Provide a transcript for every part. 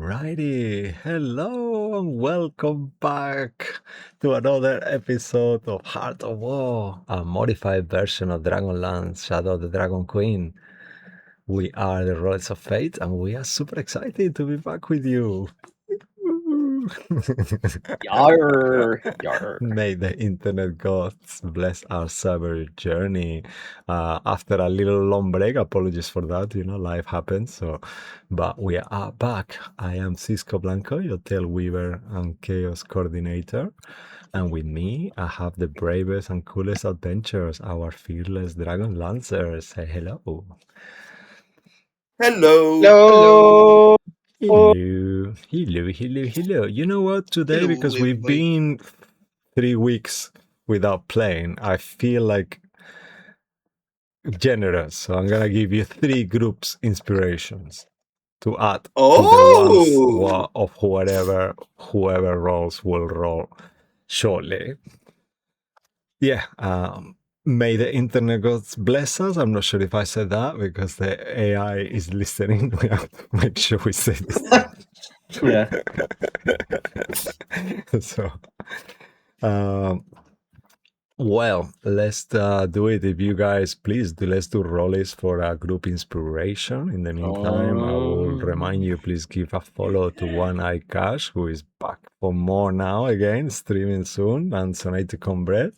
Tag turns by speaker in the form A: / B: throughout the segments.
A: Alrighty, hello and welcome back to another episode of Heart of War, a modified version of Dragonlance, Shadow of the Dragon Queen. We are the Royals of Fate and we are super excited to be back with you.
B: Yarr, yarr.
A: May the internet gods bless our cyber journey. After a little long break, apologies for that. Life happens. But we are back. I am Cisco Blanco, your tail weaver and chaos coordinator. And with me, I have the bravest and coolest adventurers, our fearless dragon lancers. Say hello.
B: Hello.
A: Hello. You know what? Today,
C: Hello,
A: because we've
C: everybody.
A: been 3 weeks without playing, I feel like generous. So I'm gonna give you 3 groups inspirations to add to the ones of whoever rolls will roll shortly. Yeah. May the internet gods bless us. I'm not sure if I said that because the AI is listening. We have to make sure we say this.
B: Yeah.
A: So, well, let's do it. If you guys please let's do rollies for a group inspiration. In the meantime, I will remind you, please give a follow to One Eye Cash, who is back for more now again, streaming soon, and Sonatic Bread.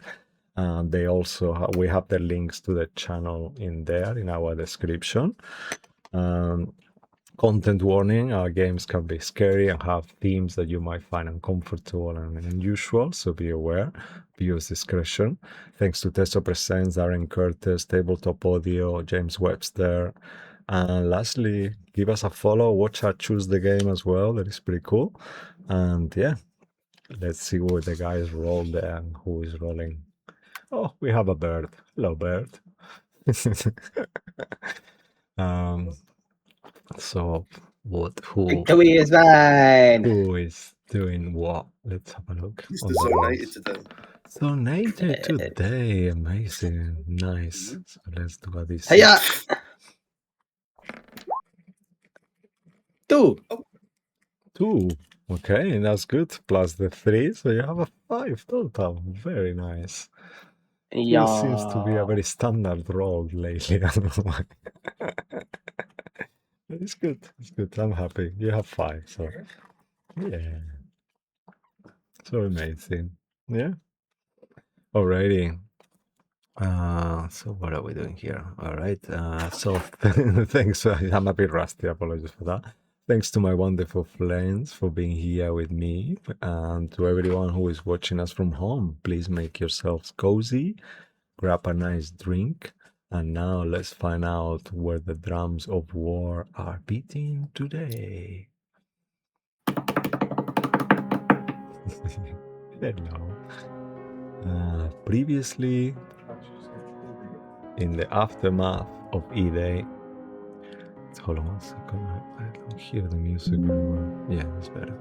A: They also we have the links to the channel in there in our description. Content warning: our games can be scary and have themes that you might find uncomfortable and unusual, so be aware. Viewers' discretion. Thanks to Testo Presents, Darren Curtis, Tabletop Audio, James Webster. And lastly, give us a follow, watch our Choose the Game as well. That is pretty cool. And yeah, let's see what the guys roll there and who is rolling. Oh, we have a bird. Hello, bird. So who
B: Victory is mine.
A: Who is doing what? Let's have a look.
C: Mr. Sonated today.
A: Sonated today. Amazing. Nice. So let's do a this.
B: Hiya. 2.
A: 2. Okay, that's good. Plus the 3, so you have a 5 total. Very nice.
B: Yeah.
A: It seems to be a very standard roll lately. I don't know why. It's good. It's good. I'm happy. You have 5, so yeah. So amazing. Yeah. Alrighty. So what are we doing here? All right. So thanks. I'm a bit rusty. Apologies for that. Thanks to my wonderful friends for being here with me, and to everyone who is watching us from home. Please make yourselves cozy, grab a nice drink, and now let's find out where the drums of war are beating today. Hello. Previously, in the aftermath of E-Day. Hold on 1 second. I don't hear the music very well. Yeah, that's better.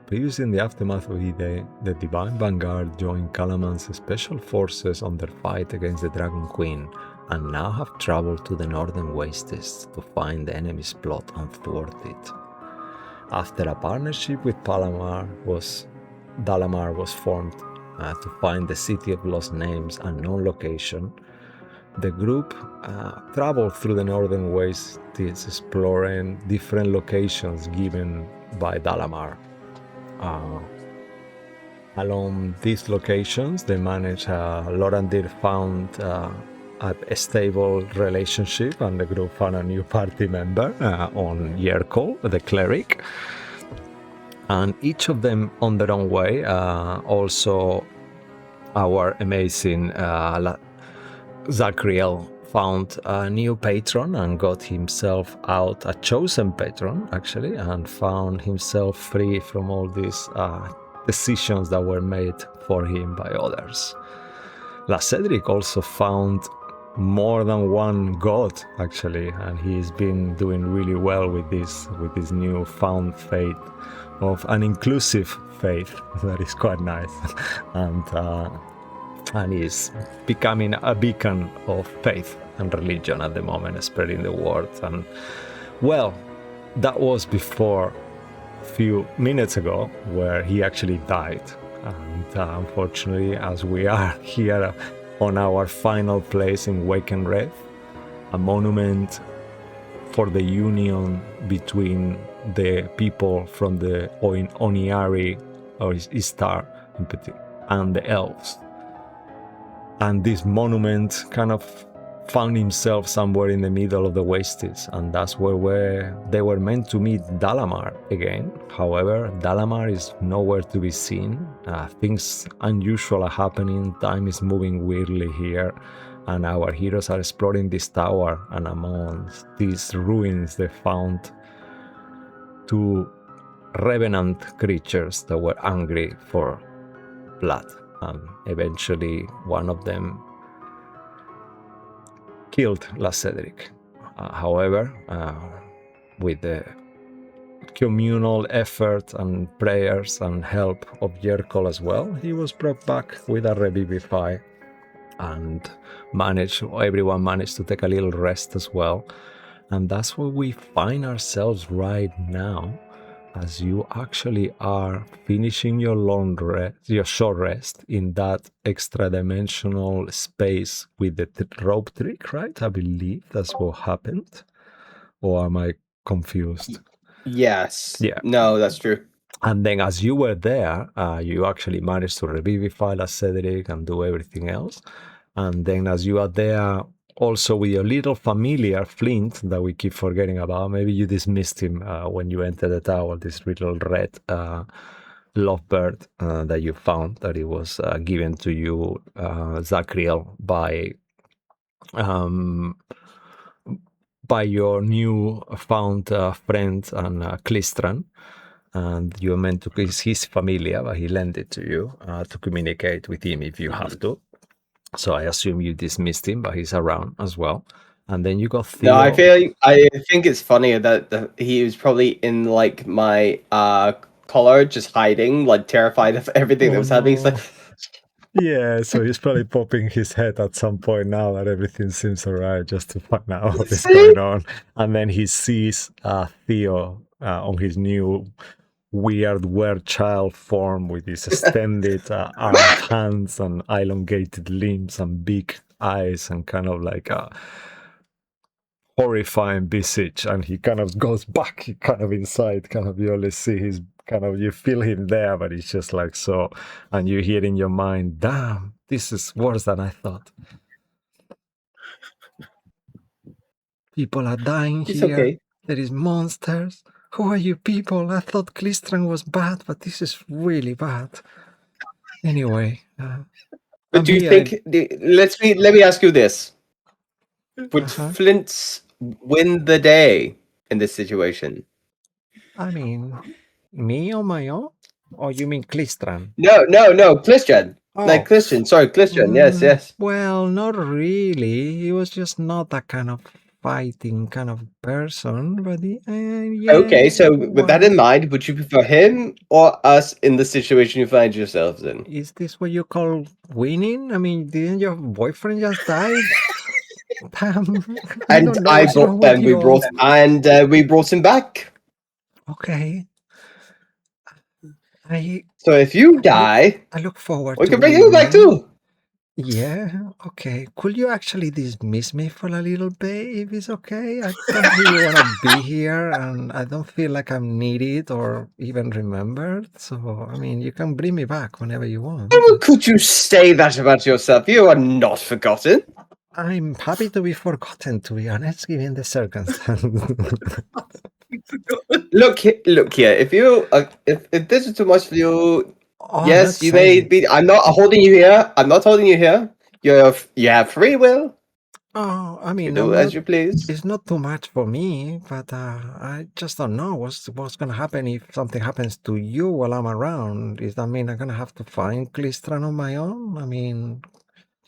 A: Previously, in the aftermath of E-Day, the Divine Vanguard joined Calaman's special forces on their fight against the Dragon Queen, and now have traveled to the northern wastes to find the enemy's plot and thwart it. After a partnership with Dalamar was formed to find the City of Lost Names unknown location, the group traveled through the northern wastes, exploring different locations given by Dalamar. Along these locations, they managed, Lorandir found a stable relationship, and the group found a new party member on Yerkol, the cleric. And each of them on their own way. Also, our amazing Zachriel found a new patron and got himself out, a chosen patron actually, and found himself free from all these decisions that were made for him by others. La Cedric also found more than one god actually, and he's been doing really well with this new found faith of an inclusive faith that is quite nice. And is becoming a beacon of faith and religion at the moment, spreading the word. And well, that was before a few minutes ago, where he actually died. And unfortunately, as we are here on our final place in Wakenreth, a monument for the union between the people from the Oniari, or Istar, and the elves. And this monument kind of found himself somewhere in the middle of the wastes, and that's where they were meant to meet Dalamar again. However, Dalamar is nowhere to be seen. Things unusual are happening, time is moving weirdly here, and our heroes are exploring this tower, and amongst these ruins they found two revenant creatures that were angry for blood, and eventually one of them killed Cedric. However, with the communal effort and prayers and help of Yerkol as well, he was brought back with a revivify, and everyone managed to take a little rest as well. And that's where we find ourselves right now, as you actually are finishing your your short rest in that extra dimensional space with the rope trick, right? I believe that's what happened. Or am I confused?
B: Yes.
A: Yeah.
B: No, that's true.
A: And then as you were there, you actually managed to revivify Cedric and do everything else. And then as you are there, also with your little familiar Flint that we keep forgetting about, maybe you dismissed him when you entered the tower, this little red lovebird that you found, that it was given to you, Zachriel, by your new found friend and Clistran. And you're meant to, he's his familiar, but he lent it to you to communicate with him if you have to. So I assume you dismissed him, but he's around as well. And then you got Theo.
B: No, I think it's funny that he was probably in like my collar, just hiding, like terrified of everything that was happening. He's like,
A: yeah, so he's probably popping his head at some point now that everything seems alright, just to find out what is going on. And then he sees Theo on his new weird child form with his extended armed hands and elongated limbs and big eyes and kind of like a horrifying visage, and he kind of goes back kind of inside, kind of you only see his kind of, you feel him there, but it's just like so, and you hear in your mind, damn, this is worse than I thought. People are dying
B: it's
A: here.
B: okay.
A: There is monsters. Who are you people? I thought Clistran was bad, but this is really bad. Anyway,
B: But do you think? Let me ask you this: would Flint win the day in this situation?
A: I mean, me on my own, or you mean Clistran?
B: No, Clistran. Oh. Like Clistran. Sorry, Clistran. Yes.
A: Well, not really. He was just not that kind of fighting kind of person, but yeah.
B: Okay, so with that in mind, would you prefer him or us in the situation you find yourselves in?
A: Is this what you call winning? I mean, didn't your boyfriend just die?
B: We brought him back.
A: Okay.
B: So if you die,
A: I look forward.
B: We can bring you back too.
A: Yeah, okay. Could you actually dismiss me for a little bit if it's okay? I don't really want to be here, and I don't feel like I'm needed or even remembered. So, I mean, you can bring me back whenever you want.
B: How could you say that about yourself? You are not forgotten.
A: I'm happy to be forgotten, to be honest, given the circumstances.
B: Look here. If you, if this is too much for you, yes, you may be. I'm not holding you here. I'm not holding you here. You have free will.
A: Oh, I mean,
B: you do as you please.
A: It's not too much for me, but I just don't know what's going to happen if something happens to you while I'm around. Does that mean I'm going to have to find Clistran on my own? I mean,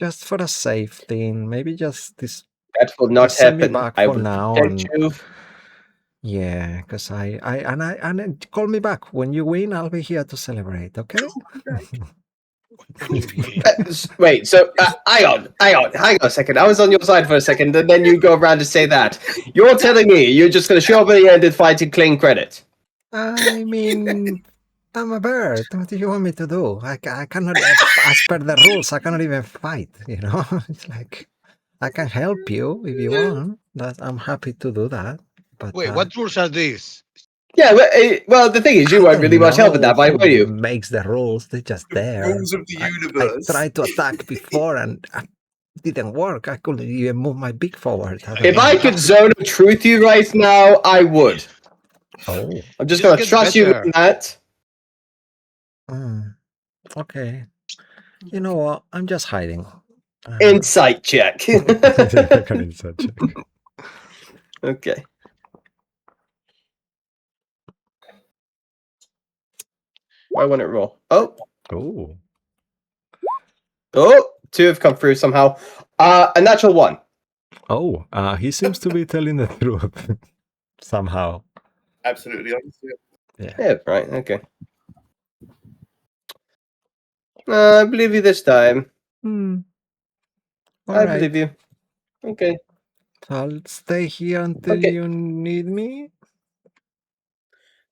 A: just for a safe thing, maybe just this.
B: That will not happen.
A: Send me back
B: I
A: for
B: will
A: now.
B: protect you.
A: Yeah, because I call me back when you win. I'll be here to celebrate. Okay.
C: What do you mean?
B: Wait, so hang on a second. I was on your side for a second, and then you go around to say that. You're telling me you're just going to show up at the end and fight and claim credit?
A: I mean, I'm a bird. What do you want me to do? I cannot, as per the rules, I cannot even fight, you know? It's like, I can help you if you want. I'm happy to do that. But
C: Wait, what rules are these?
B: Yeah, well, the thing is, you weren't really much help with that, were you?
A: Makes the rules, they're just there.
D: Rules of the
A: I
D: universe.
A: tried to attack before and it didn't work. I couldn't even move my beak forward.
B: If I could zone of truth you right now, I would.
A: Oh.
B: I'm just going to trust you in that.
A: Okay. You know what? I'm just hiding.
B: Insight check.
A: Insight check.
B: Okay. Why won't it roll? Oh. Oh, 2 have come through somehow. A natural 1.
A: Oh, he seems to be telling the truth somehow.
D: Absolutely honest.
B: Yeah, right. Okay. I believe you this time. I believe you. Okay.
A: I'll stay here until you need me.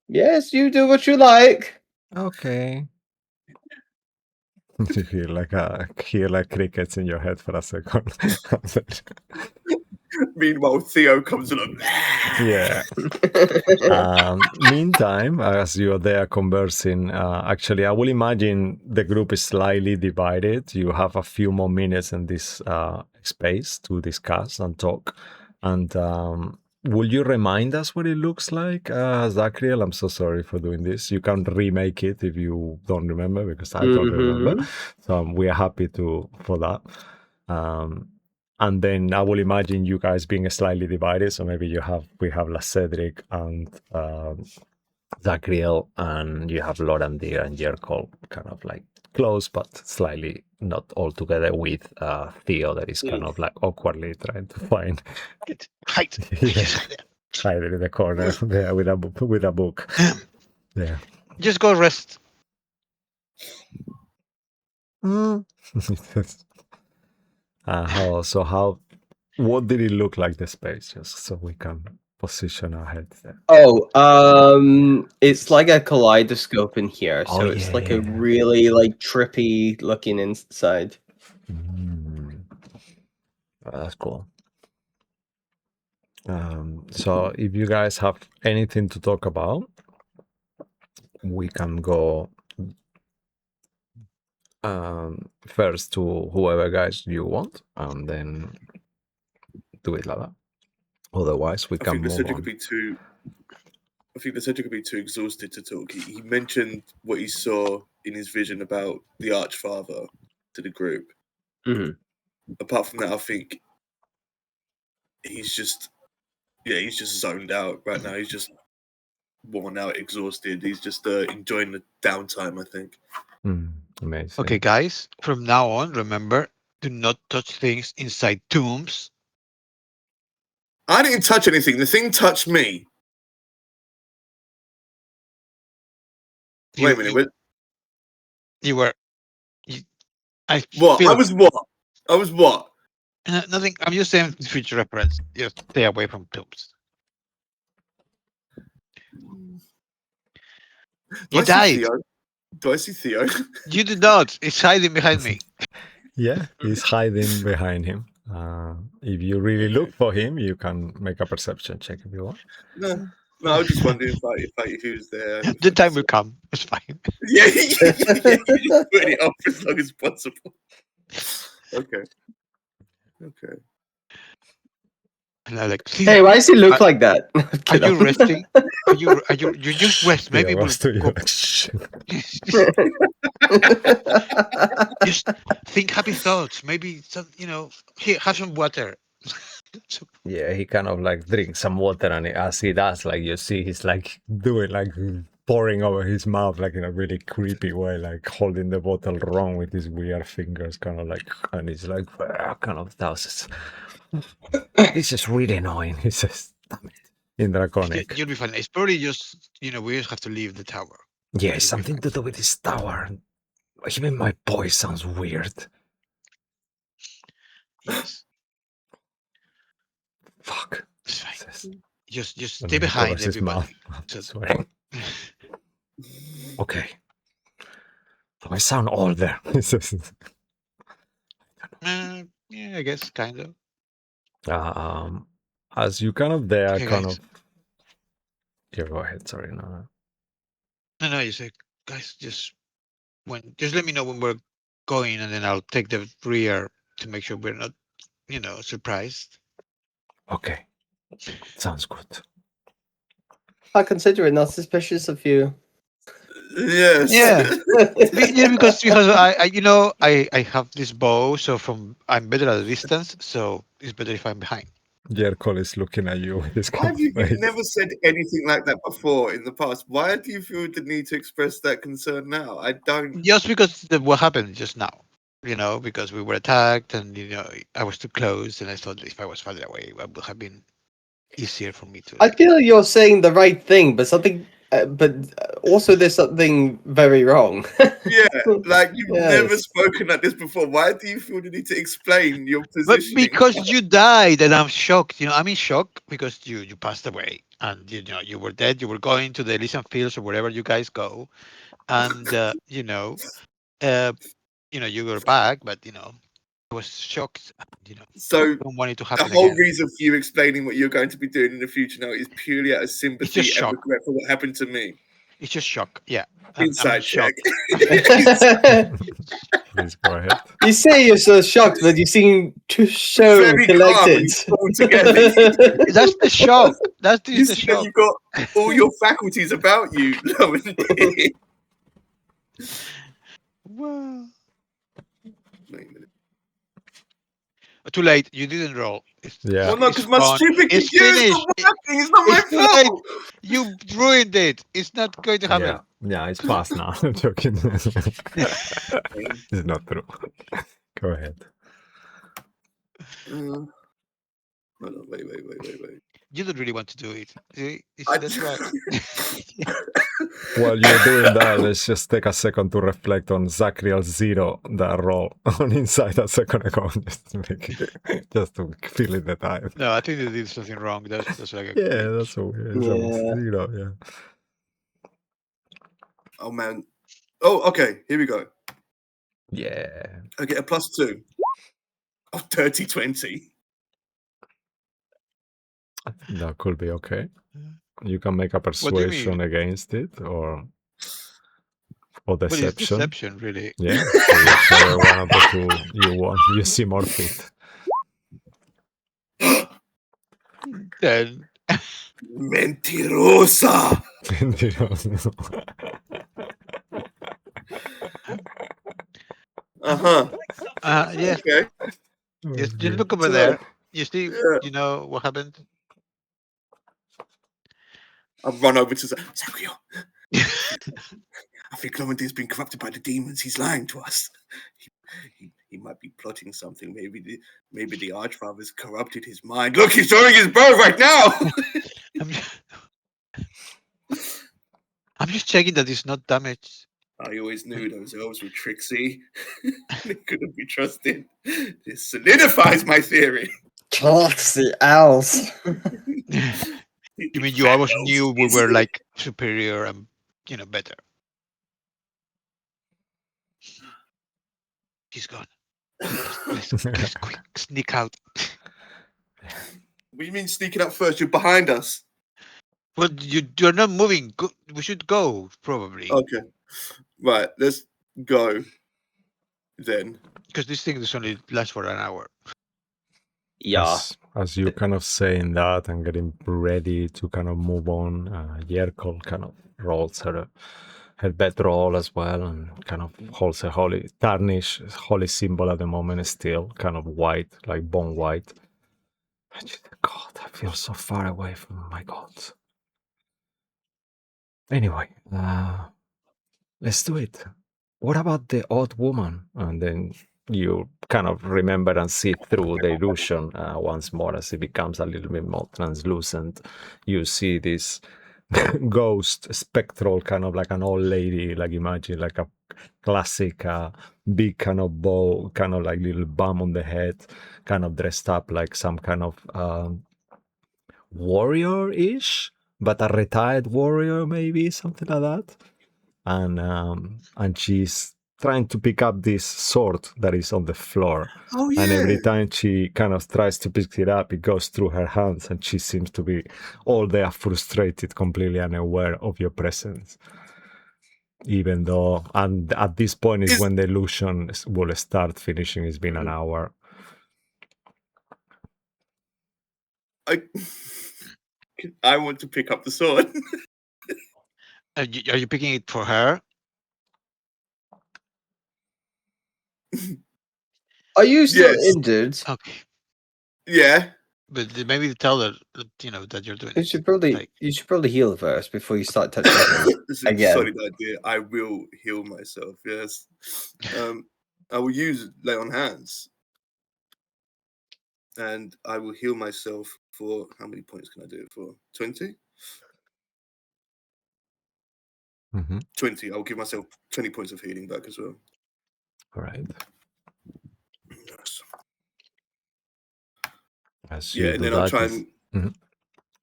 B: Yes, you do what you like.
A: Okay. You hear like crickets in your head for a second.
D: Meanwhile, Theo comes along.
A: Yeah. Meantime, as you're there conversing, actually, I will imagine the group is slightly divided. You have a few more minutes in this space to discuss and talk. And will you remind us what it looks like, Zachriel? I'm so sorry for doing this. You can remake it if you don't remember, because I don't remember. So we are happy for that. And then I will imagine you guys being slightly divided. So maybe we have La Cedric and Zachriel, and you have Lorandir and Jerkol kind of like close, but slightly not all together with Theo that is kind of like awkwardly trying to find.
C: Hide.
A: Hide in the corner there with a book. Yeah.
C: Just go rest.
A: What did it look like, the space, just so we can position our heads there?
B: It's like a kaleidoscope in here, so it's like a really like trippy looking inside.
A: That's cool. So if you guys have anything to talk about, we can go first to whoever guys you want, and then do it like that. Otherwise, we can move on.
D: I think the Cedric could be too exhausted to talk. He mentioned what he saw in his vision about the Archfather to the group. Apart from that, I think he's just zoned out right now. He's just worn out, exhausted. He's just enjoying the downtime, I think.
A: Amazing.
C: Okay, guys, from now on, remember, do not touch things inside tombs.
D: I didn't touch anything. The thing touched me. Wait a minute.
C: I was
D: what?
C: Nothing. I'm just saying future reference. Just stay away from tombs. You died.
D: Do I see Theo?
C: You did not. It's hiding behind me.
A: Yeah, he's hiding behind him. If you really look for him, you can make a perception check if you want.
D: No, I was just wondering if he was there.
C: The time will come. It's fine.
D: Yeah, just put it up as long as possible. Okay.
C: And I like,
B: hey, why does he look like that?
C: Are you resting? You just rest. Maybe we'll go. Just think happy thoughts. Maybe some, here, have some water.
A: Yeah, he kind of like drinks some water, and as he does, like you see, he's like doing like pouring over his mouth, like in a really creepy way, like holding the bottle wrong with his weird fingers, kind of like, and he's like kind of does. This is really annoying. He says, "Damn it!" In Draconic.
C: You'll be fine. It's probably just we just have to leave the tower.
A: Yeah, it's something to do with this tower. Even my voice sounds weird.
C: Yes.
A: Fuck.
C: It's fine.
A: Says-
C: Just
A: and
C: stay
A: then he
C: behind
A: covers his
C: everybody.
A: mouth.
C: So-
A: Sorry. Okay. Do I sound older? He says,
C: yeah, I guess kind of.
A: as you kind of there,
C: Okay,
A: kind
C: guys.
A: of. Yeah, go ahead. Sorry, no.
C: No, you say, guys, just let me know when we're going, and then I'll take the rear to make sure we're not, surprised.
A: Okay. Sounds good.
B: I consider it not suspicious of you.
D: Yes.
C: Yeah. Yeah, because I have this bow, so I'm better at a distance, so it's better if I'm behind.
A: Jerkol is looking at you with his
D: Why
A: kind
D: have you
A: of face.
D: never said anything like that before in the past? Why do you feel the need to express that concern now? I don't.
C: Just because what happened just now, because we were attacked, and I was too close, and I thought if I was farther away, it would have been easier for me to.
B: I feel you're saying the right thing, but also there's something very wrong.
D: Yeah, like you've
B: Yes.
D: never spoken like this before. Why do you feel the need to explain your
C: But
D: positioning?
C: because you died, and I'm shocked. I'm in shock because you passed away, and you were dead. You were going to the Elysian Fields or wherever you guys go, and you were back, but I was shocked.
D: So
C: don't want it to
D: the
C: happen
D: whole
C: again.
D: reason for you explaining what you're going to be doing in the future now is purely out of sympathy
C: just
D: and
C: shock.
D: regret for what happened to me.
C: It's just shock. Yeah, I'm
D: Inside check.
C: shocked.
A: Please go ahead.
B: You say you're so shocked, but you seem so
D: Very calm and
B: collected.
D: pulled together.
C: That's the shock. That's
D: You
C: the
D: see that
C: shock.
D: you've got all your faculties about you.
C: Well,
D: Wait a minute.
C: too late. You didn't roll.
A: Yeah.
D: Well, no, because my
C: gone.
D: stupid
C: It's
D: computer's
C: finished.
D: not working. It's not my
C: It's too late.
D: fault.
C: You ruined it. It's not going to happen.
A: Yeah, it's past now. I'm joking. It's not true. Go ahead.
D: Hold on, wait.
C: You don't really want to do it. See?
D: I-
C: That's why.
A: While you're doing that, let's just take a second to reflect on Zachriel 0, that roll on inside a second ago, just to fill in the time.
C: No, I think they did something wrong. That's like a
A: Yeah, that's so weird.
B: Yeah.
A: Yeah.
D: Oh man. Oh, okay. Here we go.
A: Yeah.
D: I get a +2 of 30-20.
A: That could be okay. You can make a
C: What do you
A: persuasion
C: mean?
A: against it, or
C: But it's
A: deception.
C: deception, really.
A: Yeah. So whichever one of the two you want, you see more fit.
C: Then
D: Mentirosa.
C: yes.
D: Okay.
C: Just look over
D: So-
C: there. You see,
D: Yeah.
C: you know what happened?
D: I'll run over to Zachriel. I think Laurentine's been corrupted by the demons. He's lying to us. He might be plotting something. Maybe the Archfather's corrupted his mind. Look, he's showing his bow right now.
C: I'm just checking that it's not damaged.
D: I always knew those elves were tricksy. They couldn't be trusted. This solidifies my theory.
B: Classy owls.
C: You mean you always knew we were like superior and better? He's gone. Let's quick sneak out.
D: What do you mean sneaking up first? You're behind us.
C: Well, you're not moving. We should go probably
D: Okay. Right, let's go then.
C: because this thing is only lasts for an hour.
B: Yeah.
A: As you kind of saying that and getting ready to kind of move on, Yerkol kind of rolls her bedroll as well and kind of holds a holy symbol at the moment, still kind of white, like bone white. And she's like, God, I feel so far away from my gods. Anyway, let's do it. What about the odd woman? And then you kind of remember and see through the illusion once more as it becomes a little bit more translucent. You see this ghost, spectral, kind of like an old lady, like imagine like classic big kind of bow, kind of like little bum on the head, kind of dressed up like some kind of warrior-ish, but a retired warrior, maybe something like that. And she's trying to pick up this sword that is on the floor.
D: Oh yeah.
A: And every time she kind of tries to pick it up, it goes through her hands, and she seems to be all there frustrated, completely unaware of your presence. Even though, and at this point is when the illusion will start finishing. It's been an hour.
D: I want to pick up the sword.
C: Are you picking it for her?
B: Are you still
D: Yes.
B: injured?
C: Okay,
D: Yeah.
C: but maybe tell her, that you're doing
B: You
C: it.
B: should probably heal first before you start touching her.
D: This is a
B: Again.
D: solid idea. I will heal myself. Yes. I will use lay on hands, and I will heal myself for how many points can I do it for? 20. 20. I'll give myself 20 points of healing back as well.
A: All right.
D: Yes.
A: As
D: Yeah,
A: you
D: and
A: do
D: then I'll
A: that,
D: try
A: it's-
D: and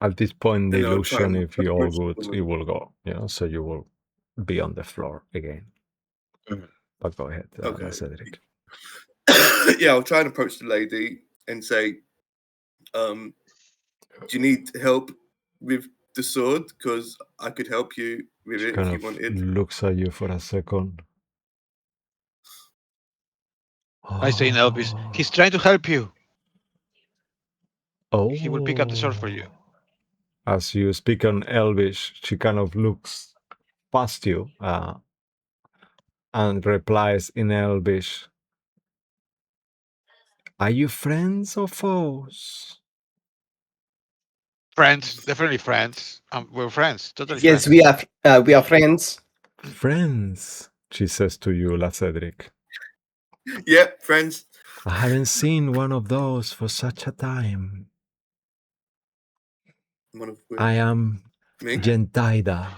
A: at this point, the
D: and I'll try
A: illusion,
D: and
A: if you all good,
D: approach
A: it will go. So you will be on the floor again. But go ahead,
D: Okay.
A: Cedric.
D: Yeah, I'll try and approach the lady and say, do you need help with the sword? Because I could help you with
A: She
D: it
A: kind
D: if you
A: of
D: wanted.
A: looks at you for a second.
C: I say in Elvis, he's trying to help you.
A: Oh.
C: He will pick up the sword for you.
A: As you speak on Elvish, she kind of looks past you and replies in Elvish, "Are you friends or foes?"
C: Friends, definitely friends. We're friends, totally
B: Yes,
C: friends.
B: we are friends.
A: Friends, she says to you, La Cedric.
D: Yeah, friends.
A: I haven't seen one of those for such a time.
D: One of which?
A: I am
D: Me?
A: Gentaida.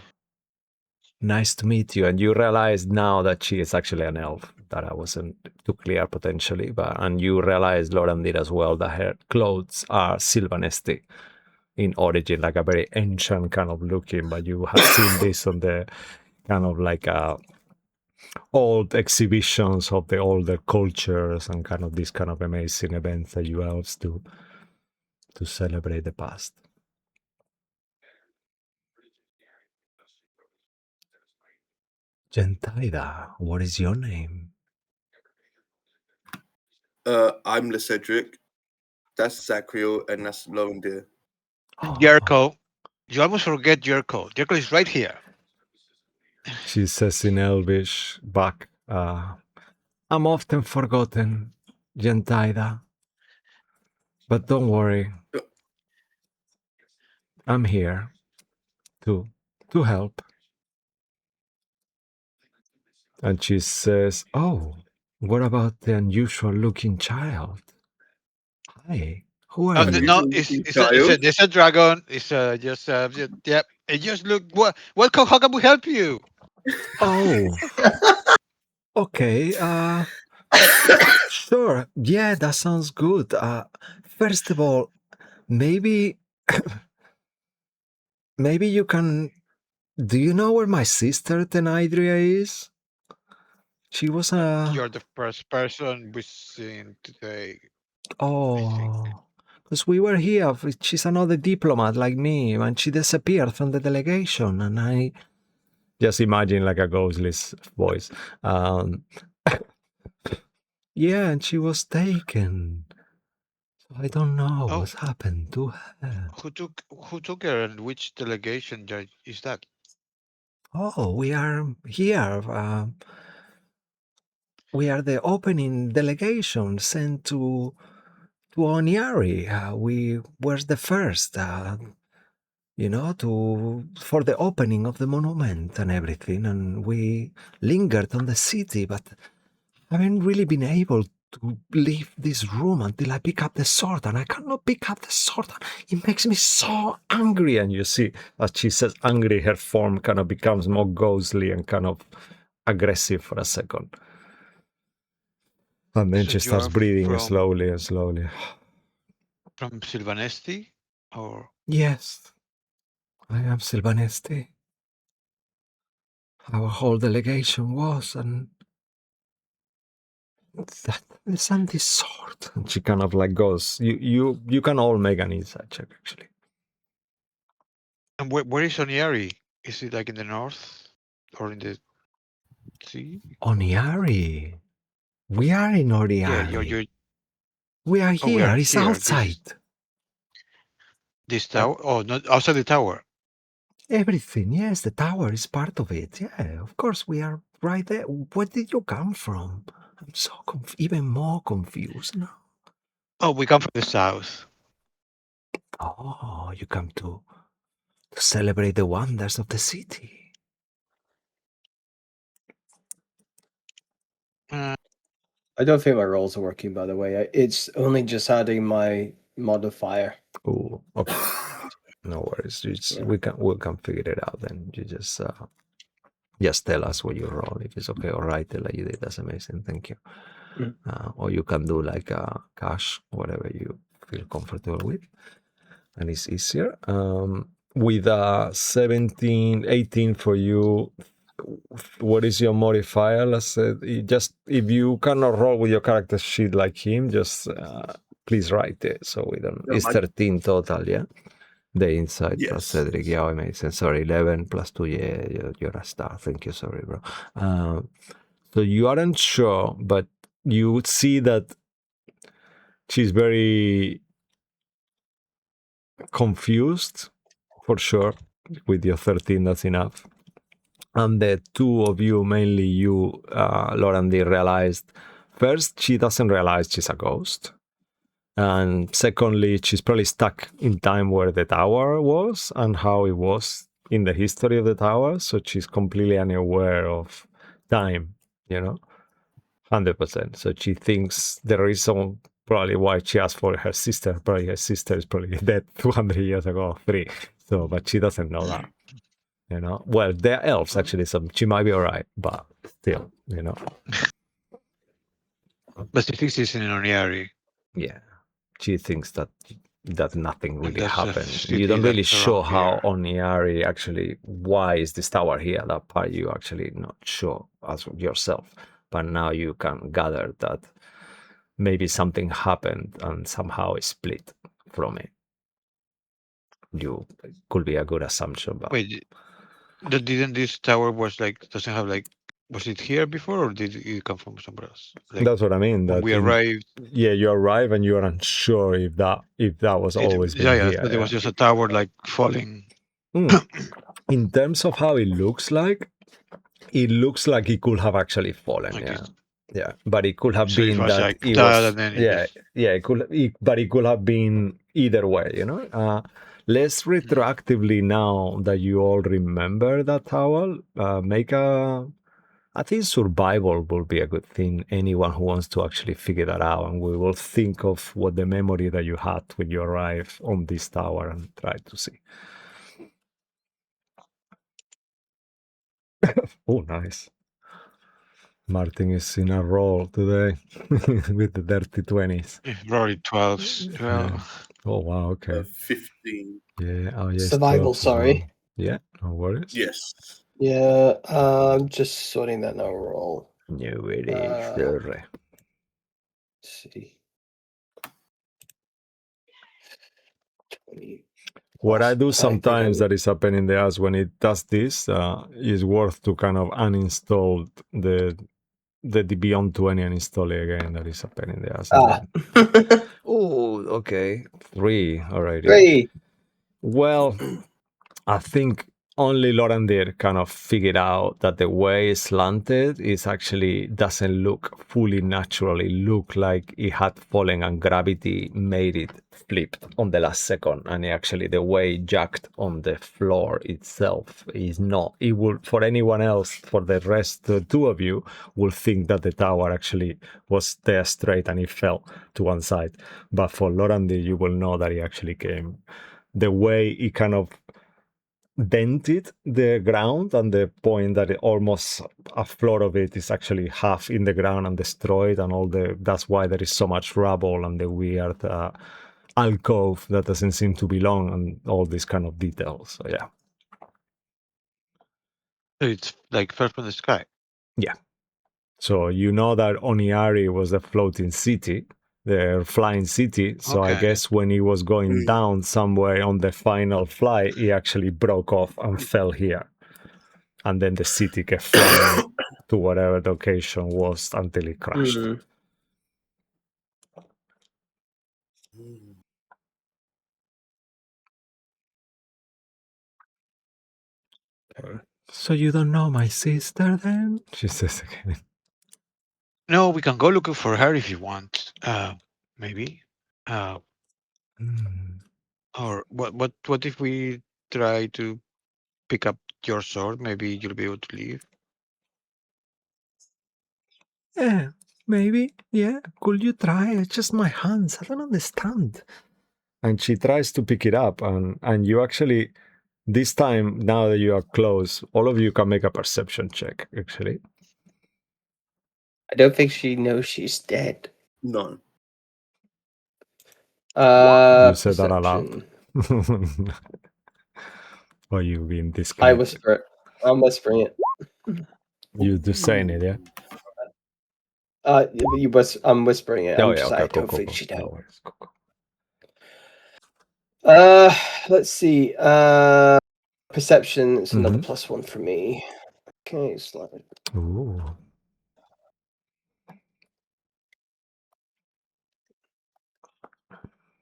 A: Nice to meet you. And you realize now that she is actually an elf. That I wasn't too clear potentially. And you realize, Lauren did as well, that her clothes are Sylvanesti in origin, like a very ancient kind of looking. But you have seen this on the kind of like old exhibitions of the older cultures and kind of these kind of amazing events that you elves do to celebrate the past. Gentaida, what is your name?
D: I'm Le Cedric. That's Zachriel, and that's Lowendeer.
C: Jericho. You almost forget Jericho. Jericho is right here.
A: She says in Elvish back, I'm often forgotten, Gentaida. But don't worry. I'm here to help. And she says, oh, what about the unusual looking child? Hi, who are you?
C: No, it's a dragon. It's just yeah. It just look. What? How can we help you?
A: Oh, okay. Sure. Yeah, that sounds good. First of all, maybe you can. Do you know where my sister Tenidria is? She was a.
C: You're the first person we've seen today.
A: Oh, because we were here. She's another diplomat like me, and she disappeared from the delegation, and I just imagine like a ghostly voice. Yeah, and she was taken. So I don't know what's happened to her.
C: Who took her, and which delegation is that?
A: Oh, we are here. We are the opening delegation sent to Oniari. We were the first, for the opening of the monument and everything. And we lingered on the city, but I haven't really been able to leave this room until I pick up the sword, and I cannot pick up the sword. It makes me so angry. And you see, as she says angry, her form kind of becomes more ghostly and kind of aggressive for a second. And then
C: So
A: she
C: you are
A: starts breathing
C: from-
A: slowly and slowly.
C: From Silvanesti, or
A: Yes, I am Silvanesti. Our whole delegation was, and that is something sort. And she kind of like goes. You can all make an insight check actually.
C: and where is Oniari? Is it like in the north or in the sea?
A: Oniari. We are in Oniari.
C: Yeah, you're
A: We are
C: Oh, we
A: here.
C: are
A: It's
C: here.
A: outside.
C: This tower? Oh, not outside the tower.
A: Everything. Yes, the tower is part of it. Yeah, of course we are right there. Where did you come from? I'm so even more confused now.
C: Oh, we come from the south.
A: Oh, you come to celebrate the wonders of the city.
B: I don't think my rolls are working, by the way. It's only just adding my modifier.
A: Oh, okay. No worries. We can figure it out then. You just tell us what you roll. If it's okay, or write it like you did. That's amazing. Thank you. Or you can do like a cash, whatever you feel comfortable with, and it's easier. With 17, 18 for you, what is your modifier? Let's say, just if you cannot roll with your character sheet like him, just please write it so we don't. It's 13 total, yeah. The inside plus Cedric, yeah, amazing. Sorry, 11 plus 2, yeah, you're a star. Thank you, sorry, bro. So you aren't sure, but you see that she's very confused, for sure. With your 13, that's enough. And the two of you, mainly you, Lorandi, realized first, she doesn't realize she's a ghost. And secondly, she's probably stuck in time where the tower was and how it was in the history of the tower. So she's completely unaware of time, 100%. So she thinks the reason probably why she asked for her sister, probably her sister is probably dead 200 years ago, 3. So, but she doesn't know that, Well, they're elves actually, so she might be all right, but still,
C: But she thinks it's in Oniari.
A: Yeah. She thinks that nothing really
C: that's
A: happened. You don't really show how Oniari actually, why is this tower here? That part you actually not sure as yourself. But now you can gather that maybe something happened and somehow it split from it. You could be a good assumption. But
C: wait, didn't this tower doesn't have was it here before or did it come from somewhere else?
A: That's what I mean.
C: When we arrived.
A: Yeah, you arrive and you are unsure if that was always been here.
C: So there was just a tower falling.
A: In terms of how it looks like it could have actually fallen. Yeah, but it could have been that it was. But it could have been either way. Let's retroactively, now that you all remember that tower, make I think survival will be a good thing. Anyone who wants to actually figure that out, and we will think of what the memory that you had when you arrived on this tower and try to see. Oh, nice. Martin is in a roll today with the dirty 20s.
C: Rory 12s.
A: Yeah. Oh, wow. Okay.
D: 15.
A: Yeah. Oh, yes.
B: Survival,
A: 12
B: sorry.
A: well. Yeah. No worries.
D: Yes.
B: Yeah. I'm just sorting that now roll.
A: No worries. Sorry.
B: Let's see. 20.
A: What I do sometimes that is happening there is when it does this, is worth to kind of uninstall the Beyond 20 and install it again. That is happening there. Oh, okay. 3 already.
B: 3.
A: Well, I think only Lorandir kind of figured out that the way it's slanted is actually doesn't look fully natural. It looked like it had fallen and gravity made it flip on the last second. And actually the way it jacked on the floor itself is not. It would, for anyone else, for the rest, the two of you will think that the tower actually was there straight and it fell to one side. But for Lorandir, you will know that it actually came. The way it kind of dented the ground, and the point that almost a floor of it is actually half in the ground and destroyed, and that's why there is so much rubble and the weird alcove that doesn't seem to belong, and all these kind of details. So yeah.
C: So it's like fell from the sky.
A: Yeah. So you know that Oniari was the floating city, the flying city. So I
C: Okay.
A: guess when he was going down somewhere on the final flight, he actually broke off and fell here. And then the city kept flying to whatever location was until it crashed. So you don't know my sister then? She says again.
C: No, we can go looking for her if you want. Maybe. Or what if we try to pick up your sword? Maybe you'll be able to leave.
A: Yeah, maybe. Yeah. Could you try? It's just my hands. I don't understand. And she tries to pick it up, and you actually, this time, now that you are close, all of you can make a perception check, actually.
B: I don't think she knows she's dead.
D: No.
A: You said that aloud.
B: Perception.
A: Or you being discreet?
B: I whisper it. I'm whispering it.
A: You just saying it, yeah?
B: I'm whispering it.
A: Oh,
B: I'm
A: yeah,
B: just
A: okay,
B: I
A: cool,
B: don't
A: cool,
B: think
A: cool.
B: she
A: No
B: knows.
A: worries, cool, cool.
B: Let's see. Perception is another +1 for me. Okay, slide.
A: Ooh.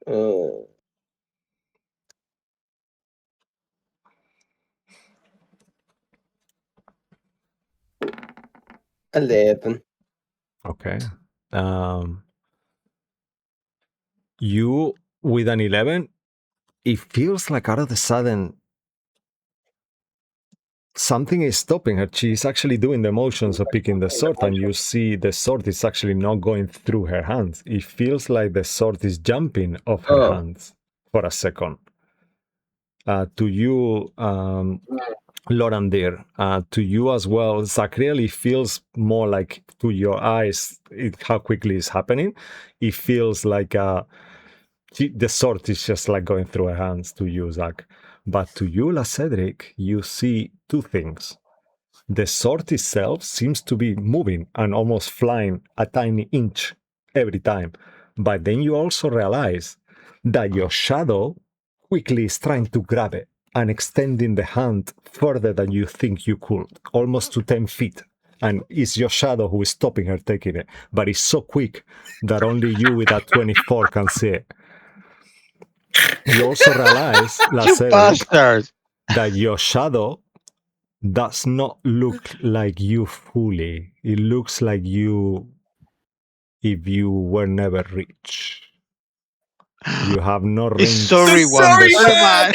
B: Uh, 11.
A: Okay. You, with an 11, it feels like out of the sudden, something is stopping her. She's actually doing the motions of picking the sword, and you see the sword is actually not going through her hands. It feels like the sword is jumping off her hands for a second. To you, Lorandir, to you as well, Zachriel, it feels more like, to your eyes, how quickly it's happening. It feels like the sword is just like going through her hands to you, Zach. But to you, La Cedric, you see two things. The sword itself seems to be moving and almost flying a tiny inch every time. But then you also realize that your shadow quickly is trying to grab it and extending the hand further than you think you could, almost to 10 feet. And it's your shadow who is stopping her taking it. But it's so quick that only you with a 24 can see it. You also realize, La Cedric, that your shadow does not look like you fully. It looks like you if you were never rich. You have no rings.
C: Sorry, man.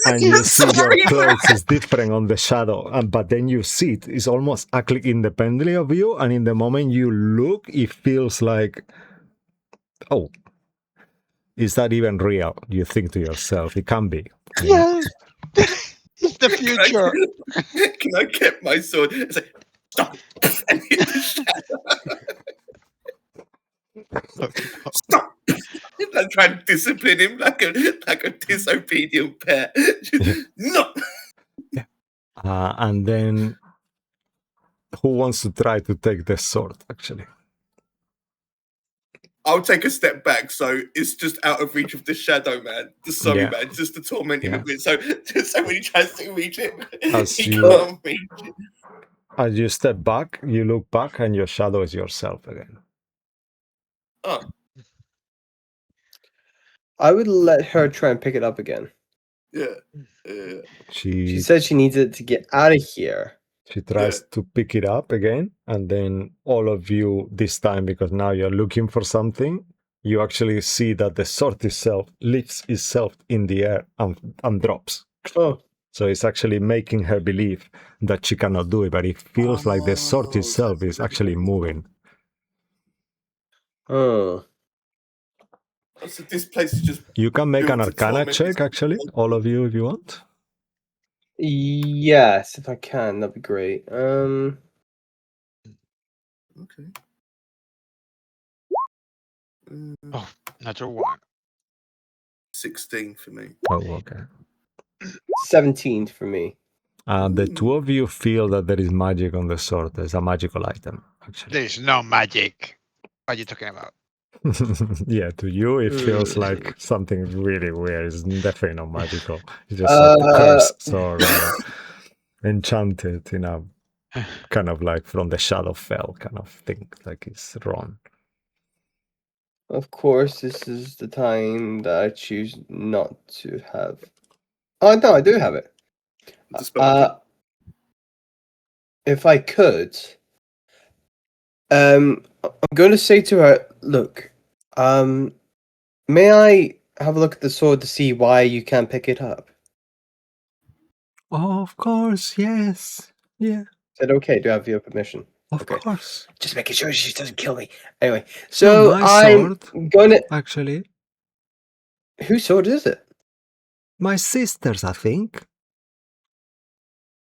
A: And you see your clothes is different on the shadow. But then you see it. It's almost actually independently of you. And in the moment you look, it feels like, oh, is that even real? You think to yourself, it can be.
C: Yes. It's the future.
D: Can I get my sword? It's like, stop! And hit the shadow. Stop! I'm trying to discipline him like a disobedient pet. No!
A: And then, who wants to try to take the sword, actually?
D: I'll take a step back, so it's just out of reach of the shadow man, the sorry man, just to torment him a bit. So when he tries to reach it, he can't reach it.
A: As you step back, you look back, and your shadow is yourself again.
D: Oh.
B: I would let her try and pick it up again.
D: Yeah.
B: She said she needs it to get out of here.
A: She tries to pick it up again, and then all of you, this time, because now you're looking for something, you actually see that the sword itself lifts itself in the air and drops.
B: Oh.
A: So it's actually making her believe that she cannot do it, but it feels like the sword itself is actually moving.
B: Oh.
D: So this place is just...
A: You can make an Arcana check, actually, all of you, if you want.
B: Yes, if I can, that'd be great.
D: Okay.
C: Oh, natural one.
D: 16 for me.
A: Oh, okay.
B: 17 for me.
A: The two of you feel that there is magic on the sword. There's a magical item, actually.
C: There's no magic. What are you talking about?
A: Yeah, to you it feels
B: Mm.
A: like something really weird. It's definitely not magical. It's just like a cursed sword or enchanted in a kind of like from the shadow fell kind of thing. Like it's wrong.
B: Of course, this is the time that I choose not to have. Oh no, I do have it.
D: The spell icon.
B: If I could, I'm going to say to her, look, may I have a look at the sword to see why you can't pick it up?
A: Oh, of course, yes. Yeah,
B: Is that okay? Do I have your permission?
A: of
B: Okay.
A: course.
B: Just making sure she doesn't kill me. Anyway, so
A: my
B: I'm
A: sword.
B: gonna.
A: Actually,
B: Whose sword is it?
A: my sister's, I think.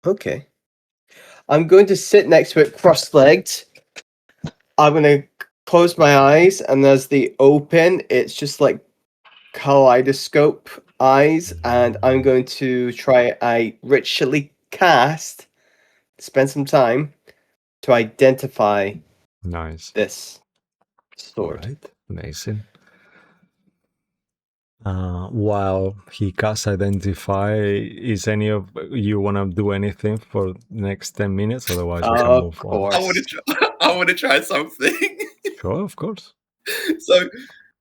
B: Okay. I'm going to sit next to it cross-legged. I'm going to close my eyes, and as they open, it's just like kaleidoscope eyes, and I'm going to try a ritually cast, spend some time to identify
A: Nice.
B: this sword.
A: All right, amazing. While he casts identify, is any of you want to do anything for the next 10 minutes? Otherwise, we can
B: Of
A: move
B: course.
A: on.
D: I want to try something.
A: Sure, of course.
D: So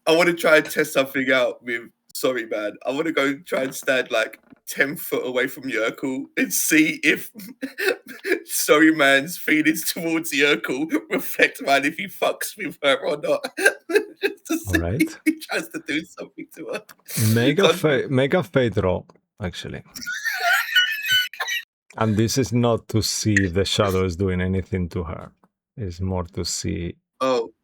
D: I want to try and test something out with Sorry Man. I want to go try and stand like 10 foot away from Yerkle and see if Sorry Man's feelings towards Yerkle reflect man if he fucks with her or not. Just to see
A: Alright.
D: if he tries to do something to her.
A: Make a fate roll, actually. And this is not to see if the shadow is doing anything to her. It's more to see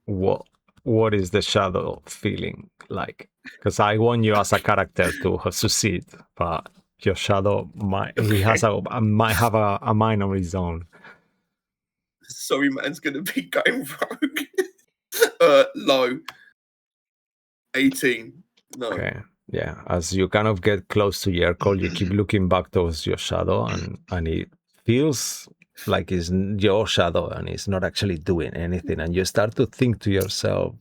A: what is the shadow feeling like. Because I want you as a character to succeed, but your shadow might have a mind of his own.
D: Sorry Man's gonna be going rogue. Low. 18. No.
A: Okay. Yeah. As you kind of get close to Yerkle, you keep looking back towards your shadow, and it feels like it's your shadow and it's not actually doing anything. And you start to think to yourself,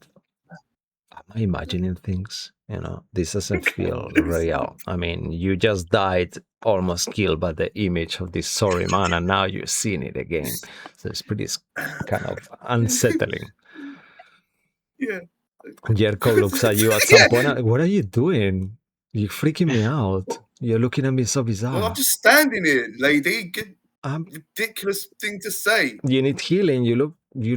A: am I imagining things? You know, this doesn't feel real. I mean, you just died, almost killed by the image of this sorry man, and now you're seeing it again. So it's pretty kind of unsettling.
D: Yeah.
A: Yerko looks at you at some point. What are you doing? You're freaking me out. You're looking at me so bizarre.
D: Well, I'm just standing here, lady. Ridiculous thing to say.
A: You need healing. You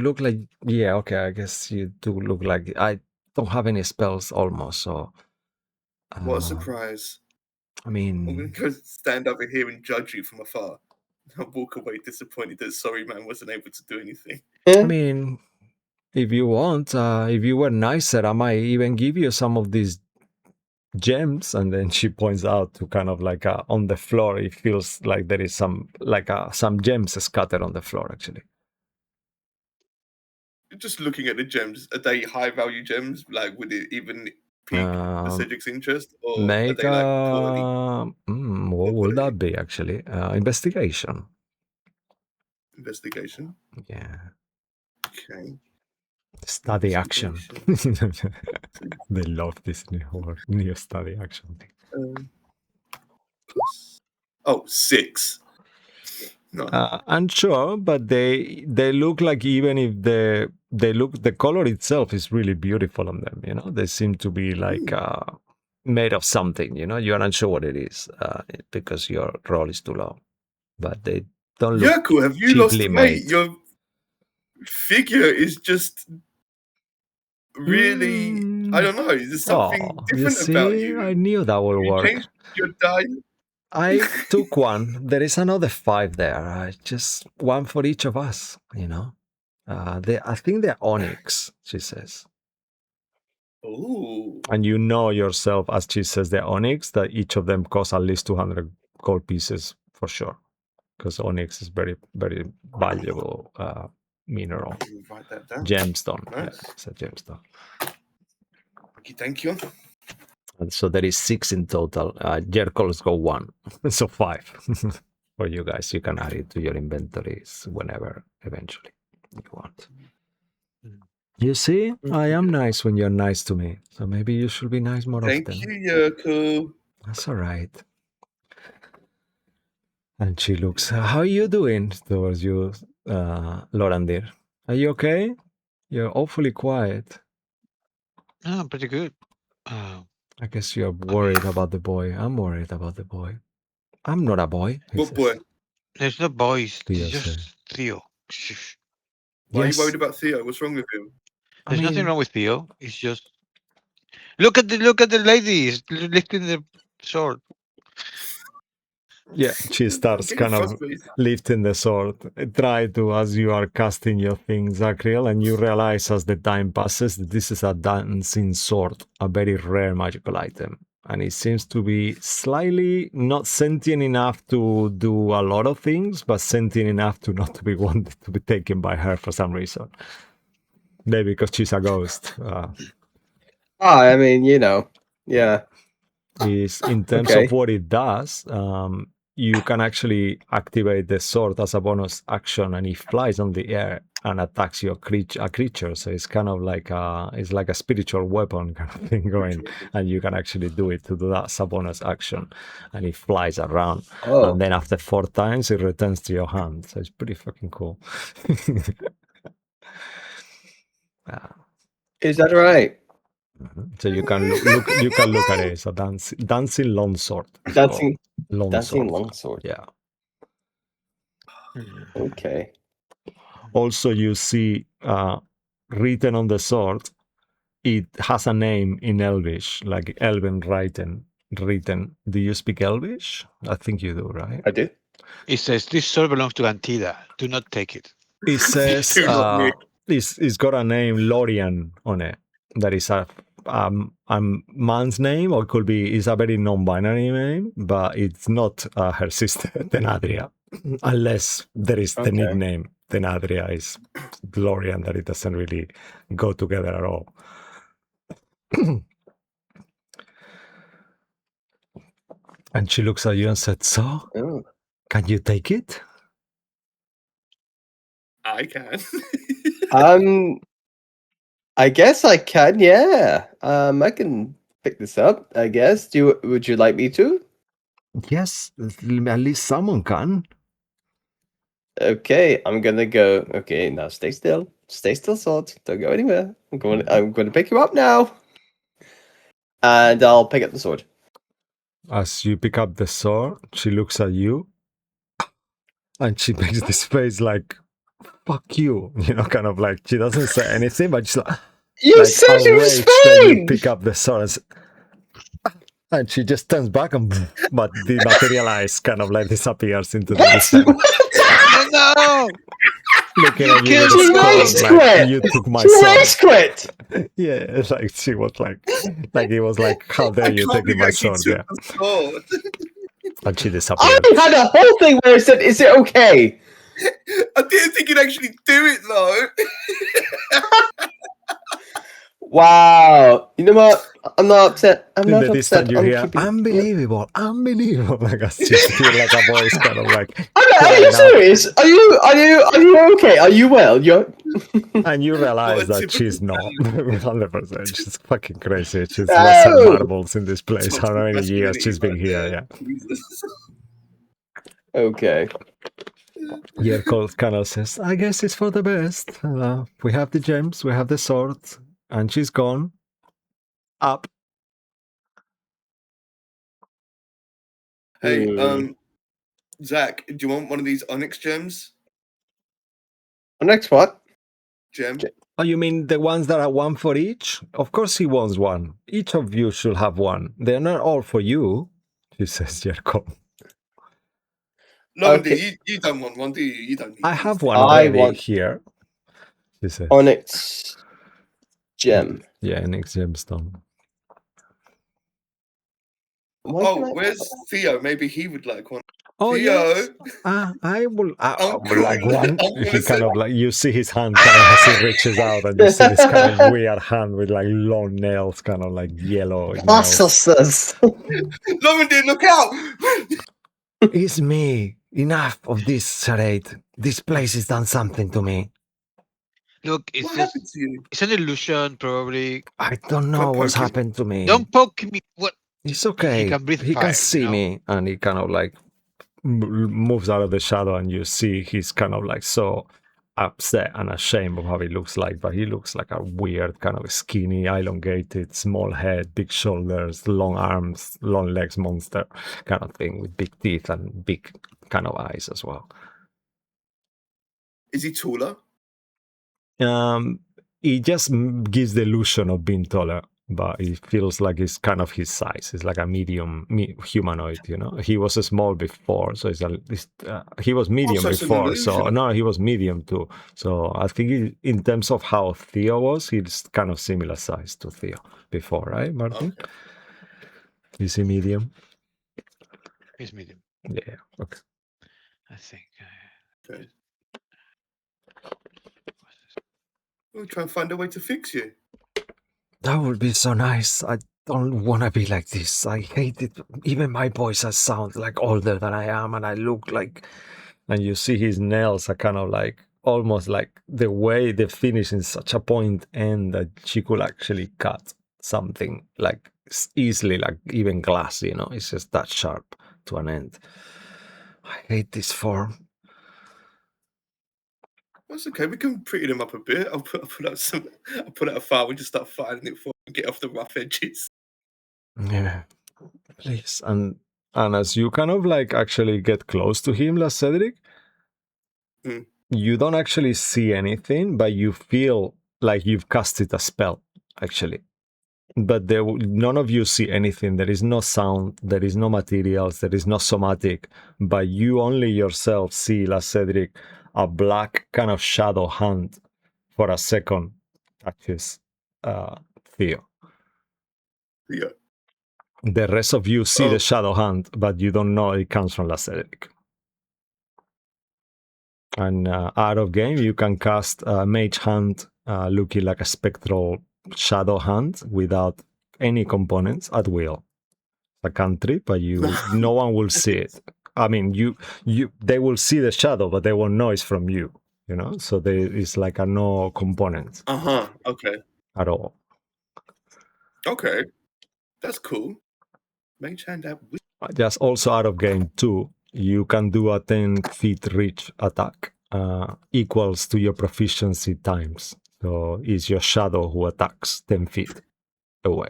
A: look like, yeah, okay, I guess you do look like, I don't have any spells almost, so.
D: What a surprise.
A: I mean,
D: I'm going to go stand over here and judge you from afar. I'll walk away disappointed that Sorry Man wasn't able to do anything.
A: I mean, if you want, if you were nicer, I might even give you some of these gems. And then she points out to kind of like on the floor, it feels like there is some gems scattered on the floor, actually.
D: Just looking at the gems, are they high value gems? Like, would it even pique Cedric's interest? Or are they like poorly?
A: What would that be, actually? Investigation.
D: Investigation?
A: Yeah.
D: Okay.
A: Study action. They love this new study action thing.
D: 6. No.
A: Unsure, but they look like, even if the color itself is really beautiful on them, you know, they seem to be like made of something, you know, you're unsure what it is because your roll is too low, but they don't look
D: Yerkle, have you lost weight? Your figure is just really, I don't know, there's something different about you.
A: I knew that would work.
D: Changed your diet?
A: I took one. There is another 5 there. Just one for each of us, you know. I think they're onyx, she says.
D: Ooh.
A: And you know yourself, as she says, they're onyx, that each of them costs at least 200 gold pieces for sure, because onyx is very, very valuable mineral.
D: Write that down.
A: Gemstone.
D: Nice.
A: Yeah, it's a gemstone.
D: Thank you.
A: And so there is 6 in total. Jerkles go 1, so 5 for you guys. You can add it to your inventories whenever, eventually, you want. You see, I am nice when you're nice to me, so maybe you should be nice more
D: Thank
A: often.
D: you, Yurko.
A: That's all right. And she looks, how are you doing towards you, Lorandir? Are you okay? You're awfully quiet.
C: I'm pretty good.
A: I guess you're worried about the boy. I'm worried about the boy. I'm not a boy. he
D: What
A: says.
D: boy?
C: There's no boys.
A: Theo
C: It's just
A: says.
C: Theo. Shh.
D: Why
A: Yes,
D: are you worried about Theo? What's wrong with him?
A: I
C: There's nothing
A: mean,
C: wrong with Theo. It's just look at the ladies lifting the sword.
A: yeah, she starts
D: Getting
A: kind of
D: frustrated.
A: lifting the sword. Try to, as you are casting your thing, Zachriel, and you realize as the time passes that this is a dancing sword, a very rare magical item. And it seems to be slightly not sentient enough to do a lot of things, but sentient enough to not to be wanted to be taken by her for some reason. Maybe because she's a ghost.
B: I mean, yeah.
A: Is in terms
B: Okay.
A: of what it does, you can actually activate the sword as a bonus action, and it flies on the air and attacks a creature. So it's kind of like it's like a spiritual weapon kind of thing going, and you can actually do it to do that as a bonus action, and it flies around.
B: Oh,
A: And then after 4 times, it returns to your hand. So it's pretty fucking cool.
B: is that right?
A: So you can look you can look at it. It's a dancing longsword. it's
B: Dancing
A: called.
B: dancing
A: Longsword.
B: longsword.
A: Yeah.
B: Okay.
A: Also, you see written on the sword, it has a name in Elvish, like Elven written. Do you speak Elvish? I think you do, right?
B: I do.
C: It says this sword belongs to Antida. Do not take it.
A: It says
D: Do not me.
A: it's got a name Lorian on it. That is a man's name, or it could be is a very non-binary name, but it's not her sister Denadria, unless there is the
B: Okay.
A: nickname Denadria is Lorian, that it doesn't really go together at all. And she looks at you and said, "So,
B: Oh.
A: can you take it?"
D: I can.
B: I guess I can. Yeah. I can pick this up. I guess. Would you like me to?
A: Yes, at least someone can.
B: Okay, I'm gonna go. Okay, now stay still. Stay still, sword. Don't go anywhere. I'm going to pick you up now. And I'll pick up the sword.
A: As you pick up the sword, she looks at you and she makes this face like, fuck you. Kind of like she doesn't say anything, but she's like,
B: You said it was
A: outraged that you
B: fine!
A: pick up the sword. And she just turns back and but dematerialize, kind of like disappears into the distance.
C: Oh no!
A: Looking at you
C: killed
A: with
C: me,
A: a
C: guys.
A: scorn, like you took my
B: She
A: sword.
B: rage quit!
A: Yeah, it's like she was like it was like, how dare
D: I
A: you
D: can't
A: taking
D: believe
A: my
D: you actually
A: sword?
D: took
A: Yeah,
D: the sword.
A: and she
B: I
A: disappeared.
B: had a whole thing where I said, "Is it okay?"
D: I didn't think you'd actually do it though.
B: Wow. You know what? I'm not upset. I'm
A: In
B: not
A: the distance,
B: upset.
A: you
B: I'm
A: hear
B: keeping.
A: unbelievable. Like you hear like a voice, kind of like
B: Are you
A: crying out.
B: serious? Are you okay? Are you well? You're.
A: And you realize
D: What a
A: that she's
D: typical
A: not 100%. She's fucking crazy. She's
B: No!
A: lost her marbles in this place.
D: toxic
A: How many years
D: masculinity
A: she's been
D: right
A: here?
D: there.
A: Yeah.
D: Jesus.
B: Okay.
A: Yerkol kind of says, I guess it's for the best. We have the gems, we have the sword, and she's gone. Up.
D: Hey,
B: Hmm.
D: Zach, do you want one of these onyx gems?
B: Next what?
D: Gem?
A: Oh, you mean the ones that are one for each? Of course he wants one. Each of you should have one. They're not all for you, she says, Yerkol.
D: No,
B: Okay.
D: you don't want one, do you? You don't need
A: I
D: these,
A: have
D: do
A: one
D: you?
B: I
A: already
B: want
A: here, she says.
B: onyx gem.
A: Yeah, Onyx gemstone.
B: Why
D: Oh,
B: can I-
D: where's Theo? Maybe he would like one.
A: Oh
D: Theo.
A: yes, I will. I
D: Uncle.
A: will like one.
D: I'm gonna
A: He
D: say-
A: kind of like you see his hand kind of as he reaches out, and you see this kind of weird hand with like long nails, kind of like yellow nails.
B: Narcissus.
D: Lorindin, look out!
A: It's me. Enough of this charade. This place has done something to me.
C: Look, it's
D: What
C: just
D: happened to you?
C: it's an illusion, probably.
A: I don't know
D: Don't
A: what's
D: poke him.
A: happened to me.
C: Don't poke me. What?
A: It's okay.
C: He can breathe
A: He
C: fire.
A: can see
C: you know?
A: me, and he kind of like moves out of the shadow, and you see he's kind of like so upset and ashamed of how he looks like. But he looks like a weird, kind of skinny, elongated, small head, big shoulders, long arms, long legs monster kind of thing with big teeth and big kind of eyes as well.
D: Is he taller?
A: He just gives the illusion of being taller, but it feels like it's kind of his size. It's like a medium humanoid, you know. He was small before, so he was medium
D: so it's an
A: before. So
D: illusion.
A: no, he was medium too. So I think in terms of how Theo was, he's kind of similar size to Theo before, right, Martin?
D: Okay.
A: Is he medium?
C: He's medium,
A: Yeah. Okay.
C: I think.
D: Okay. We'll try and find a way to fix you.
A: That would be so nice. I don't want to be like this. I hate it. Even my voice, I sound like older than I am, and I look like. And you see his nails are kind of like almost like the way they finish in such a point end that she could actually cut something like easily, like even glass. You know, it's just that sharp to an end. I hate this form.
D: That's okay. We can pretty them up a bit. I'll put out a file. We just start filing it for and get off the rough edges.
A: Yeah, please. And as you kind of like actually get close to him, La Cedric, you don't actually see anything, but you feel like you've casted a spell, actually. But none of you see anything. There is no sound, there is no materials, there is no somatic, but you only yourself see, La Cedric, a black kind of shadow hand for a second touches Theo.
D: Yeah.
A: The rest of you see the shadow hand, but you don't know it comes from La Cedric. And out of game, you can cast Mage Hand looking like a spectral shadow hand without any components at will. A cantrip, but no one will see it. I mean, they will see the shadow, but they won't know it's from you. You know, so it's like a no component.
D: Okay.
A: At all.
D: Okay. That's cool. Mage hand out.
A: Just also out of game too, you can do a 10 feet reach attack equals to your proficiency times. So it's your shadow who attacks 10 feet away.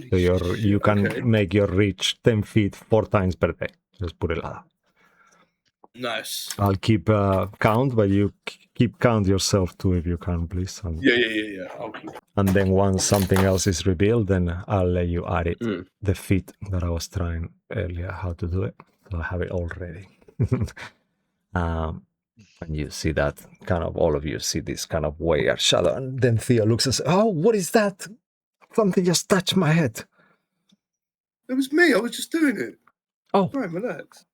A: So you can make your reach 10 feet 4 times per day. Let's put it like that.
D: Nice.
A: I'll keep count, but you keep count yourself too if you can, please.
D: Yeah. Okay.
A: And then once something else is revealed, then I'll let you add it. The feat that I was trying earlier, how to do it. So I have it all ready. And you see that kind of, all of you see this kind of weird shadow. And then Theo looks and says, "Oh, what is that? Something just touched my head."
D: It was me. I was just doing it.
A: Oh.
D: Right, relax.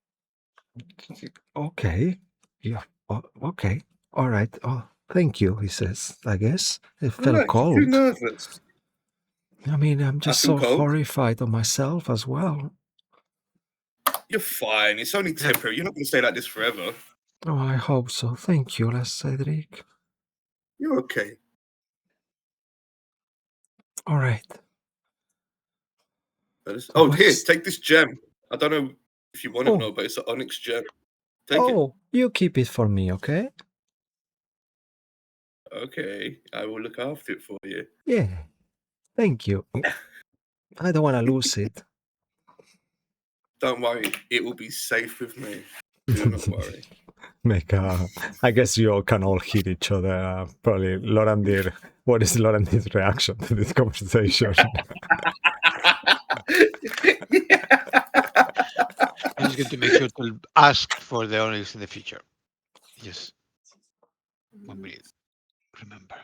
A: Okay. Yeah. Okay. All right. Oh, thank you, he says. I guess it felt cold.
D: You're nervous.
A: I mean, I'm just so horrified of myself as well.
D: You're fine. It's only temporary. You're not going to stay like this forever.
A: Oh, I hope so. Thank you, La Cedric.
D: You're okay.
A: All right.
D: Here, take this gem. I don't know if you want it or not, but it's an onyx gem. Take it.
A: You keep it for me, okay?
D: Okay, I will look after it for you.
A: Yeah. Thank you. I don't want to lose it.
D: Don't worry, it will be safe with me. Do not worry.
A: I guess you all can all hit each other. Probably Lorandir. What is Lorandir's reaction to this conversation?
C: I'm just going to make sure to ask for the onyx in the future. Just 1 minute. Remember.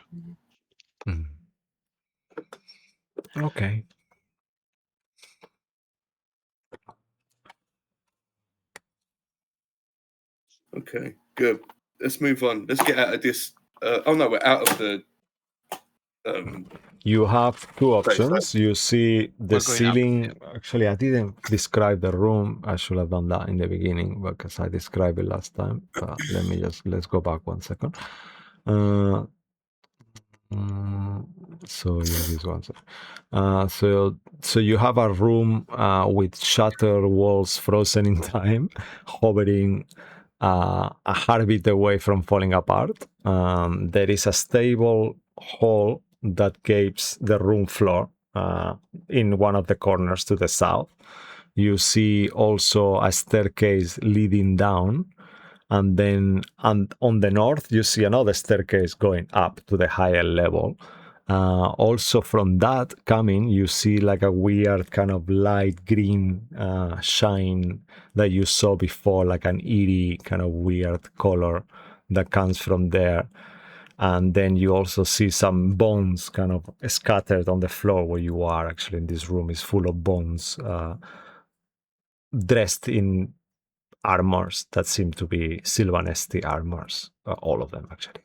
A: Okay.
D: Okay, good. Let's move on. Let's get out of this. Oh no, we're out of the.
A: You have two
D: Place,
A: options. You see the
C: We're going up,
A: ceiling. Actually, I didn't describe the room. I should have done that in the beginning because I described it last time. But let's go back 1 second. So yeah, this one. So you have a room with shattered walls frozen in time, hovering a heartbeat away from falling apart. There is a stable hole that gapes the room floor in one of the corners to the south. You see also a staircase leading down, and then on the north you see another staircase going up to the higher level. Also from that coming, you see like a weird kind of light green shine that you saw before, like an eerie kind of weird color that comes from there. And then you also see some bones kind of scattered on the floor where you are. Actually, in this room is full of bones, dressed in armors that seem to be Sylvanesti armors, all of them actually.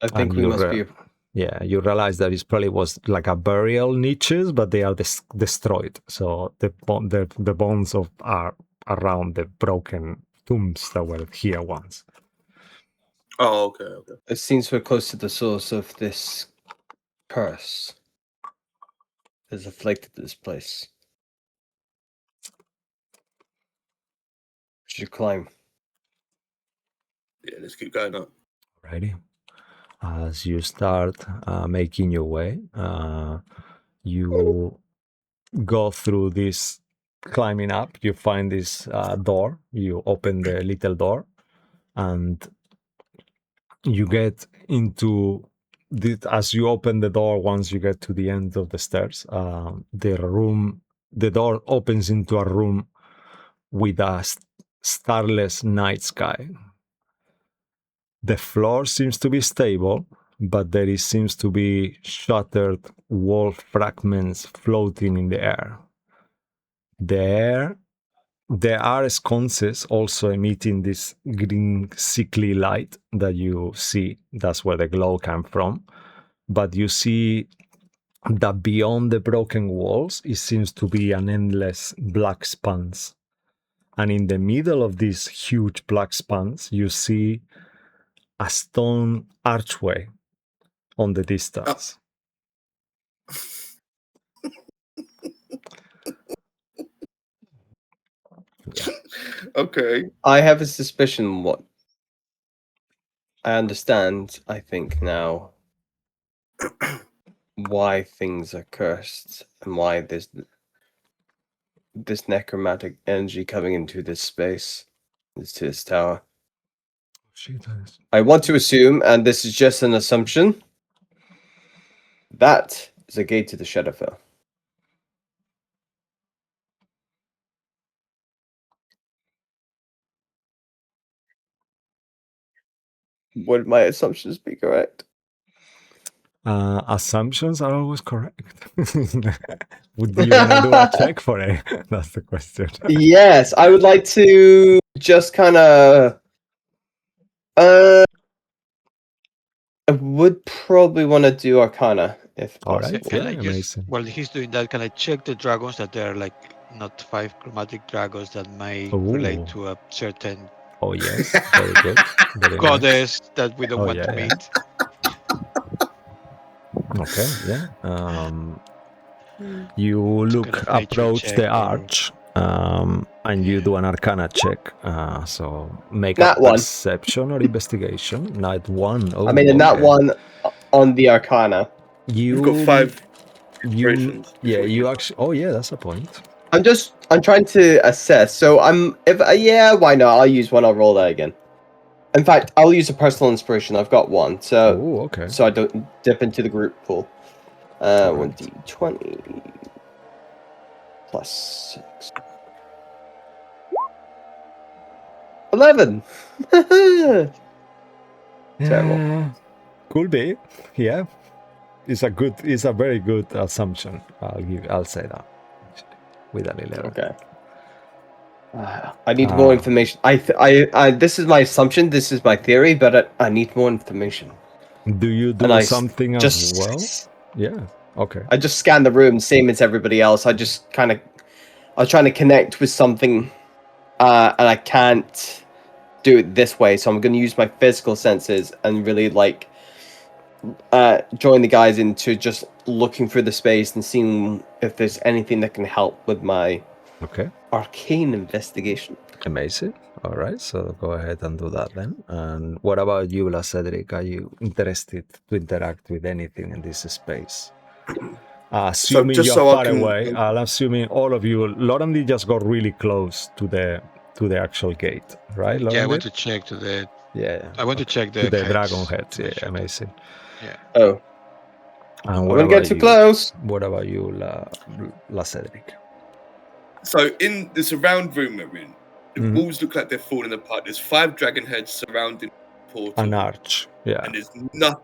B: I think
A: And
B: we must be.
A: Yeah, you realize that it probably was like a burial niches, but they are destroyed. So the bones are around the broken tombs that were here once.
D: Oh, okay.
B: It seems we're close to the source of this curse that has afflicted this place. We should climb.
D: Yeah, let's keep going up.
A: Alrighty. As you start making your way, you go through this climbing up. You find this door. You open the little door, and you get into as you open the door. Once you get to the end of the stairs, the door opens into a room with a starless night sky. The floor seems to be stable, but there seems to be shattered wall fragments floating in the air. There are sconces also emitting this green sickly light that you see. That's where the glow came from. But you see that beyond the broken walls, it seems to be an endless black spans. And in the middle of this huge black spans, you see a stone archway on the distance. Yeah.
D: Okay.
B: I have a suspicion what I understand, I think now, why things are cursed and why there's this necromantic energy coming into this space, to this tower. I want to assume, and this is just an assumption, that is a gate to the Shadowfell. Would my assumptions be correct?
A: Assumptions are always correct. Would you want to do a check for it? That's the question.
B: Yes, I would like to just kind of. I would probably want to do Arcana if
A: All right.
B: possible.
C: Can
A: Yeah,
C: I just,
A: amazing.
C: while he's doing that, can I check the dragons that they're like not 5 chromatic dragons that may relate
A: Ooh.
C: to a certain
A: Oh yes, very good. Very nice.
C: goddess that we don't
A: Oh,
C: want
A: yeah,
C: to
A: yeah.
C: meet?
A: Okay, yeah. You look,
C: kind of nature
A: approach
C: check
A: the
C: or-
A: arch, and you do an Arcana check. So make
B: Nat
A: a
B: one.
A: perception or investigation. Nat 1. Oh,
B: I mean, in that
A: okay.
B: one on the Arcana.
A: You
D: We've got 5
A: You
D: inspirations.
A: yeah.
D: before we
A: You
D: get-
A: actually. Oh yeah, that's a point.
B: I'm trying to assess. So why not? I'll use one. I'll roll that again. In fact, I'll use a personal inspiration. I've got one. So
A: Oh, okay.
B: so I don't dip into the group pool.
A: Alright.
B: 1d20 plus 6. 11. Terrible.
A: Could be. Yeah. It's a very good assumption. I'll say that. Actually, with an 11.
B: Okay. I need more information. This is my assumption. This is my theory, but I need more information.
A: Do you do something as well? Yeah. Okay.
B: I just scanned the room, same as everybody else. I was trying to connect with something, and I can't do it this way. So I'm going to use my physical senses and really join the guys into just looking through the space and seeing if there's anything that can help with my arcane investigation.
A: Amazing. All right, so go ahead and do that then. And what about you, La Cedric? Are you interested to interact with anything in this space? Assuming you're far away, I'm assuming all of you. Lorandi just got really close to the actual gate, right? Lorandi?
C: Yeah, I want to check to the.
A: Yeah.
C: I want to check the
A: dragon heads. Yeah, amazing.
C: Yeah.
B: Oh.
A: And
B: I won't get too close.
A: What about you, La Cedric?
D: So in this round room we're in, the walls look like they're falling apart. There's 5 dragon heads surrounding the portal.
A: An arch, yeah.
D: And there's nothing.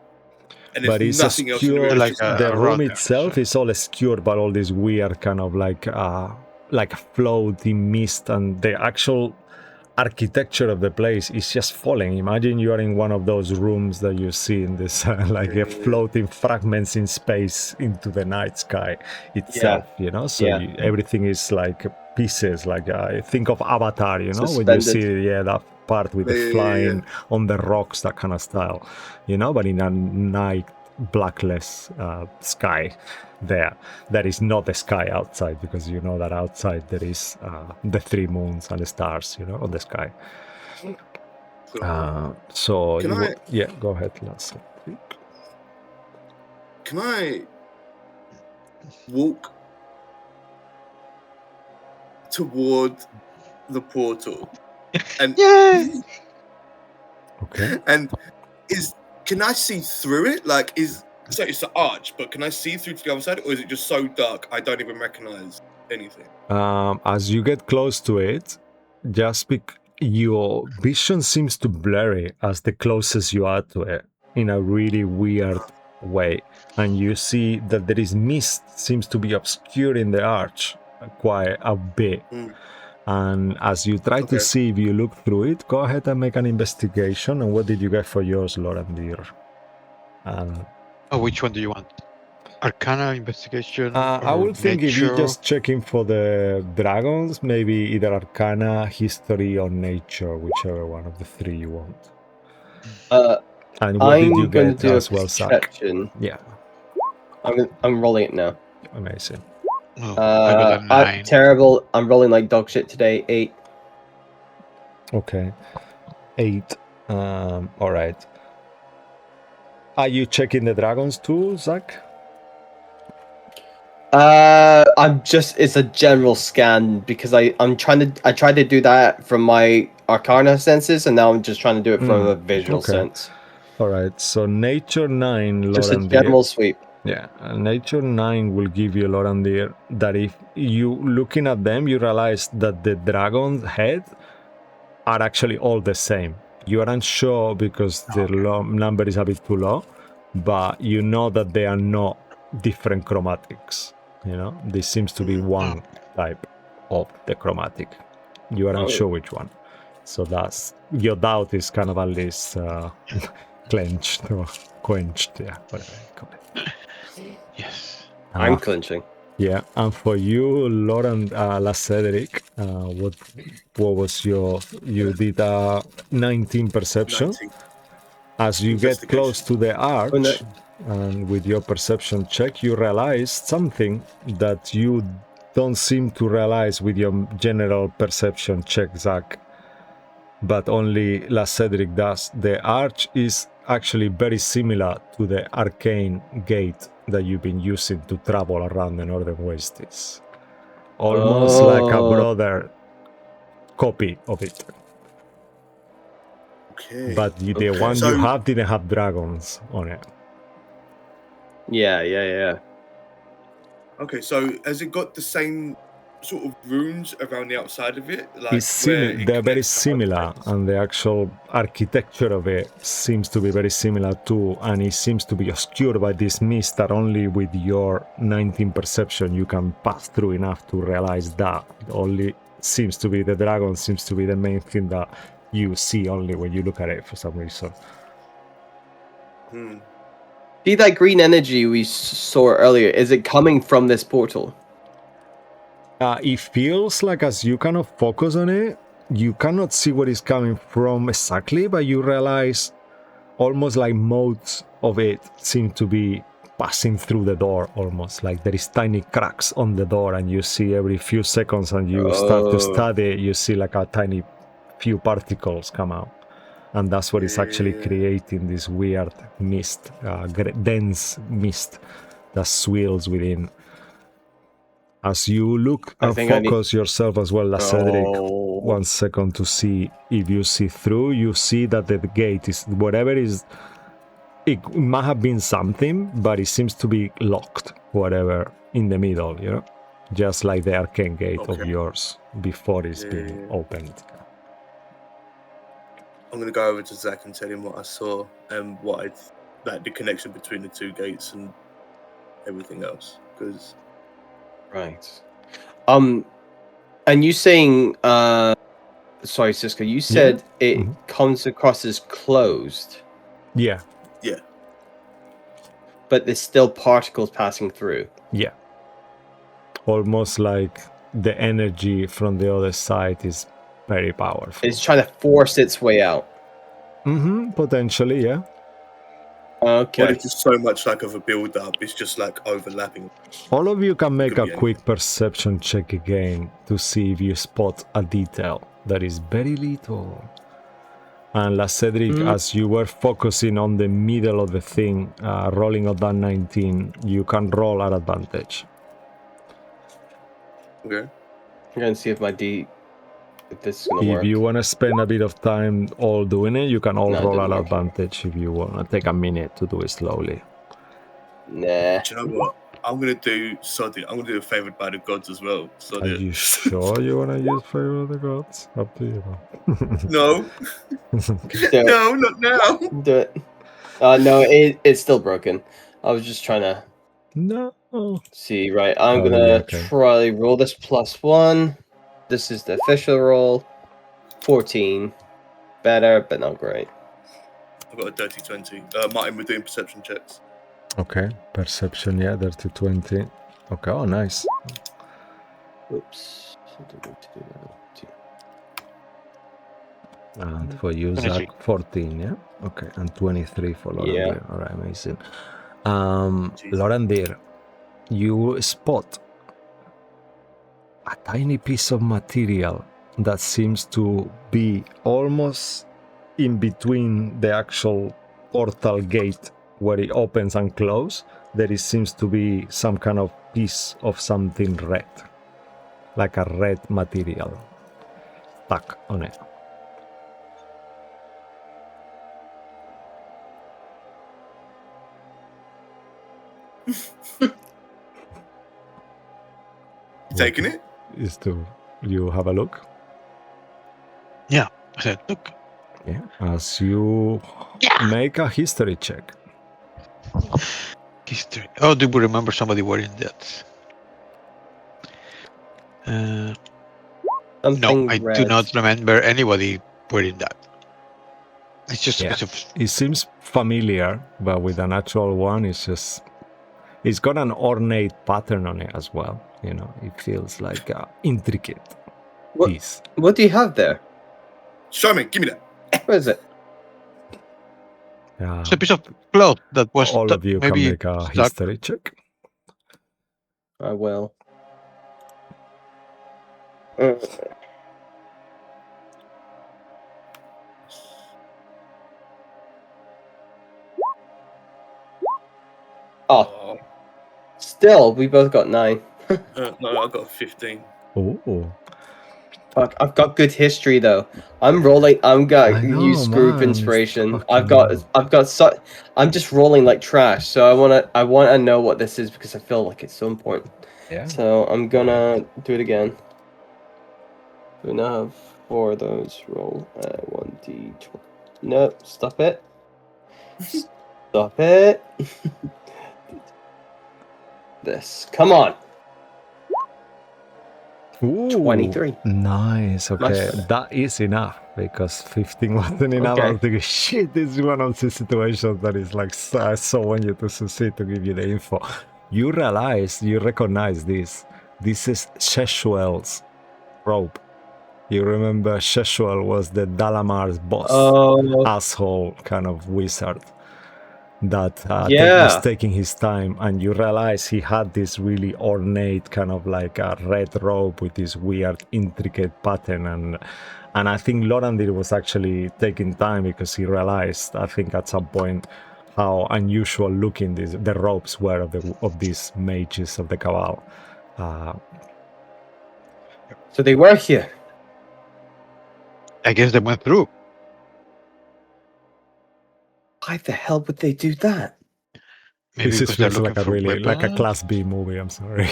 A: But it's obscured. The room itself is all obscured by all this weird kind of like a floating mist, and the actual architecture of the place is just falling. Imagine you are in one of those rooms that you see in this floating fragments in space into the night sky itself, you know? So everything is like pieces, like think of Avatar, you know, when you see that part with the flying on the rocks, that kind of style, you know, but in a night blackless sky there. That is not the sky outside, because you know that outside there is the 3 moons and the stars, you know, on the sky. So go ahead, Lance.
D: Can I walk toward the portal? And
A: okay.
D: And can I see through it? So it's the arch, but can I see through to the other side, or is it just so dark I don't even recognize anything?
A: As you get close to it, your vision seems to blurry as the closest you are to it in a really weird way, and you see that there is mist seems to be obscuring the arch quite a bit. And as you try to see if you look through it, go ahead and make an investigation. And what did you get for yours, Lorandir?
C: Which one do you want? Arcana, investigation?
A: I would think if you're just checking for the dragons, maybe either Arcana, History, or Nature, whichever one of the 3 you want. And what did you get as well, Zach? Yeah.
B: I'm rolling it now.
A: Amazing.
C: I got a 9.
B: Terrible. I'm rolling like dog shit today. 8.
A: Okay. 8. All right. Are you checking the dragons too, Zach?
B: It's a general scan because I tried to do that from my Arcana senses, and now I'm just trying to do it from a visual sense.
A: All right. So Nature 9,
B: just a general sweep.
A: Yeah, Nature 9 will give you, Lorandir, that if you looking at them, you realize that the dragon's head are actually all the same. You aren't sure because the number is a bit too low, but you know that they are not different chromatics. You know, this seems to be one type of the chromatic. You aren't sure which one. So that's your doubt is kind of at least clenched or quenched. Yeah, whatever you call it.
C: Yes.
B: I'm clenching.
A: Yeah, and for you, Laurent, La Cedric, what was you did 19 perception.
D: 19.
A: As you get close to the arch, and with your perception check, you realize something that you don't seem to realize with your general perception check, Zach, but only La Cedric does. The arch is actually very similar to the arcane gate that you've been using to travel around the Northern Wastes. Almost like a brother copy of it.
D: Okay.
A: But the one you have didn't have dragons on it.
B: Yeah.
D: Okay, so has it got the same sort of runes around the outside of it?
A: They're very similar, and the actual architecture of it seems to be very similar too, and it seems to be obscured by this mist that only with your 19 perception you can pass through enough to realize that. Only seems to be the dragon seems to be the main thing that you see only when you look at it for some reason.
B: See that green energy we saw earlier? Is it coming from this portal?
A: It feels like as you kind of focus on it, you cannot see where it's coming from exactly, but you realize almost like modes of it seem to be passing through the door, almost like there is tiny cracks on the door, and you see every few seconds, and you start to study, you see like a tiny few particles come out, and that's what is actually creating this weird mist, dense mist that swirls within. As you look and focus yourself as well as Cedric, 1 second to see if you see through, you see that the gate is, whatever is, it might have been something, but it seems to be locked, whatever, in the middle, you know? Just like the arcane gate of yours before it's been opened.
D: I'm going to go over to Zach and tell him what I saw and what like the connection between the two gates and everything else, because...
B: Right. And you saying, sorry, Cisco, you said it comes across as closed.
A: Yeah.
D: Yeah.
B: But there's still particles passing through.
A: Yeah. Almost like the energy from the other side is very powerful.
B: It's trying to force its way out.
A: Potentially, yeah.
B: Okay.
D: But it's just so much like of a build-up. It's just like overlapping.
A: All of you can make a quick perception check again to see if you spot a detail that is very little. And La Cedric, as you were focusing on the middle of the thing, rolling on that 19, you can roll at advantage.
D: Okay.
B: I'm going to see if if this is going to work.
A: If you want to spend a bit of time all doing it, you can all roll at
B: work.
A: advantage if you want to take a minute to do it slowly.
B: Nah.
D: Do you know what? I'm going to do Soddy. I'm going to do a Favoured by the Gods as well.
A: Are you sure you want to use Favor of the Gods? Up to you.
D: No. No, not now.
B: Do it. No, it's still broken. I was just trying to see, right? I'm going to try roll this +1. This is the official roll. 14. Better, but not great.
D: I've got a dirty 20. Martin, we're doing perception checks.
A: Okay, perception, yeah, dirty 20. Okay, oh, nice.
B: Oops.
A: And for you, Zach, 14, yeah? Okay, and 23 for Lauren Deer. All right, amazing. Lauren Deer, you spot a tiny piece of material that seems to be almost in between the actual portal gate where it opens and closes. There seems to be some kind of piece of something red, like a red material stuck on it.
D: Taking it?
A: Is to you have a look?
C: Yeah, I said look.
A: Yeah, as you make a history check.
C: History. Oh, do we remember somebody wearing that? No, I do not remember anybody wearing that. It's just a piece of...
A: It seems familiar, but with an actual one, it's got an ornate pattern on it as well. You know, it feels like a intricate piece.
B: What do you have there?
D: Show me, give me that.
B: What is it?
C: It's a piece of cloth that was...
A: All of you can make a history check.
B: I will. Oh. Still, we both got 9.
D: No, I got 15.
A: Oh.
B: Fuck, I've got good history though. I'm rolling. Use group inspiration. I'm just rolling like trash. So I wanna know what this is because I feel like it's so important.
A: Yeah.
B: So I'm gonna do it again. We now have 4 of those. Roll 1d20. No, stop it. Stop it. This. Come on.
A: Ooh,
B: 23.
A: Nice. Okay,
B: better.
A: that is enough because 15 wasn't enough. I
B: Okay.
A: was thinking, shit, this is one of the situations that is like, I so want you to succeed to give you the info. You recognize this. This is Sheshuel's rope. You remember Sheshuel was the Dalamar's boss,
B: Oh,
A: asshole kind of wizard that was
B: yeah.
A: taking his time, and you realize he had this really ornate kind of like a red robe with this weird intricate pattern, and I think Lorandir was actually taking time because he realized, I think at some point, how unusual looking the robes were of these mages of the Cabal.
B: So they were here.
C: I guess they went through.
B: Why the hell would they do that?
C: Maybe
A: This
C: because they're
A: feels
C: looking
A: like a
C: for
A: really
C: weapons.
A: like a Class B movie. I'm sorry.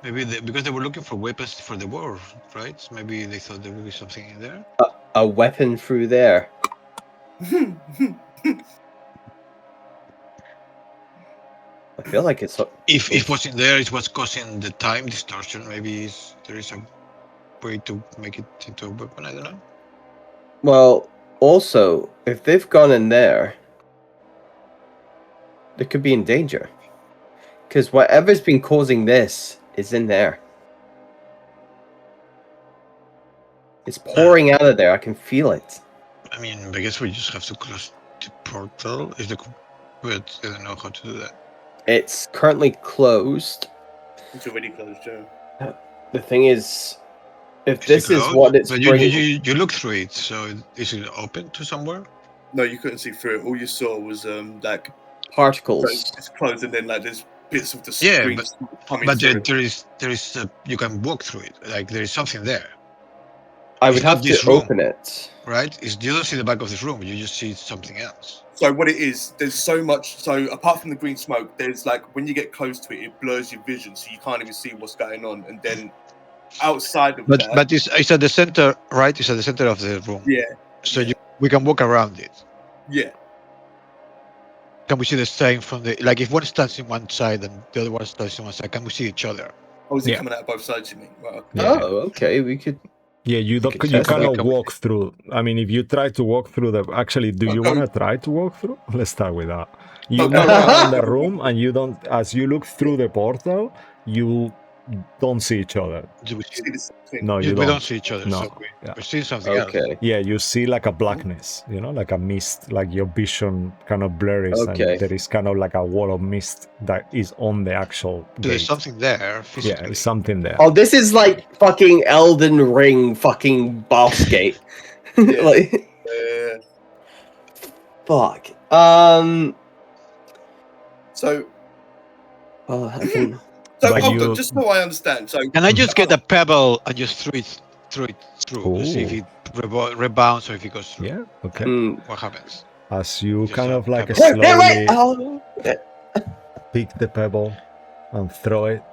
C: Maybe because they were looking for weapons for the war, right? So maybe they thought there would be something in there.
B: A weapon through there. I feel like it's.
C: If what's in there is what's causing the time distortion, maybe there is a way to make it into a weapon. I don't know.
B: Well, also, if they've gone in there, they could be in danger. Because whatever's been causing this is in there. It's pouring out of there. I can feel it.
C: I mean, I guess we just have to close the portal. But I don't know how to do that.
B: It's currently closed.
D: It's already closed, yeah.
B: The thing is, if
C: Is it
B: this is
C: closed?
B: what it's
C: But
B: bringing,
C: you look through it, so is it open to somewhere?
D: No, you couldn't see through it. All you saw was like
B: particles.
D: it's closed, and then like there's bits of the
C: Yeah,
D: screen coming
C: But
D: through.
C: there is you can walk through it. Like there is something there,
B: I
C: It's
B: would
C: not
B: have to
C: this room.
B: open it.
C: right? You don't see the back of this room. You just see something else.
D: So what it is, there's so much. So apart from the green smoke, there's like when you get close to it, it blurs your vision, so you can't even see what's going on. And then outside of that,
C: But it's at the center, right? It's at the center of the room.
D: yeah,
C: So we can walk around it.
D: yeah.
C: Can we see the same from the like if one stands in one side and the other one stands in one side? Can we see each other?
D: Oh, is it
A: Yeah.
D: coming out of both sides? You mean? Right, okay.
A: Yeah.
B: Oh, okay. We could.
A: Yeah, you
B: could
A: you
B: test
A: cannot
C: that.
A: walk through. I mean, if you try to walk through the, actually, do you
D: Okay.
A: want to try to walk through? Let's start with that. You
D: No,
A: move
D: no.
A: around the room, and you don't. As you look through the portal, you don't see each other.
C: Do we
D: See
C: see?
D: the same thing.
A: No, you
C: We
A: don't.
C: don't see each other.
A: No.
C: So
A: Yeah.
C: we're seeing something else.
B: Okay.
A: Yeah, you see like a blackness, you know, like a mist, like your vision kind of blurs,
B: Okay.
A: and there is kind of like a wall of mist that is on the actual
C: So there's
A: gate.
C: something there
A: Yeah,
C: physically.
A: it's something there.
B: Oh, this is like fucking Elden Ring, fucking boss gate.
D: Yeah.
B: Like, fuck.
D: So,
B: Well, I can.
D: so
A: But
D: hold
A: you-
D: on, just so I understand. So,
C: Can I just get a pebble and just throw it through to see if
A: Ooh.
C: it rebounds or if it goes through?
A: Yeah, okay.
C: What happens?
A: As you
C: Just
A: kind
C: a
A: of like
C: pebble.
A: slowly
B: Oh,
A: pick the pebble and throw it,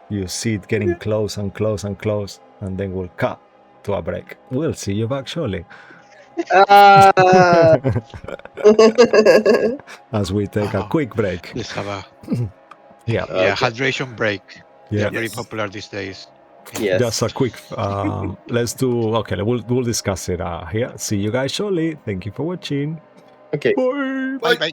A: you see it getting close and close and close, and then we'll cut to a break. We'll see you back shortly. As we take a
C: Oh.
A: quick break.
C: Let's have a
A: Yeah,
C: yeah
B: Okay.
C: hydration break.
A: yeah.
C: They're very
D: Yes.
C: popular these days.
B: Yes.
A: Just a quick. Let's do. Okay, we'll discuss it here. See you guys shortly. Thank you for watching.
B: Okay.
A: Bye.
C: Bye
D: Bye.
C: bye.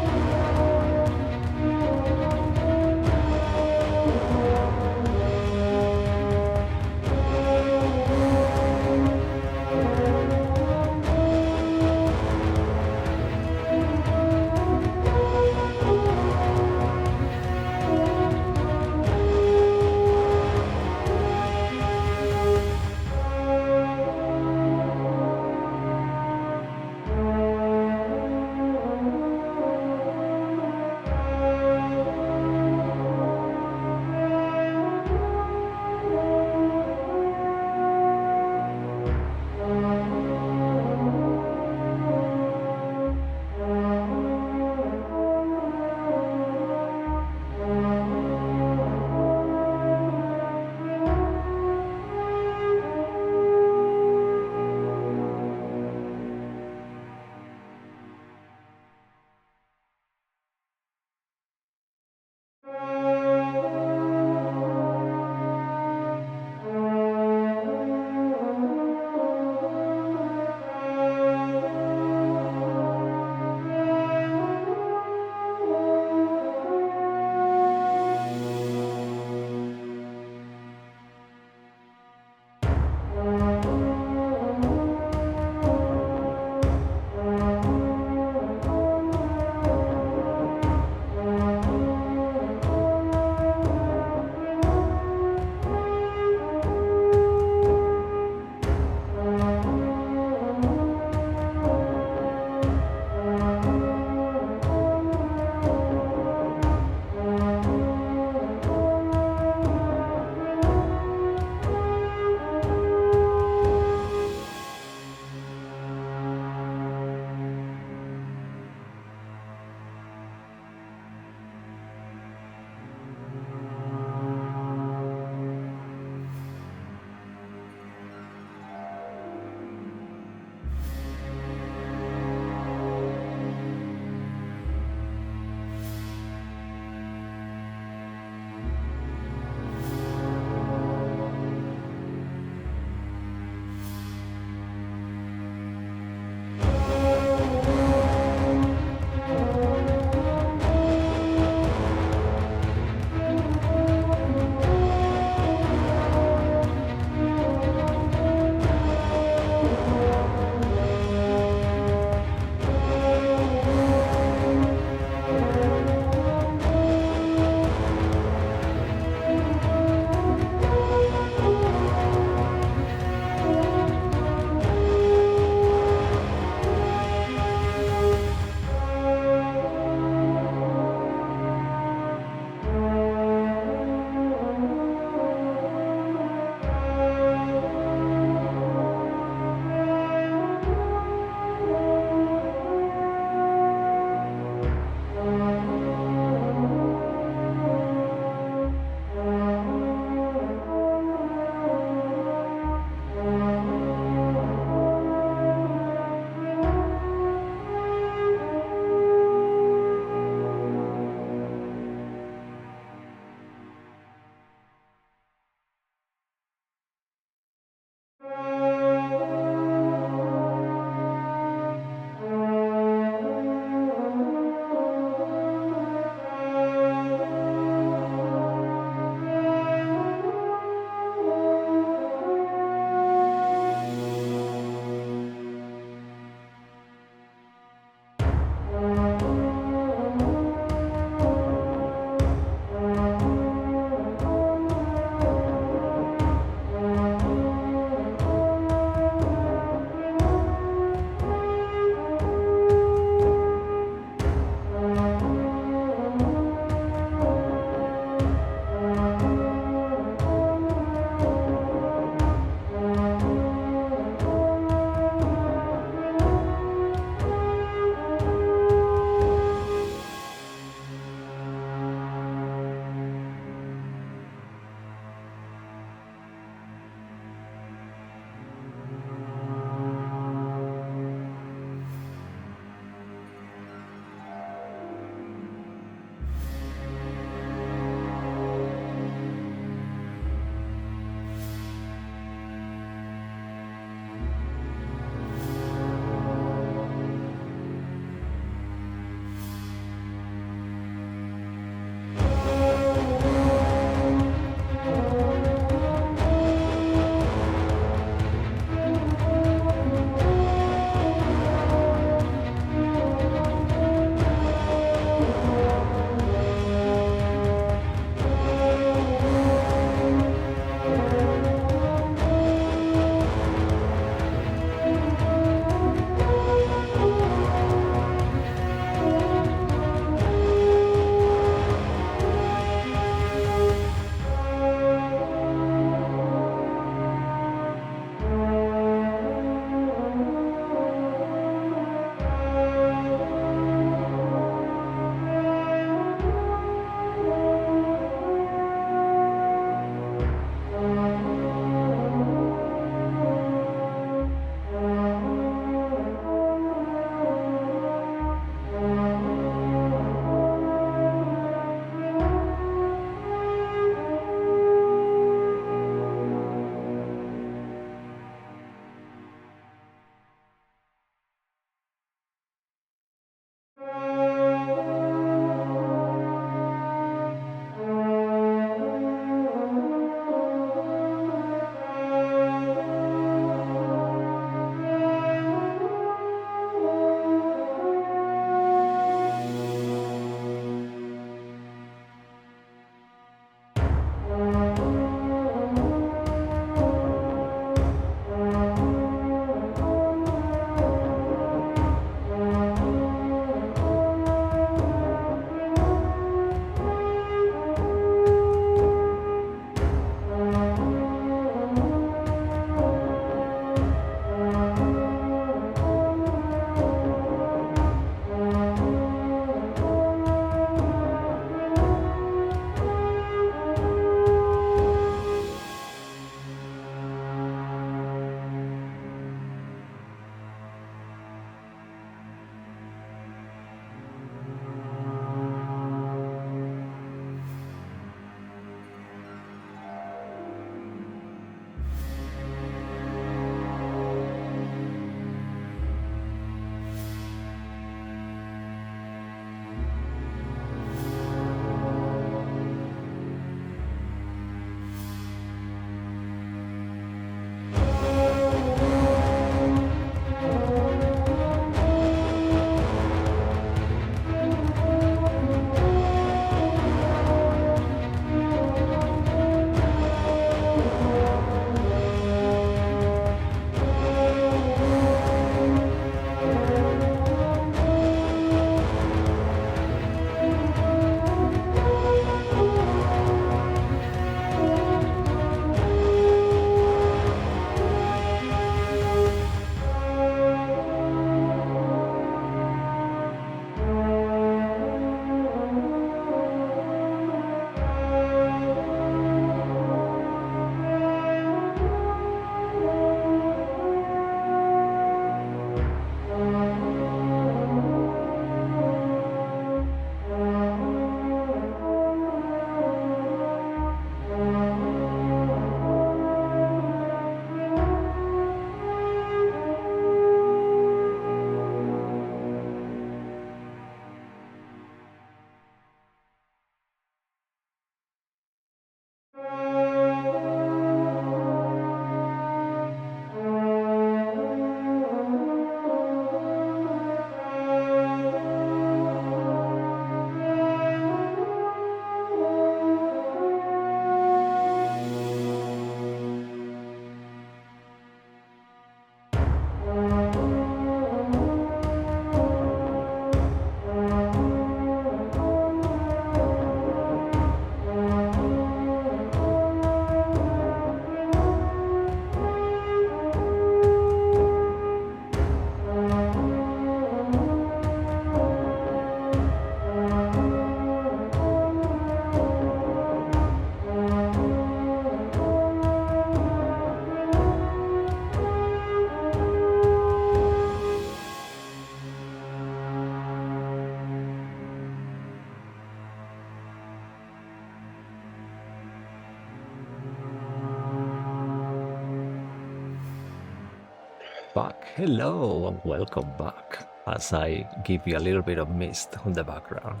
A: back. Hello and welcome back. As I give you a little bit of mist on the background.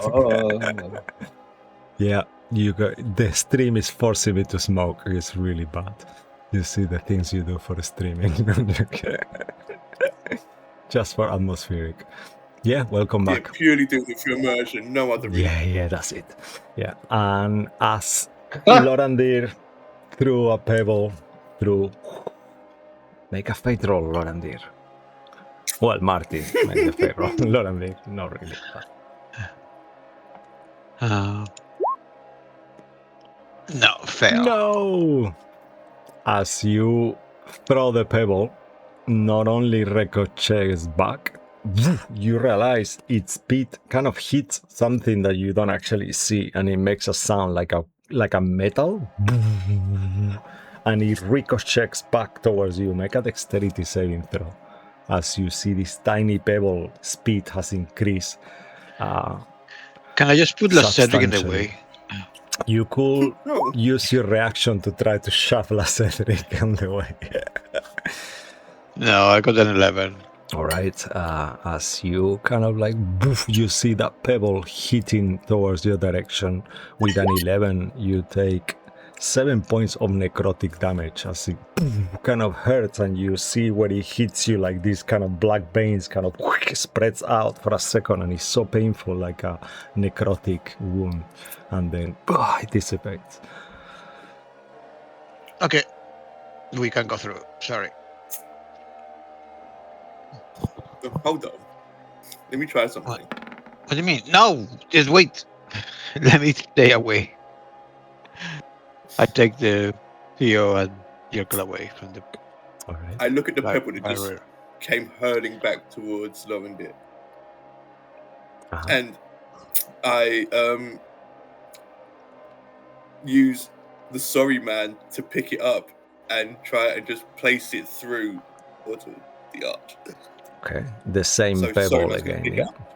B: Oh.
A: Yeah, the stream is forcing me to smoke. It's really bad. You see the things you do for streaming. Just for atmospheric. Yeah, welcome
D: Yeah,
A: back.
D: purely doing it for immersion, no other reason.
A: Yeah, that's it. Yeah, and as Lorandir threw a pebble through... Make a fate roll, Lorandir. Well, Marty made the fate roll. Lorandir, not really.
C: No, fail.
A: No! As you throw the pebble, not only ricochets back, you realize its speed kind of hits something that you don't actually see, and it makes a sound like a metal, and it ricochets back towards you. Make a dexterity saving throw. As you see this tiny pebble speed has increased.
C: Can I just put Cedric in the
A: Substantially.
C: way?
A: You could
D: No.
A: use your reaction to try to shove Cedric on the way.
C: No, I got an 11.
A: All right, as you kind of like, boof, you see that pebble hitting towards your direction. With an 11, you take 7 points of necrotic damage as it kind of hurts, and you see where it hits you, like these kind of black veins kind of spreads out for a second, and it's so painful, like a necrotic wound, and then it dissipates.
C: Okay, we can go through. Sorry.
D: Hold on. Let me try something.
C: What do you mean? No, just wait. Let me stay away. I take the Theo and Yerkel away from the.
A: All right.
D: I look at the
C: Like,
D: pebble that just came hurling back towards Lorendir.
A: Uh-huh.
D: And I use the sorry man to pick it up and try and just place it through onto the arch.
A: Okay, the same
D: So
A: pebble
D: sorry, man's gonna
A: again,
D: pick it
A: yeah?
D: up.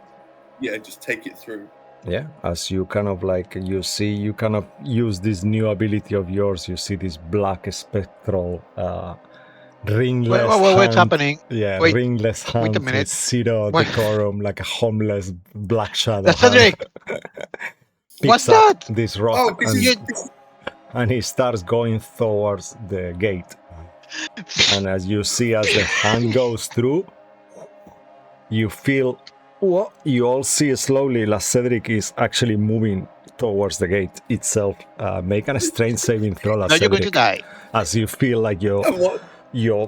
D: Yeah, just take it through.
A: Yeah, as you kind of like, you see, you kind of use this new ability of yours, you see this black spectral ringless
C: What's
A: hand.
C: happening?
A: Yeah,
C: Wait,
A: ringless hand
C: a minute.
A: with zero
C: What?
A: decorum, like a homeless black shadow.
C: That's Cedric!
A: Picks
C: What's
A: up
C: that?
A: this rock
D: Oh, this is
A: and he starts going towards the gate. And as you see, as the hand goes through, you feel, you all see slowly Cedric is actually moving towards the gate itself. Make a strength saving throw,
C: No, you're going to
A: Cedric,
C: die.
A: as you feel like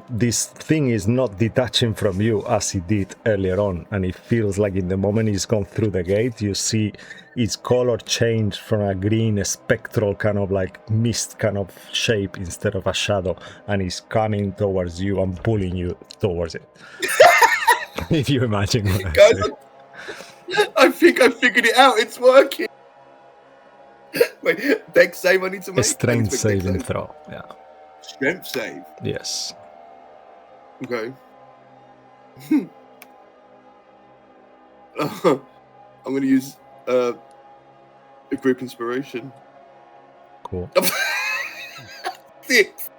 A: this thing is not detaching from you as it did earlier on, and it feels like in the moment it's gone through the gate, you see its color change from a green spectral kind of like mist kind of shape instead of a shadow, and it's coming towards you and pulling you towards it. If you imagine what I
D: guys,
A: say.
D: I think I figured it out. It's working. Wait, dex save I need to
A: A
D: make?
A: strength saving throw, yeah.
D: Strength save.
A: Yes.
D: Okay. I'm going to use a group inspiration.
A: Cool.
D: 6.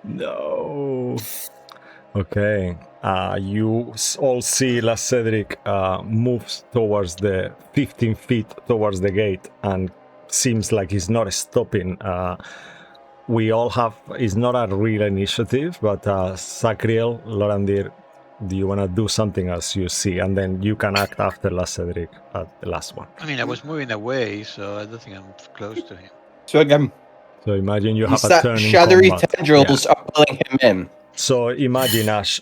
A: No. Okay. You all see Cedric moves towards the 15 feet towards the gate and seems like he's not stopping. We all have, it's not a real initiative, but Sacriel, Lorandir, do you want to do something as you see? And then you can act after Cedric at the last one.
C: I mean, I was moving away, so I don't think I'm close to him.
B: So again,
A: So imagine you have a turn in
B: shadowy
A: combat.
B: tendrils are pulling him in.
A: So imagine Ash,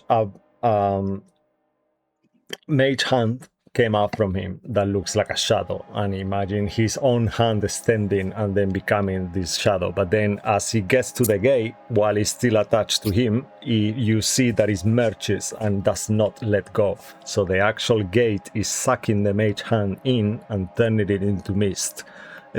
A: mage hand came out from him that looks like a shadow, and imagine his own hand extending and then becoming this shadow. But then as he gets to the gate, while he's still attached to him, you see that it merges and does not let go. So the actual gate is sucking the mage hand in and turning it into mist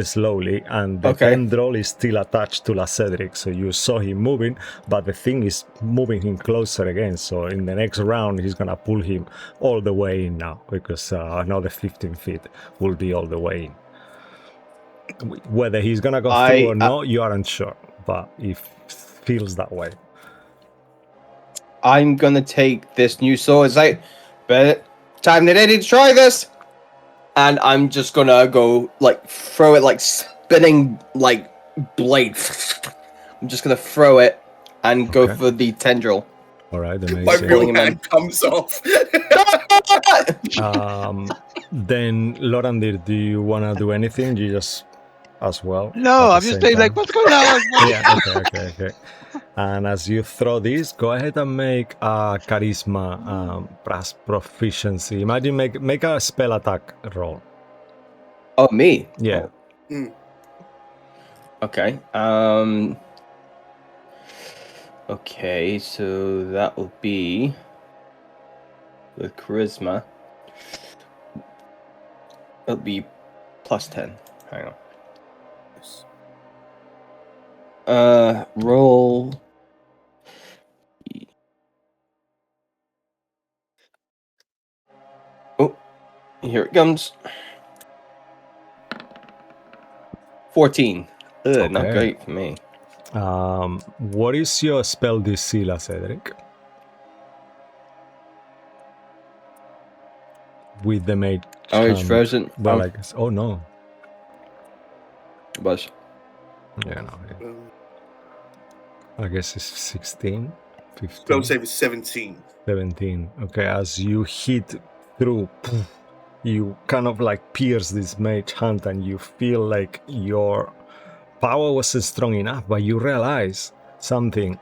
A: slowly, and the tendril is still attached to Cedric. So you saw him moving, but the thing is moving him closer again. So in the next round, he's gonna pull him all the way in now, because another 15 feet will be all the way in. Whether he's gonna go through or not, you aren't sure, but it feels that way.
B: I'm gonna take this new sword. It's like, but time to ready to try this. And I'm just gonna go like throw it like spinning like blade. I'm just gonna throw it and go
A: Okay.
B: for the tendril.
A: All right,
D: My
A: amazing.
D: real
B: Pulling him in.
D: hand comes off.
A: Then, Lorandir, do you want to do anything? You just as well?
C: No,
A: at
C: I'm
A: the
C: just
A: same
C: saying, like,
A: time?
C: what's going on?
A: Yeah, okay. And as you throw this, go ahead and make a charisma plus proficiency. Imagine make a spell attack roll.
B: Oh, me?
A: Yeah.
B: Oh. Okay. Okay, so that will be with charisma. It'll be plus 10. Hang on. Roll. Oh, here it comes. 14. Ugh, not
A: Okay.
B: great for me.
A: What is your spell DC, La Cedric? With the mage
B: Oh, it's
A: hand.
B: frozen.
A: Well, I guess. Oh no.
B: Was.
A: Yeah, no. Yeah. I guess it's 16, 15.
D: Spell save is 17.
A: 17. Okay, as you hit through, you kind of like pierce this mage hand and you feel like your power wasn't strong enough, but you realize something,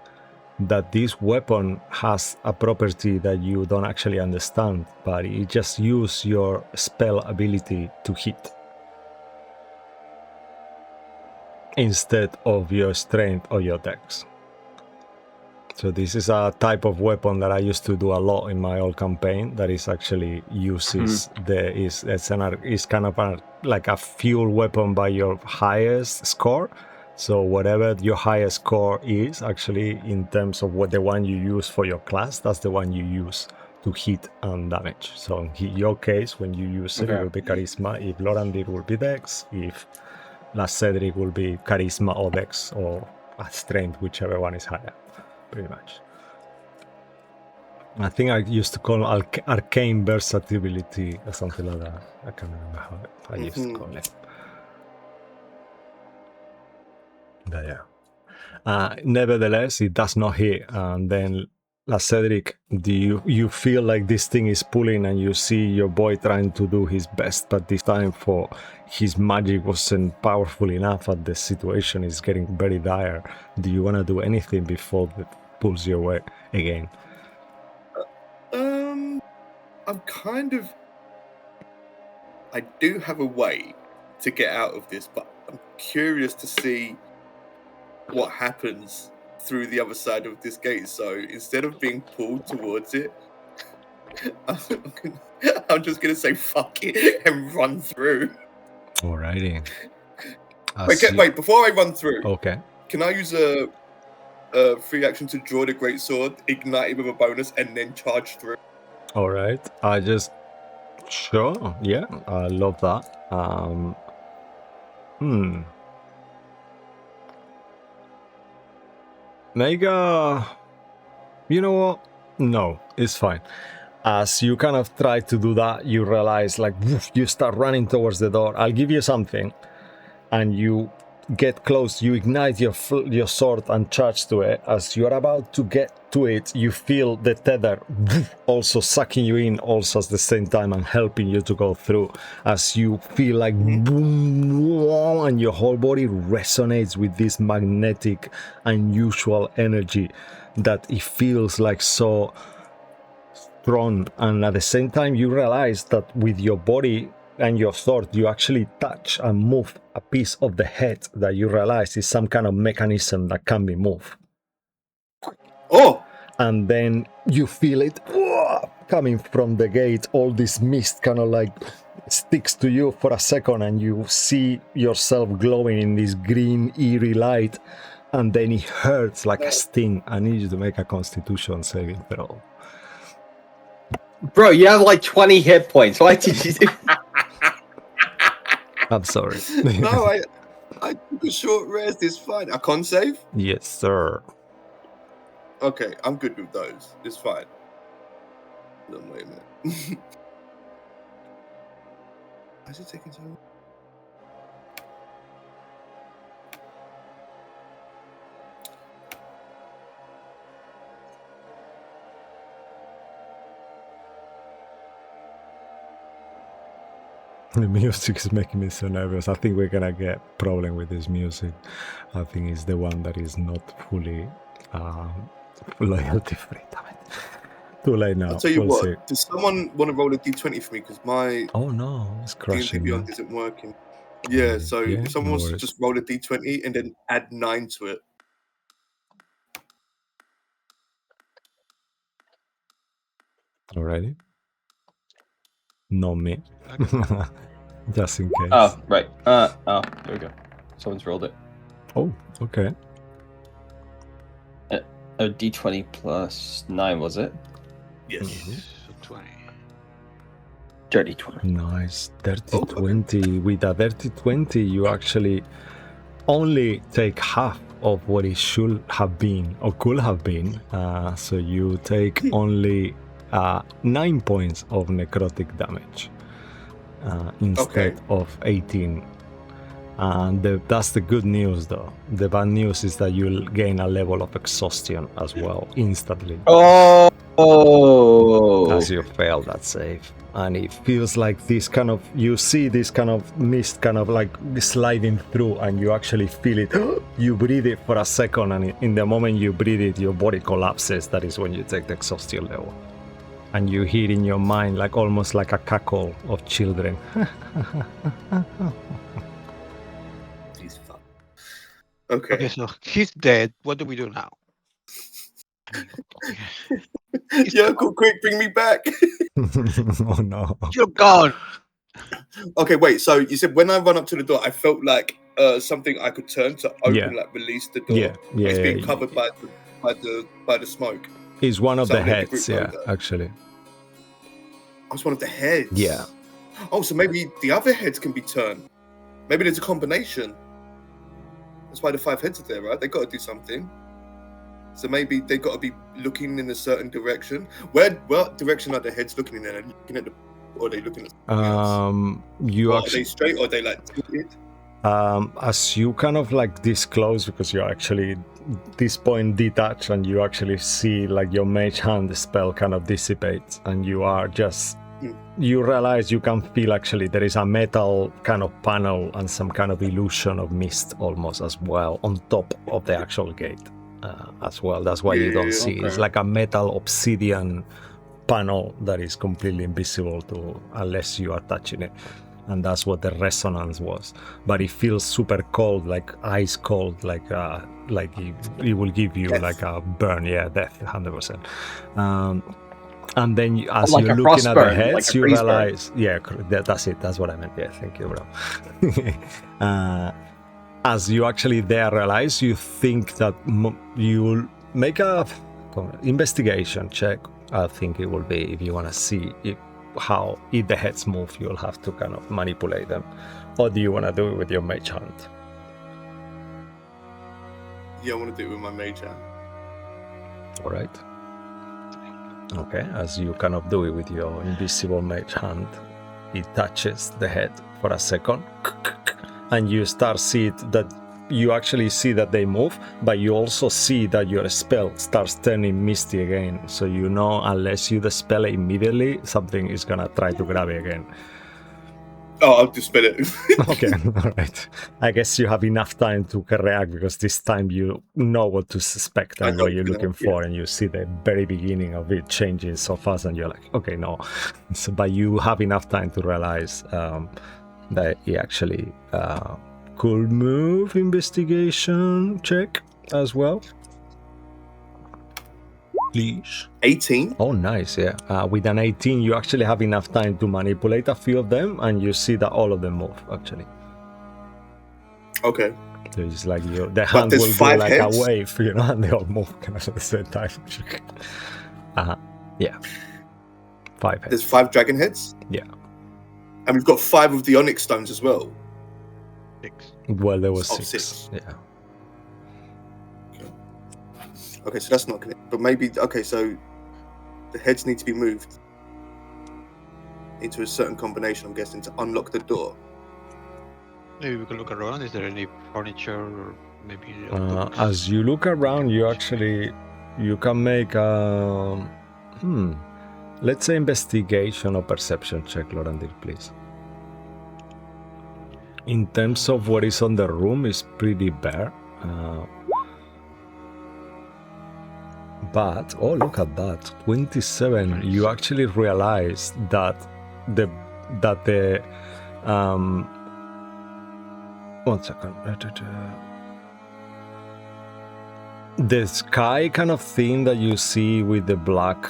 A: that this weapon has a property that you don't actually understand, but it just use your spell ability to hit instead of your strength or your dex. So this is a type of weapon that I used to do a lot in my old campaign. That is actually uses it's kind of like a fuel weapon by your highest score. So whatever your highest score is, actually in terms of what the one you use for your class, that's the one you use to hit and damage. So in your case, when you use it, it will be charisma. If Lorandir will be dex. If La Cedric will be charisma or dex or strength, whichever one is higher. Pretty much. I think I used to call arcane versatility or something like that. I can't remember how I used to call it. But yeah. Nevertheless, it does not hit. And then, La Cedric, do you feel like this thing is pulling and you see your boy trying to do his best, but this time for his magic wasn't powerful enough and the situation is getting very dire. Do you want to do anything before it pulls your way again?
D: I'm kind of... I do have a way to get out of this, but I'm curious to see what happens through the other side of this gate. So instead of being pulled towards it, I'm just going to say fuck it and run through.
A: Alrighty.
D: Wait, before I run through,
A: okay,
D: can I use a free action to draw the great sword, ignite it with a bonus, and then charge through?
A: Alright, sure, yeah, I love that. Mega, you know what? No, it's fine. As you kind of try to do that, you realize like woof, you start running towards the door. I'll give you something, and you get close. You ignite your sword and charge to it. As you are about to get to it, you feel the tether woof, also sucking you in, also at the same time, and helping you to go through. As you feel like boom, and your whole body resonates with this magnetic, unusual energy that it feels like so strong, and at the same time you realize that with your body and your sword you actually touch and move a piece of the head that you realize is some kind of mechanism that can be moved.
D: Oh!
A: And then you feel it coming from the gate. All this mist kind of like sticks to you for a second, and you see yourself glowing in this green eerie light, and then it hurts like a sting. I need you to make a Constitution saving throw.
B: Bro, you have like 20 hit points. Why did you do?
A: I'm sorry.
D: No, I took a short rest. It's fine. I can't save?
A: Yes, sir.
D: Okay, I'm good with those. It's fine. Wait a minute. Why is it taking so long?
A: The music is making me so nervous. I think we're gonna get problem with this music. I think it's the one that is not fully loyalty free. Damn it. Too late now.
D: I'll tell you
A: We'll
D: what.
A: see.
D: Does someone want to roll a d20 for me? Because my
A: Oh no, it's
D: D&D
A: crashing.
D: Beyond isn't working. Yeah, so
A: Yeah,
D: if someone
A: no
D: wants to
A: worries.
D: just roll a d20 and then add 9 to it.
A: Already? Not me. Just in case.
B: Oh, right. There we go. Someone's rolled it.
A: Oh, okay.
B: A d20 plus 9, was it?
D: Yes.
C: So 20.
B: Dirty 20.
A: Nice. Dirty
D: Oh, okay.
A: 20. With a dirty 20, you actually only take half of what it should have been or could have been. So you take only 9 points of necrotic damage instead of 18. And that's the good news, though. The bad news is that you'll gain a level of exhaustion as well instantly.
B: Oh!
A: As you fail that save. And it feels like this kind of, you see this kind of mist kind of like sliding through, and you actually feel it. You breathe it for a second, and in the moment you breathe it, your body collapses. That is when you take the exhaustion level. And you hear in your mind like almost like a cackle of children.
D: He's fun. Okay.
C: Okay, so he's dead. What do we do now?
D: Yeah, quick, bring me back.
A: Oh no.
C: You're gone.
D: Okay, wait. So you said when I run up to the door, I felt like something I could turn to open,
A: Yeah.
D: like release the door.
A: Yeah,
D: It's being
A: yeah.
D: covered by the smoke.
A: It's one of
D: So
A: the
D: I'll make the
A: heads,
D: group
A: yeah,
D: know that.
A: actually.
D: I was one of the heads.
A: Yeah.
D: Oh, so maybe the other heads can be turned. Maybe there's a combination. That's why the 5 heads are there, right? They got to do something. So maybe they got to be looking in a certain direction. What direction are the heads looking in? Are they looking at or are they looking at something else?
A: You
D: Or
A: actually.
D: are they straight or are they like tilted?
A: As you kind of like this close, because you're actually this point detached, and you actually see like your mage hand spell kind of dissipates, and you are just you realize you can feel actually there is a metal kind of panel and some kind of illusion of mist almost as well on top of the actual gate as well. That's why you don't see
D: okay.
A: it's like a metal obsidian panel that is completely invisible to unless you are touching it. And that's what the resonance was, but it feels super cold, like ice cold, like it will give you
D: Death.
A: like a burn, death, 100%. And then as
B: Like
A: you're
B: a
A: looking at the
B: frostburn,
A: heads,
B: like a
A: you
B: freeze burn.
A: realize, that's it, that's what I meant. Yeah, thank you, bro. As you actually there realize, you think that you'll make a investigation check. I think it will be if you want to see if the heads move, you'll have to kind of manipulate them, or do you want to do it with your mage hand?
D: Yeah, I want to do it with my mage hand.
A: All right. Okay, as you kind of do it with your invisible mage hand, it touches the head for a second, and you start see it that you actually see that they move, but you also see that your spell starts turning misty again. So you know, unless you dispel it immediately, something is gonna try to grab it again.
D: Oh, I'll dispel it.
A: Okay, all right. I guess you have enough time to react, because this time you know what to suspect and what you're looking for, and you see the very beginning of it changing so fast, and you're like, okay, no. So, but you have enough time to realize that he actually could move. Investigation check as well, please.
D: 18.
A: Oh, nice, yeah. With an 18, you actually have enough time to manipulate a few of them, and you see that all of them move, actually.
D: Okay.
A: So it's like the hand
D: there's
A: will go
D: 5
A: like
D: heads?
A: a wave, and they all move kind of at the same time. Yeah. 5 heads.
D: There's 5 dragon heads?
A: Yeah.
D: And we've got 5 of the onyx stones as well.
C: 6.
A: Well, there was
D: Oh,
A: 6.
D: 6.
A: Yeah.
D: Okay, so that's not connected. But maybe okay, so the heads need to be moved into a certain combination, I'm guessing, to unlock the door.
C: Maybe we can look around. Is there any furniture or maybe
A: as you look around, you can make a let's say investigation or perception check, Lorandir, please. In terms of what is on the room, is pretty bare. But oh, look at that, 27. You actually realize that the 1 second. The sky kind of thing that you see with the black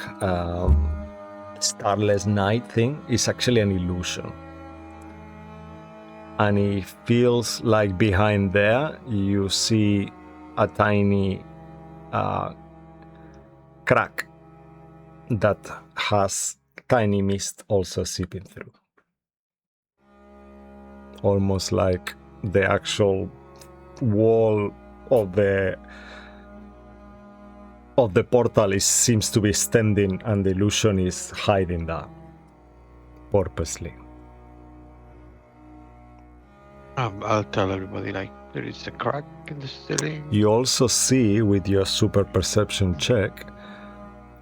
A: starless night thing is actually an illusion. And it feels like behind there you see a tiny crack that has tiny mist also seeping through. Almost like the actual wall of the portal seems to be standing, and the illusion is hiding that purposely.
C: I'll tell everybody, like, there is a crack in the ceiling.
A: You also see with your super perception check,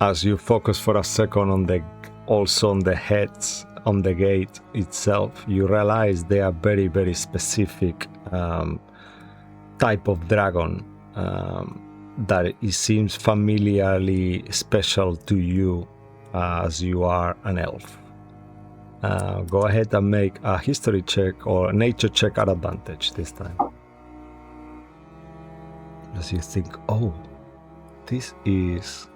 A: as you focus for a second on the heads on the gate itself, you realize they are very, very specific type of dragon that it seems familiarly special to you as you are an elf. Go ahead and make a history check or a nature check at advantage this time. As you think, oh, this is...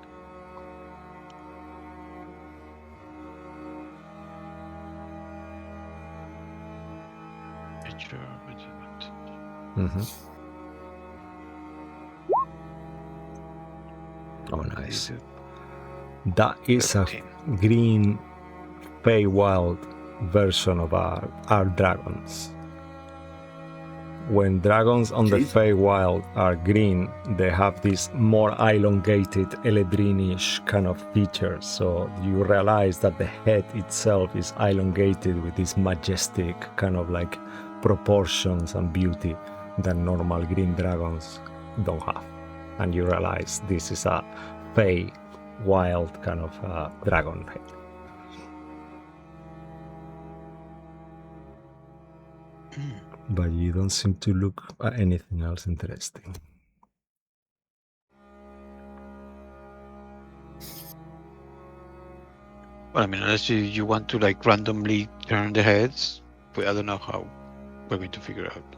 C: Nature measurement.
A: Mm-hmm. Oh, nice. That is a green Feywild version of our dragons. When dragons on the Feywild are green, they have this more elongated, Eladrin-ish kind of features. So you realize that the head itself is elongated with this majestic kind of like proportions and beauty that normal green dragons don't have. And you realize this is a Feywild kind of dragon head. But you don't seem to look at anything else interesting.
C: Well, I mean, unless you want to like randomly turn the heads, but I don't know how we're going to figure out.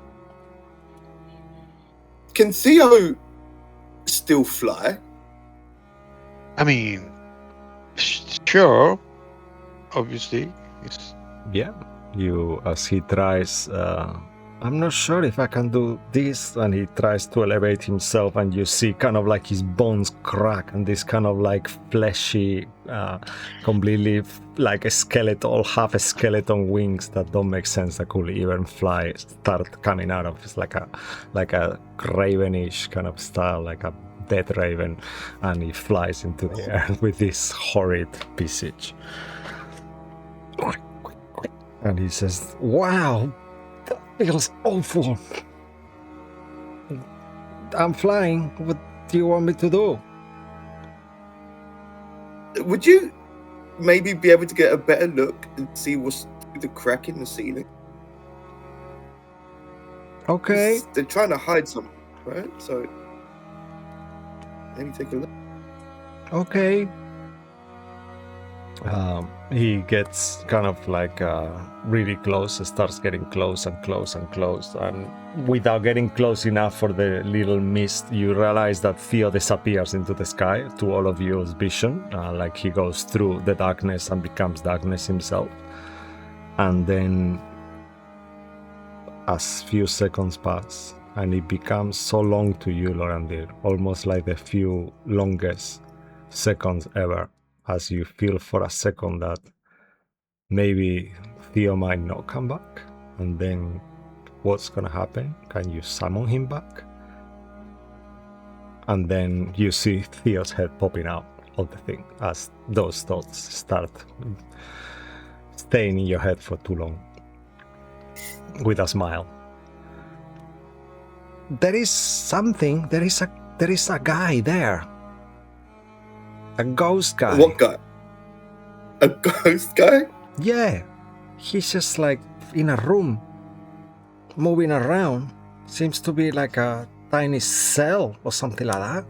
D: Can Theo still fly?
C: I mean, sure, obviously. It's...
A: Yeah, you, as he tries, I'm not sure if I can do this, and he tries to elevate himself, and you see kind of like his bones crack, and this kind of like fleshy, completely like a skeletal, half a skeleton wings that don't make sense, that could even fly, start coming out of. It's like a ravenish kind of style, like a dead raven, and he flies into the air with this horrid visage. And he says, "Wow, that feels awful. I'm flying. What do you want me to do?"
D: Would you maybe be able to get a better look and see what's through the crack in the ceiling?
A: Okay.
D: They're trying to hide something, right? So maybe take a look.
A: Okay. He gets kind of like really close, starts getting close and close and close, and without getting close enough for the little mist, you realize that Theo disappears into the sky to all of yours vision, like he goes through the darkness and becomes darkness himself. And then as few seconds pass, and it becomes so long to you, Lorandir, almost like the few longest seconds ever, as you feel for a second that maybe Theo might not come back. And then what's gonna happen? Can you summon him back? and then you see Theo's head popping out of the thing as those thoughts start staying in your head for too long. With a smile. There is something. There is a guy there. A ghost guy.
D: What guy? A ghost guy?
A: Yeah. He's just like in a room, moving around. Seems to be like a tiny cell or something like that.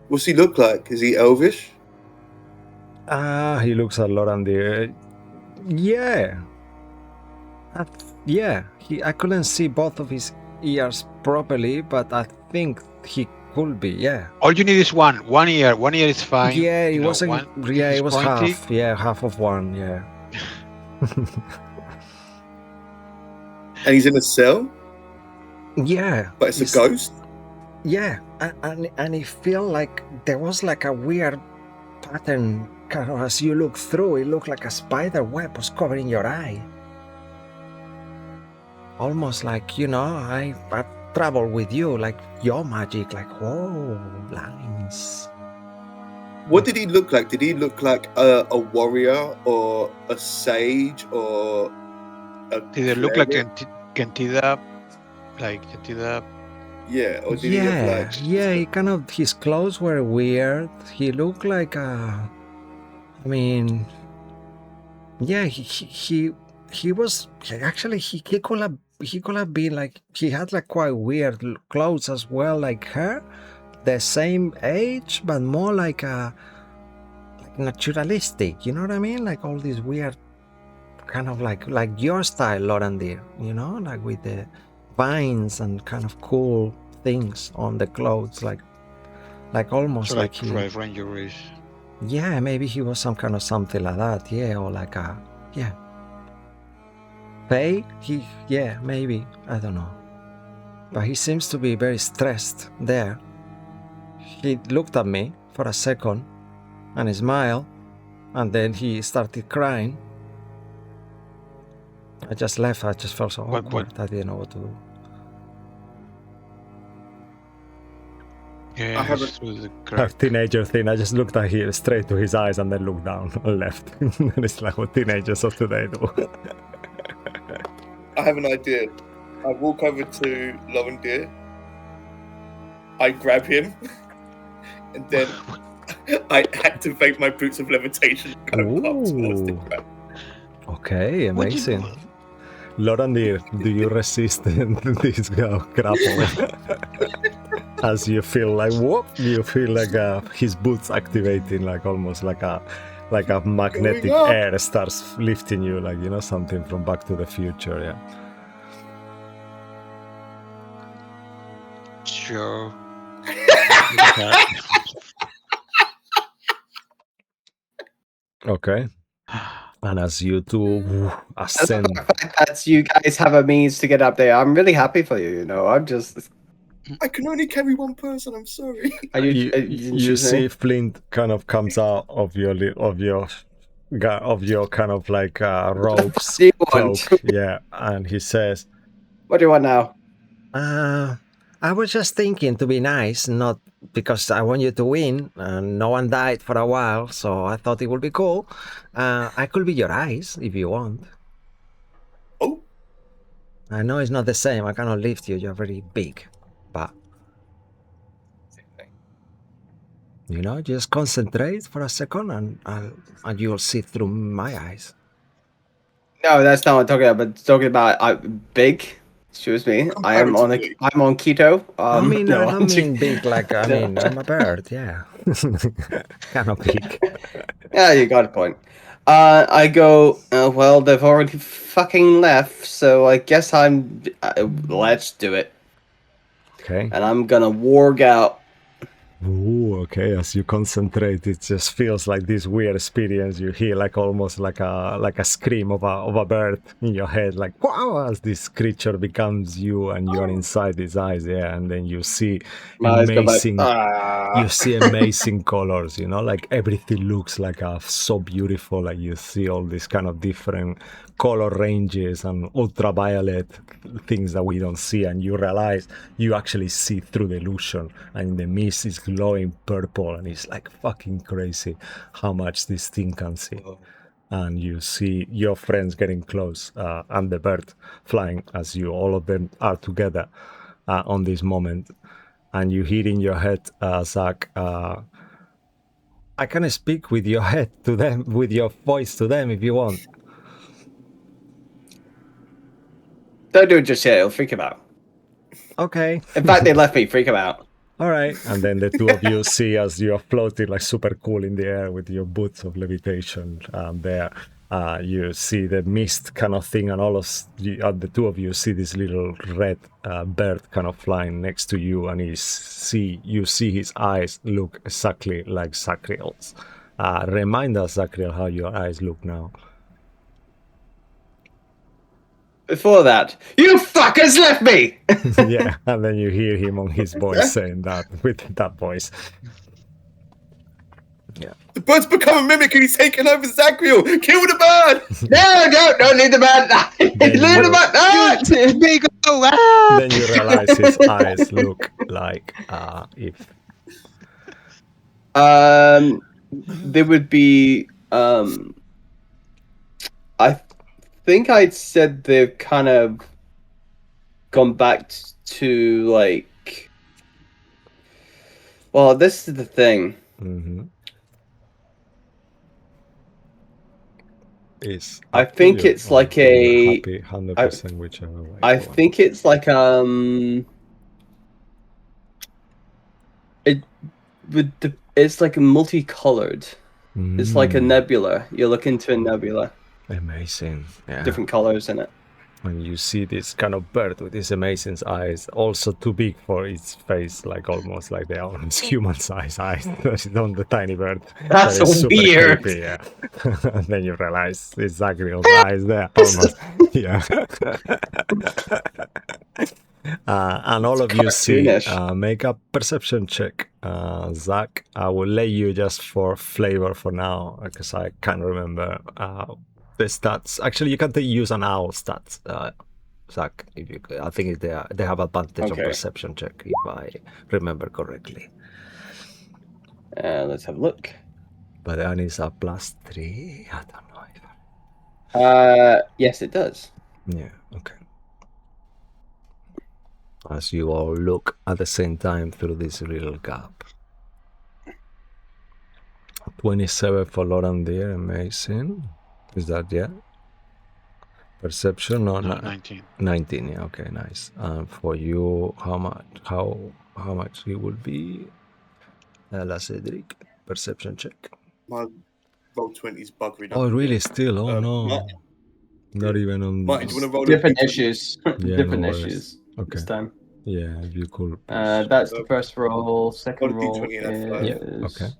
D: What's he look like? Is he elvish?
A: He looks a lot on the... Yeah. Yeah. I couldn't see both of his ears properly, but I think he could be, yeah.
C: All you need is one ear. One ear is fine.
A: Yeah, it wasn't... Yeah, it was
C: pointy.
A: half. Yeah, half of one, yeah.
D: And he's in a cell?
A: Yeah.
D: But it's a ghost?
A: Yeah, and it felt like there was like a weird pattern. Kind of as you look through, it looked like a spider web was covering your eye. Almost like, you know, I travel with you, like your magic, like, oh, lines.
D: What did he look like? Did he look like a warrior or a sage or a
C: Did it look like
D: cleric?
C: Gentida? Like Gentida?
D: Yeah, or did he look like...
A: Yeah, he kind of, his clothes were weird. He looked like a... I mean, yeah, he was actually he could have been like, he had like quite weird clothes as well, like her, the same age, but more like a naturalistic. You know what I mean? Like all these weird kind of like your style, Lorandir. You know, like with the vines and kind of cool things on the clothes, like almost
C: So
A: like
C: he... Ranger-ish.
A: Yeah, maybe he was some kind of something like that, yeah, or like a, yeah. Faye? Yeah, maybe, I don't know. But he seems to be very stressed there. He looked at me for a second, and he smiled, and then he started crying. I just left, I just felt so awkward, I didn't know what to do.
C: Yeah,
D: I haven't...
C: through the
A: A
C: crack.
A: teenager thing, I just looked at him straight to his eyes and then looked down and left. And it's like what teenagers of today do.
D: I have an idea. I walk over to Lorandir. I grab him. And then I activate my boots of levitation and kind of pop towards the crab.
A: Okay,
C: What'd you
A: amazing.
C: do?
A: Lorandir, do you resist this grapple? As you feel like whoop, you feel like his boots activating, like almost like a magnetic air starts lifting you, like, you know, something from Back to the Future, yeah.
C: Sure.
A: Okay. And as you two ascend,
B: That's you guys have a means to get up there. I'm really happy for you. You know, I'm just.
D: I can only carry one person. I'm sorry.
A: you see Flint kind of comes out of your kind of like ropes cloak, yeah, and he says,
B: "What do you want now?"
A: I was just thinking to be nice, not because I want you to win. No one died for a while, so I thought it would be cool. I could be your eyes if you want.
D: Oh.
A: I know it's not the same. I cannot lift you. You're very big, but you know, just concentrate for a second, and you'll see through my eyes.
B: No, that's not what I'm talking about. But talking about big. Excuse me. I'm on keto.
A: I don't mean big like I'm a bird. Yeah, kind of big.
B: Yeah, you got a point. I go. Well, they've already fucking left, so I guess I'm. Let's do it.
A: Okay.
B: And I'm gonna warg out
A: Ooh, okay. As you concentrate, it just feels like this weird experience. You hear like almost like a scream of a bird in your head, like wow! As this creature becomes you, and you're inside his eyes, yeah. And then you see
B: My eyes go back.
A: amazing. You see amazing colors, you know, like everything looks like so beautiful. Like you see all these kind of different color ranges and ultraviolet things that we don't see, and you realize you actually see through the illusion, and the mist is glowing purple, and it's like fucking crazy how much this thing can see. And you see your friends getting close, and the bird flying as you all of them are together on this moment. And you hear in your head, Zach, I can speak with your head to them, with your voice to them if you want.
B: Don't do it just yet. It'll freak him out.
A: Okay.
B: In fact, they left me. Freak him out.
A: All right. And then the two of you see as you're floating like super cool in the air with your boots of levitation there. You see the mist kind of thing, and all of the two of you see this little red bird kind of flying next to you, and you see his eyes look exactly like Zachriel's. Remind us, Zachriel, how your eyes look now.
B: Before that, you fuckers left me!
A: Yeah, and then you hear him on his voice saying that with that voice. Yeah.
D: The bird's become a mimic and he's taken over Zachriel. Kill the bird!
B: No, don't leave the bird! Leave the bird! Ah!
C: Big oh,
A: Then you realize his eyes look like if
B: They would be I think I'd said they've kind of gone back to like, well, this is the thing. I think it's like a
A: happy 100% whichever way.
B: I think it's like it's like multicolored. It's like a nebula. You look into a nebula.
A: Amazing. Yeah.
B: Different colors in it.
A: When you see this kind of bird with these amazing eyes, also too big for its face, like almost like they are human size eyes. On the tiny bird.
B: That's
A: That is super
B: weird.
A: creepy, yeah. And then you realize it's Zachriel's eyes there. Almost. Yeah. And all of you see, make a perception check. Zach, I will let you just for flavor for now, because I can't remember the stats. Actually, you can use an owl stats, Zach. If you, I think they have advantage on perception check, if I remember correctly.
B: Let's have a look.
A: But then it's a +3. I don't know.
B: Yes, it does.
A: Yeah. Okay. As you all look at the same time through this little gap. 27 for Lorandir, amazing. Is that, yeah? Perception? No,
C: 19.
A: 19, yeah, okay, nice. And for you, how much it would be? La Cedric, perception check.
D: My roll 20 is buggery.
A: Oh, really? Still? Oh, no.
D: Martin,
A: not even on...
D: Martin, do you want to roll
B: different issues?
A: Yeah,
B: Different
A: no
B: issues this time.
A: Yeah, if you could.
B: That's the first roll. Second roll
D: D20 and
B: is...
A: Okay.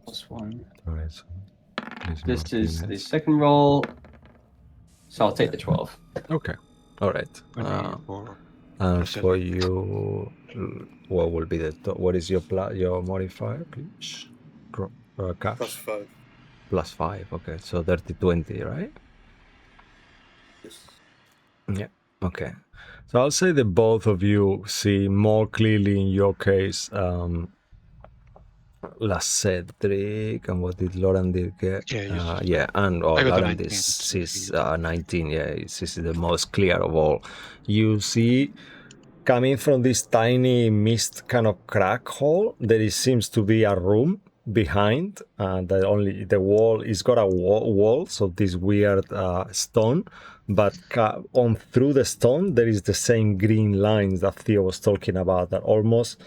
B: +1.
A: All right, so
B: This is the second roll. So I'll take the 12.
A: Okay. All right. And for you, what will be what is your modifier, please? Cash?
D: +5.
A: +5. Okay, so 30-20, right?
D: Yes.
A: Yeah. Okay. So I'll say that both of you see more clearly in your case. La Cedric, and what did Lorandir get? Yeah, and Lorandir sees 19. Yeah, this is the most clear of all. You see, coming from this tiny mist kind of crack hole, there seems to be a room behind, that only the wall is got a wall, so this weird stone, but on through the stone there is the same green lines that Theo was talking about, that almost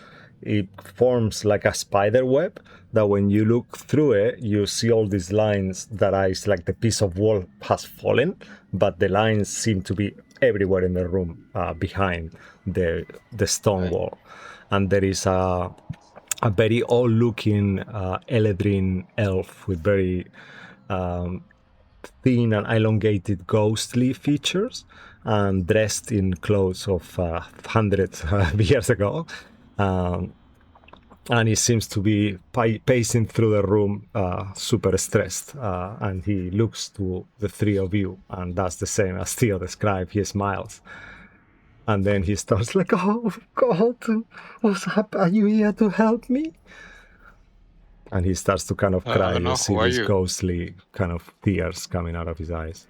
A: it forms like a spider web, that when you look through it, you see all these lines that is like the piece of wall has fallen, but the lines seem to be everywhere in the room behind the stone wall, and there is a very old-looking Eladrin elf with very thin and elongated ghostly features and dressed in clothes of hundreds of years ago. And he seems to be pacing through the room super stressed. And he looks to the three of you and does the same as Theo described. He smiles. And then he starts like, oh, God, what's up? Are you here to help me? And he starts to kind of cry.
C: no,
A: You see
C: who are
A: these
C: you?
A: ghostly kind of tears coming out of his eyes.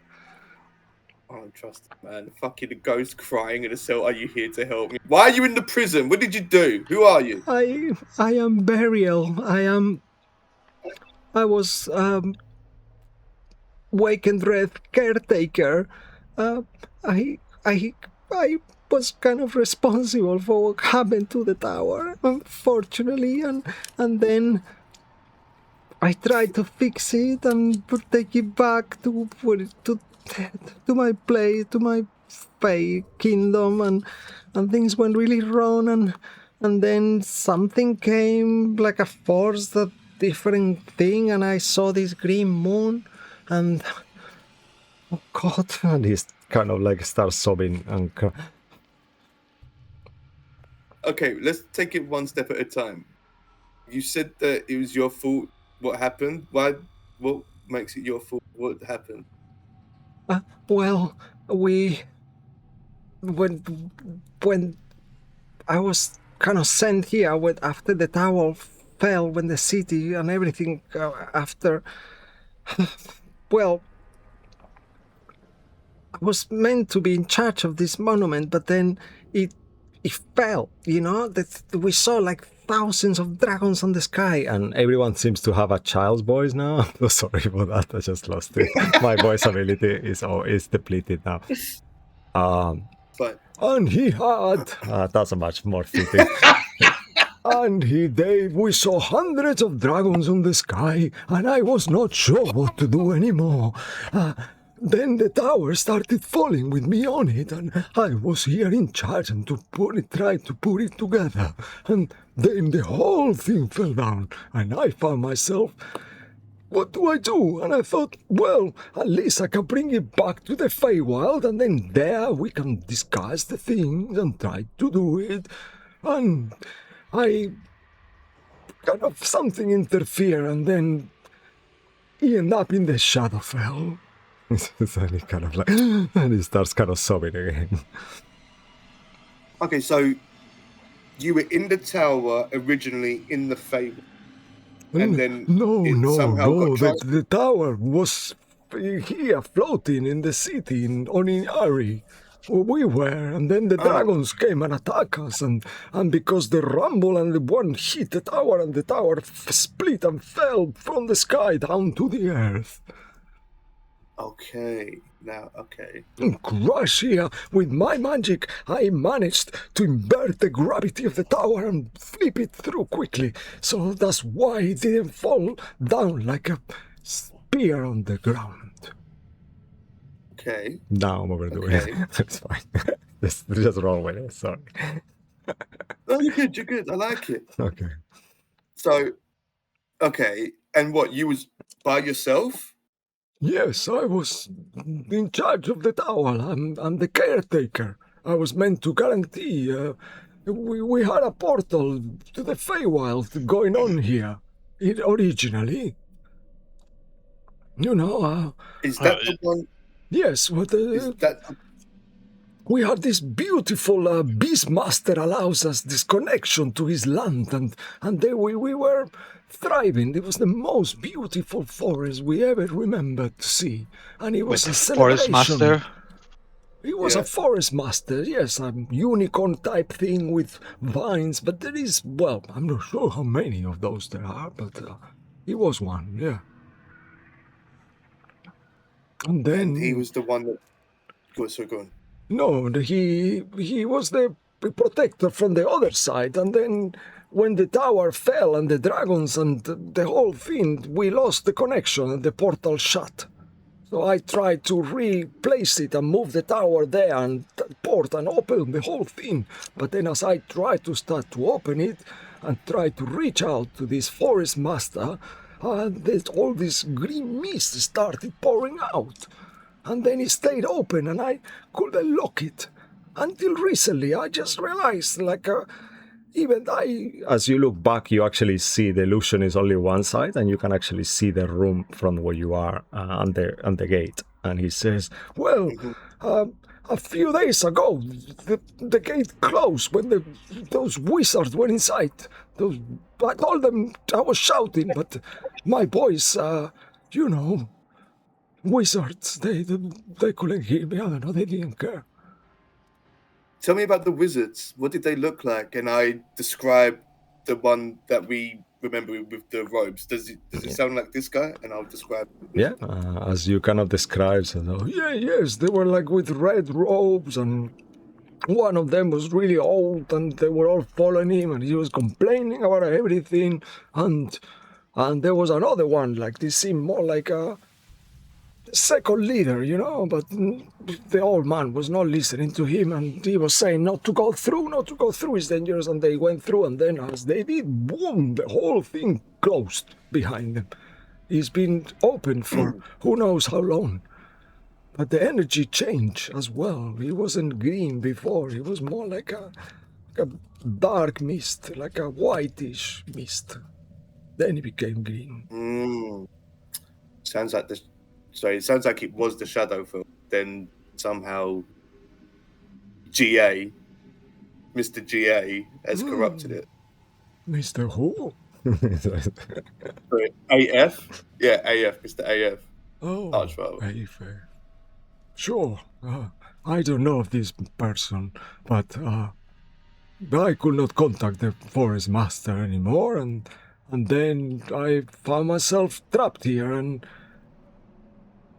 D: I don't trust it, man. Fucking ghost crying in a cell. Are you here to help me? Why are you in the prison? What did you do? Who are you?
A: I am Burial. I was Wakenreth caretaker. I was kind of responsible for what happened to the tower, unfortunately, and then I tried to fix it and take it back to my place, to my Fae kingdom, and things went really wrong, and then something came like a force, a different thing, and I saw this green moon, and oh God, and he kind of like starts sobbing and
D: Okay, let's take it one step at a time. You said that it was your fault. What happened? Why? What makes it your fault? What happened?
A: well, when I was kind of sent here after the tower fell, when the city and everything after, well, I was meant to be in charge of this monument, but then it fell, you know, that we saw like thousands of dragons on the sky, and everyone seems to have a child's voice now. I'm so sorry for that, I just lost it. My voice ability is depleted now.
D: Fine.
A: And he had, that's a much more fitting. And we saw hundreds of dragons on the sky, and I was not sure what to do anymore. Then the tower started falling with me on it, and I was here in charge and try to put it together. And then the whole thing fell down, and I found myself, what do I do? And I thought, well, at least I can bring it back to the Feywild, and then there we can discuss the things and try to do it. And I kind of something interfered, and then he ended up in the Shadowfell. And he kind of like, and he starts kind of sobbing again.
D: Okay, so you were in the tower originally in the Fable, and then
A: no,
D: got
A: the tower was here floating in the city in Ari. We were, and then the dragons came and attacked us, and because the rumble and the one hit the tower, and the tower split and fell from the sky down to the earth.
D: Okay, now, okay.
A: Crush here, with my magic, I managed to invert the gravity of the tower and flip it through quickly, so that's why it didn't fall down like a spear on the ground.
D: Okay.
A: Now I'm overdoing it. It's fine. just roll with it, sorry.
D: Oh, you're good, I like it.
A: Okay.
D: So, okay, and what, you was by yourself?
A: Yes, I was in charge of the tower. I'm the caretaker. I was meant to guarantee. We had a portal to the Feywild going on here. Originally. You know.
D: Is that the one?
A: Yes, we had this beautiful Beastmaster allows us this connection to his land, and there we were thriving. It was the most beautiful forest we ever remembered to see, and it was a celebration.
C: Forest master?
A: He was a forest master, yes, a unicorn type thing with vines, but there is, well, I'm not sure how many of those there are, but he was one, yeah. And then
D: he was the one that. Go on.
A: No, he was the protector from the other side, and then when the tower fell and the dragons and the whole thing, we lost the connection and the portal shut.
E: So I tried to replace it and move the tower there and port and open the whole thing. But then as I tried to start to open it and try to reach out to this forest master, all this green mist started pouring out. And then it stayed open and I couldn't lock it. Until recently, I just realized, as you look back, you actually see the illusion is only one side, and you can actually see the room from where you are on the gate. And he says, "Well, a few days ago, the gate closed when those wizards were inside. I told them I was shouting, but my boys, wizards, they couldn't hear me. I don't know, they didn't care."
D: Tell me about the wizards. What did they look like? And I describe the one that we remember with the robes. Does it sound like this guy? And I'll describe.
E: Yeah, as you cannot describe. So, yes, they were like with red robes, and one of them was really old, and they were all following him, and he was complaining about everything. And there was another one, like this seemed more like a second leader, but the old man was not listening to him, and he was saying not to go through is dangerous, and they went through, and then as they did, boom, the whole thing closed behind them. It's been open for who knows how long, but the energy changed as well. It wasn't green before, it was more like a dark mist, like a whitish mist. Then it became green.
D: Sounds like it sounds like it was the Shadow film. Then somehow GA, Mr. GA, has corrupted it.
E: Mr. Who?
D: Sorry, AF? Yeah, AF, Mr. AF.
E: Oh,
D: Archfather.
E: AF. Sure. I don't know of this person, but I could not contact the forest master anymore, and then I found myself trapped here, and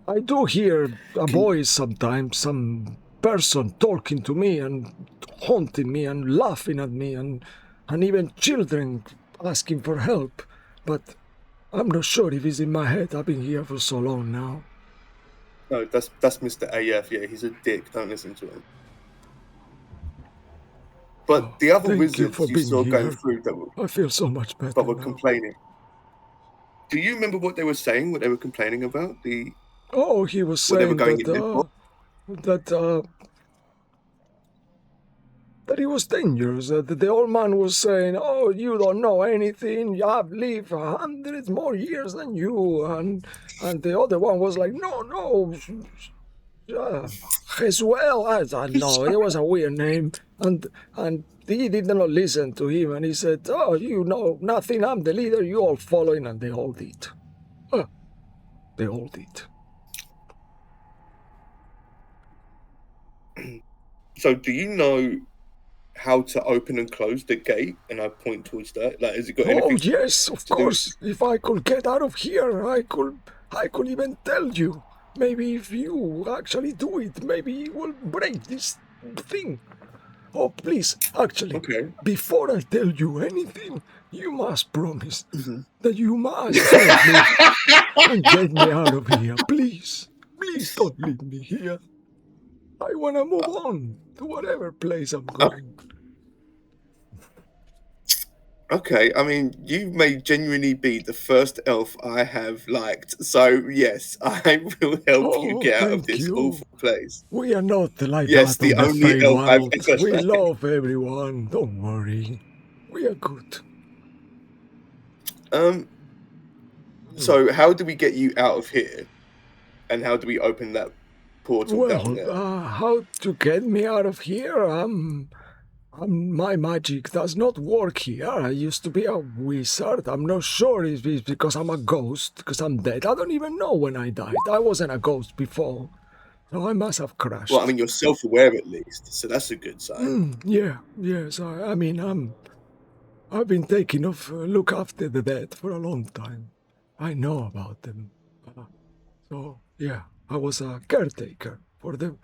E: I do hear a voice sometimes, some person talking to me and haunting me and laughing at me, and even children asking for help. But I'm not sure if it's in my head. I've been here for so long now.
D: No, that's Mr. AF. Yeah, he's a dick. Don't listen to him. But the other wizards you saw going through that
E: I feel so much better.
D: But were complaining. Do you remember what they were saying? What they were complaining about? He was saying
E: that it was dangerous. The old man was saying, "Oh, you don't know anything. I've lived 100 more years than you." And the other one was like, "No. Jesuel, I don't know. It was a weird name." And he did not listen to him. And he said, "Oh, you know nothing. I'm the leader. You all following." And they all did. They all did.
D: So, do you know how to open and close the gate? And I point towards that. Like, has it got anything?
E: Oh yes, of course. If I could get out of here, I could even tell you. Maybe if you actually do it, maybe it will break this thing. Oh, please, actually, before I tell you anything, you must promise that you must help me and get me out of here. Please don't leave me here. I want to move on to whatever place I'm going.
D: Okay, I mean, you may genuinely be the first elf I have liked. So, yes, I will help you get out of this awful place.
E: We are not like that
D: the
E: on
D: only
E: the
D: elf I've
E: Feywild.
D: ever
E: We
D: liked.
E: love everyone. Don't worry. We are good.
D: So how do we get you out of here? And how do we open that portal down there?
E: How to get me out of here? My magic does not work here. I used to be a wizard. I'm not sure if it's because I'm a ghost, because I'm dead. I don't even know when I died. I wasn't a ghost before, so I must have crashed.
D: Well, I mean, you're self-aware at least, so that's a good sign.
E: Yes. I've been taking look after the dead for a long time. I know about them. I was a caretaker for the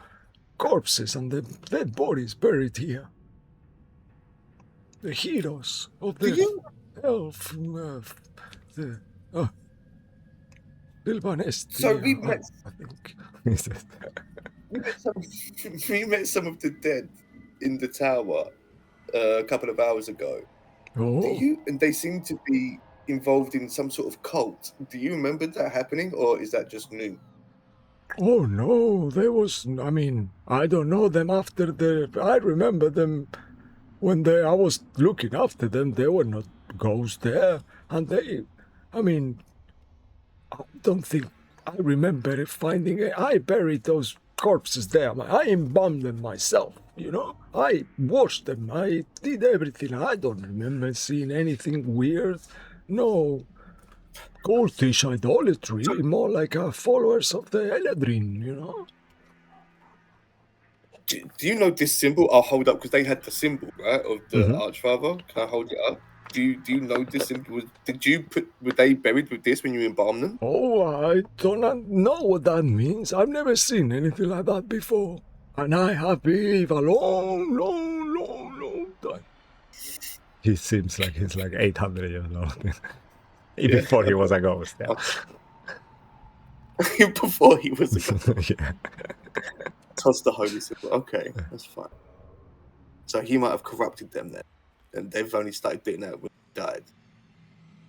E: corpses and the dead bodies buried here. The heroes of the elf, the
D: So we met.
A: I think.
D: We met some of the dead in the tower a couple of hours ago. And they seem to be involved in some sort of cult. Do you remember that happening, or is that just new?
E: Oh no, I mean, I don't know them I remember them when I was looking after them, there were not ghosts there. And I mean, I don't think I remember finding it. I buried those corpses there. I embalmed them myself, you know? I washed them. I did everything. I don't remember seeing anything weird. No cultish idolatry, more like followers of the Eladrin, you know?
D: Do you know this symbol? I'll hold up because they had the symbol, right, of the Archfather. Can I hold it up? Do you know this symbol? Were they buried with this when you embalmed them?
E: Oh, I don't know what that means. I've never seen anything like that before. And I have believed a long time.
A: He seems like he's like 800 years old. Before he was a ghost, yeah.
D: Before he was a ghost.
A: Yeah.
D: Toss the holy symbol. Okay, that's fine. So he might have corrupted them then. And they've only started doing that when he died.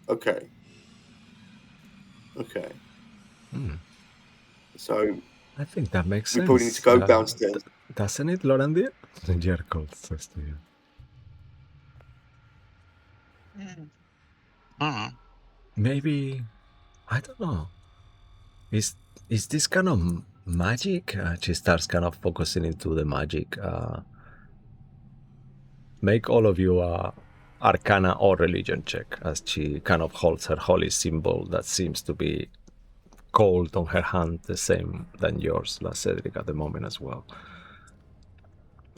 D: Okay. So
A: I think that makes
D: we
A: sense.
D: probably need to go downstairs.
A: Doesn't it, Lorandir? Jerkle says to you. Maybe, I don't know. Is this kind of magic? She starts kind of focusing into the magic. Make all of you Arcana or Religion check as she kind of holds her holy symbol that seems to be cold on her hand, the same than yours, La Cedric, at the moment as well.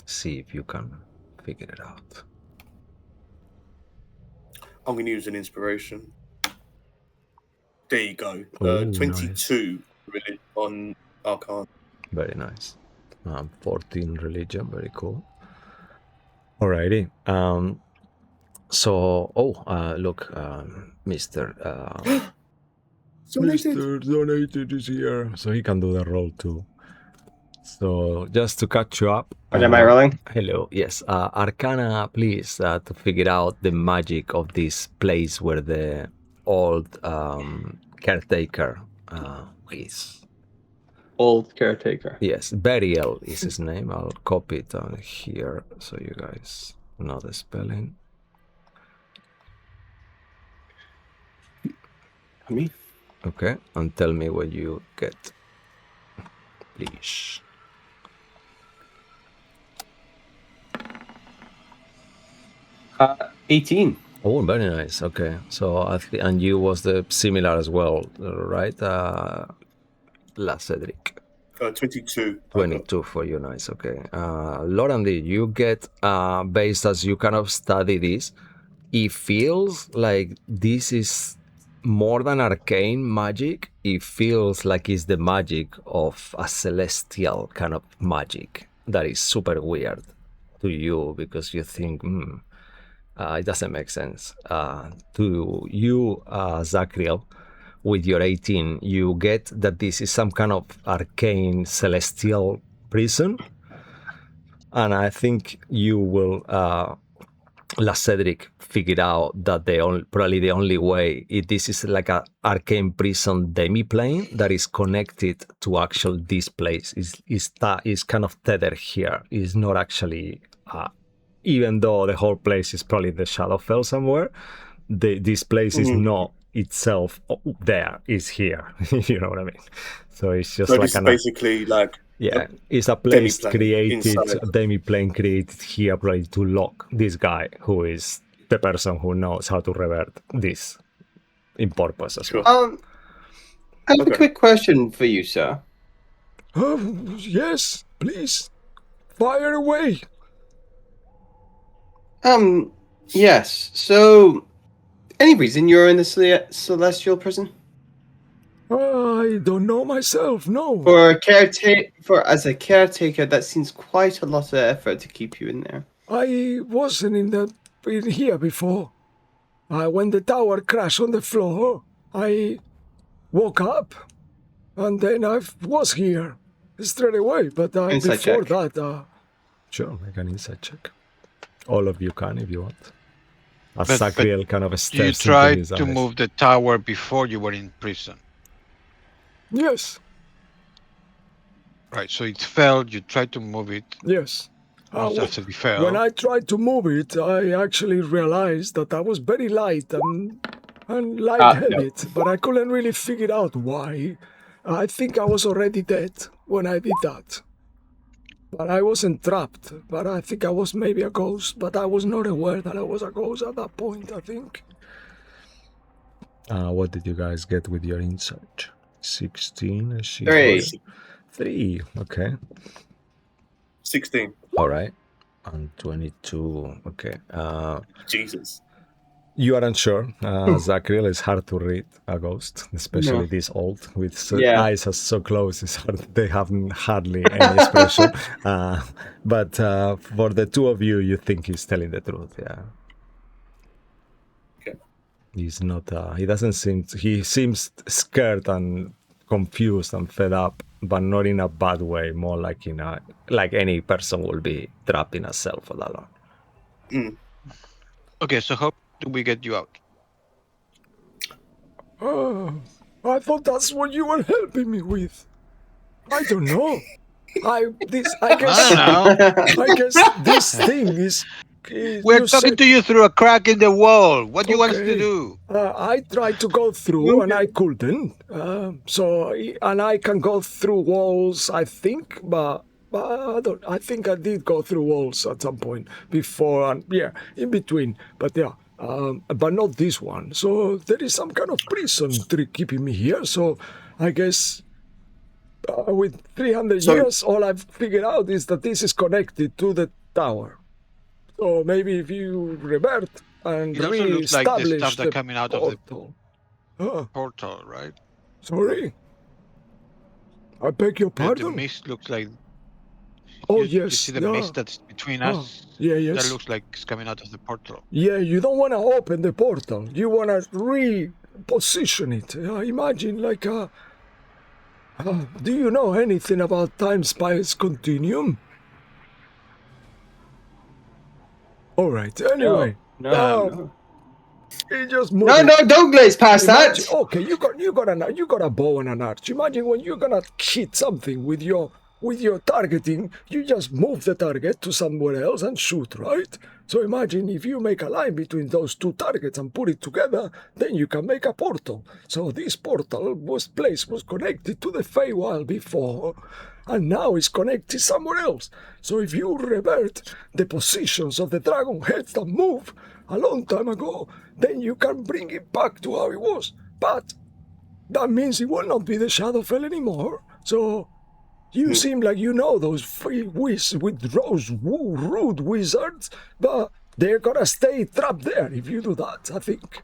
A: See if you can figure it out.
D: I'm going to use an inspiration. There you go.
A: Ooh,
D: 22 nice. On Arcana.
A: Very nice. 14 Religion, very cool. Alrighty. Look, Mr. Mr. Donated is here, so he can do the roll too. So just to catch you up.
B: What am I rolling?
A: Hello, yes. Arcana, please, to figure out the magic of this place where the old caretaker is.
B: Old caretaker.
A: Yes, Burial is his name. I'll copy it on here so you guys know the spelling.
B: Me?
A: Okay, and tell me what you get, please.
B: Uh, 18.
A: Oh, very nice. Okay, so and you was the similar as well, right? La Cedric.
D: 22.
A: 22 for you, nice. Okay. Lorandi, you get based as you kind of study this, it feels like this is more than arcane magic. It feels like it's the magic of a celestial kind of magic that is super weird to you because you think, it doesn't make sense. To you, Zachriel, with your 18, you get that this is some kind of arcane celestial prison. And I think you will, La Cedric, figured out that probably the only way, this is like an arcane prison demi-plane that is connected to actual this place. Is kind of tethered here. It's not actually, even though the whole place is probably the Shadowfell somewhere, this place is not itself there, is here. You know what I mean? So it's just like
D: basically like
A: it's a place created,
D: inside.
A: a demi-plane created here probably to lock this guy who is the person who knows how to revert this in purpose as well.
B: I have a quick question for you, sir.
E: Yes, please. Fire away.
B: Yes. So, any reason you're in the celestial prison?
E: I don't know myself, no.
B: As a caretaker, that seems quite a lot of effort to keep you in there.
E: I wasn't in here before. When the tower crashed on the floor, I woke up and then I was here straight away. But
B: Insight
E: before
B: check.
E: that,
A: Sure, make an insight check. All of you can if you want. As
C: But
A: Sacriel kind of
C: You
A: steps into
C: tried
A: his
C: to
A: eyes.
C: move the tower before you were in prison.
E: yes,
C: Right, so it fell, you tried to move it.
E: yes.
C: Once
E: Wh-
C: after it fell.
E: When I tried to move it, I actually realized that I was very light and lightheaded, but I couldn't really figure out why. I think I was already dead when I did that. But I wasn't trapped, but I think I was maybe a ghost, but I was not aware that I was a ghost at that point, I think.
A: What did you guys get with your insight? 16? I see
B: 3.
A: here. 3, okay.
D: 16.
A: All right. And 22, okay.
D: Jesus.
A: You aren't sure. Zacriel is hard to read a ghost, especially
B: No.
A: this old with
B: Yeah.
A: eyes as so close. It's hard. They have hardly any expression. But for the two of you, you think he's telling the truth. Yeah.
D: Okay.
A: He's not. He doesn't seem. He seems scared and confused and fed up, but not in a bad way. More like in a like any person will be trapped in a cell for that long.
C: Okay, so how do we get you out?
E: I thought that's what you were helping me with. I don't know. I guess
C: I don't know.
E: I guess this thing is.
C: We're
E: you
C: talking
E: said-
C: to you through a crack in the wall. What do you want us to
E: Okay.
C: do?
E: I tried to go through and I couldn't. And I can go through walls, I think, but I don't. I think I did go through walls at some point before, and yeah, in between. But yeah, but not this one. So there is some kind of prison trick keeping me here. So I guess. With 300
D: So-
E: years, all I've figured out is that this is connected to the tower. So maybe if you revert and
C: It also looks like the
E: re-establish
C: stuff
E: the
C: that coming out of the
E: portal.
C: portal, right?
E: Sorry? I beg your
C: The
E: pardon?
C: mist looks like.
E: Oh,
C: you
E: yes,
C: see the
E: yeah.
C: mist that's between
E: Oh,
C: us?
E: yeah, yes.
C: That looks like it's coming out of the portal.
E: Yeah, you don't want to open the portal. You want to reposition it. Imagine like a... do you know anything about time-space continuum? All right, anyway.
B: No.
E: You just move
B: No,
E: it.
B: no, don't glaze past
E: Imagine,
B: that.
E: okay, you got a bow and an arch. Imagine when you're gonna hit something with your targeting, you just move the target to somewhere else and shoot, right? So imagine if you make a line between those two targets and put it together, then you can make a portal. So this portal was connected to the Feywild before, and now it's connected somewhere else. So if you revert the positions of the dragon heads that move a long time ago, then you can bring it back to how it was. But that means it will not be the Shadowfell anymore. So you seem like you know those rude wizards, but they're gonna stay trapped there if you do that, I think.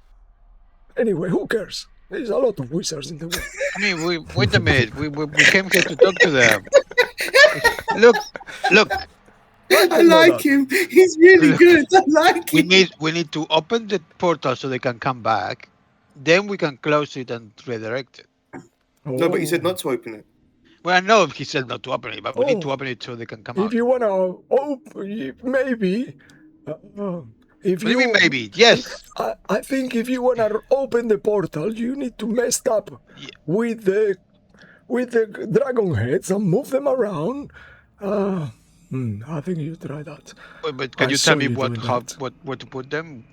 E: Anyway, who cares? There's a lot of wizards in the world.
C: I mean, wait a minute. We came here to talk to them. Look.
D: I like him. He's really good. I like him.
C: We need to open the portal so they can come back. Then we can close it and redirect it.
D: No, but he said not to open it.
C: Well, I know he said not to open it, but we need to
E: Oh.
C: open it so they can come
E: If
C: out.
E: you wanna open, maybe. If
C: What do you mean maybe? Yes.
E: I think if you wanna open the portal, you need to mess up
C: Yeah.
E: with the dragon heads and move them around. I think you try that.
C: But can
E: I
C: you
E: saw
C: tell me
E: you doing that.
C: where to put them?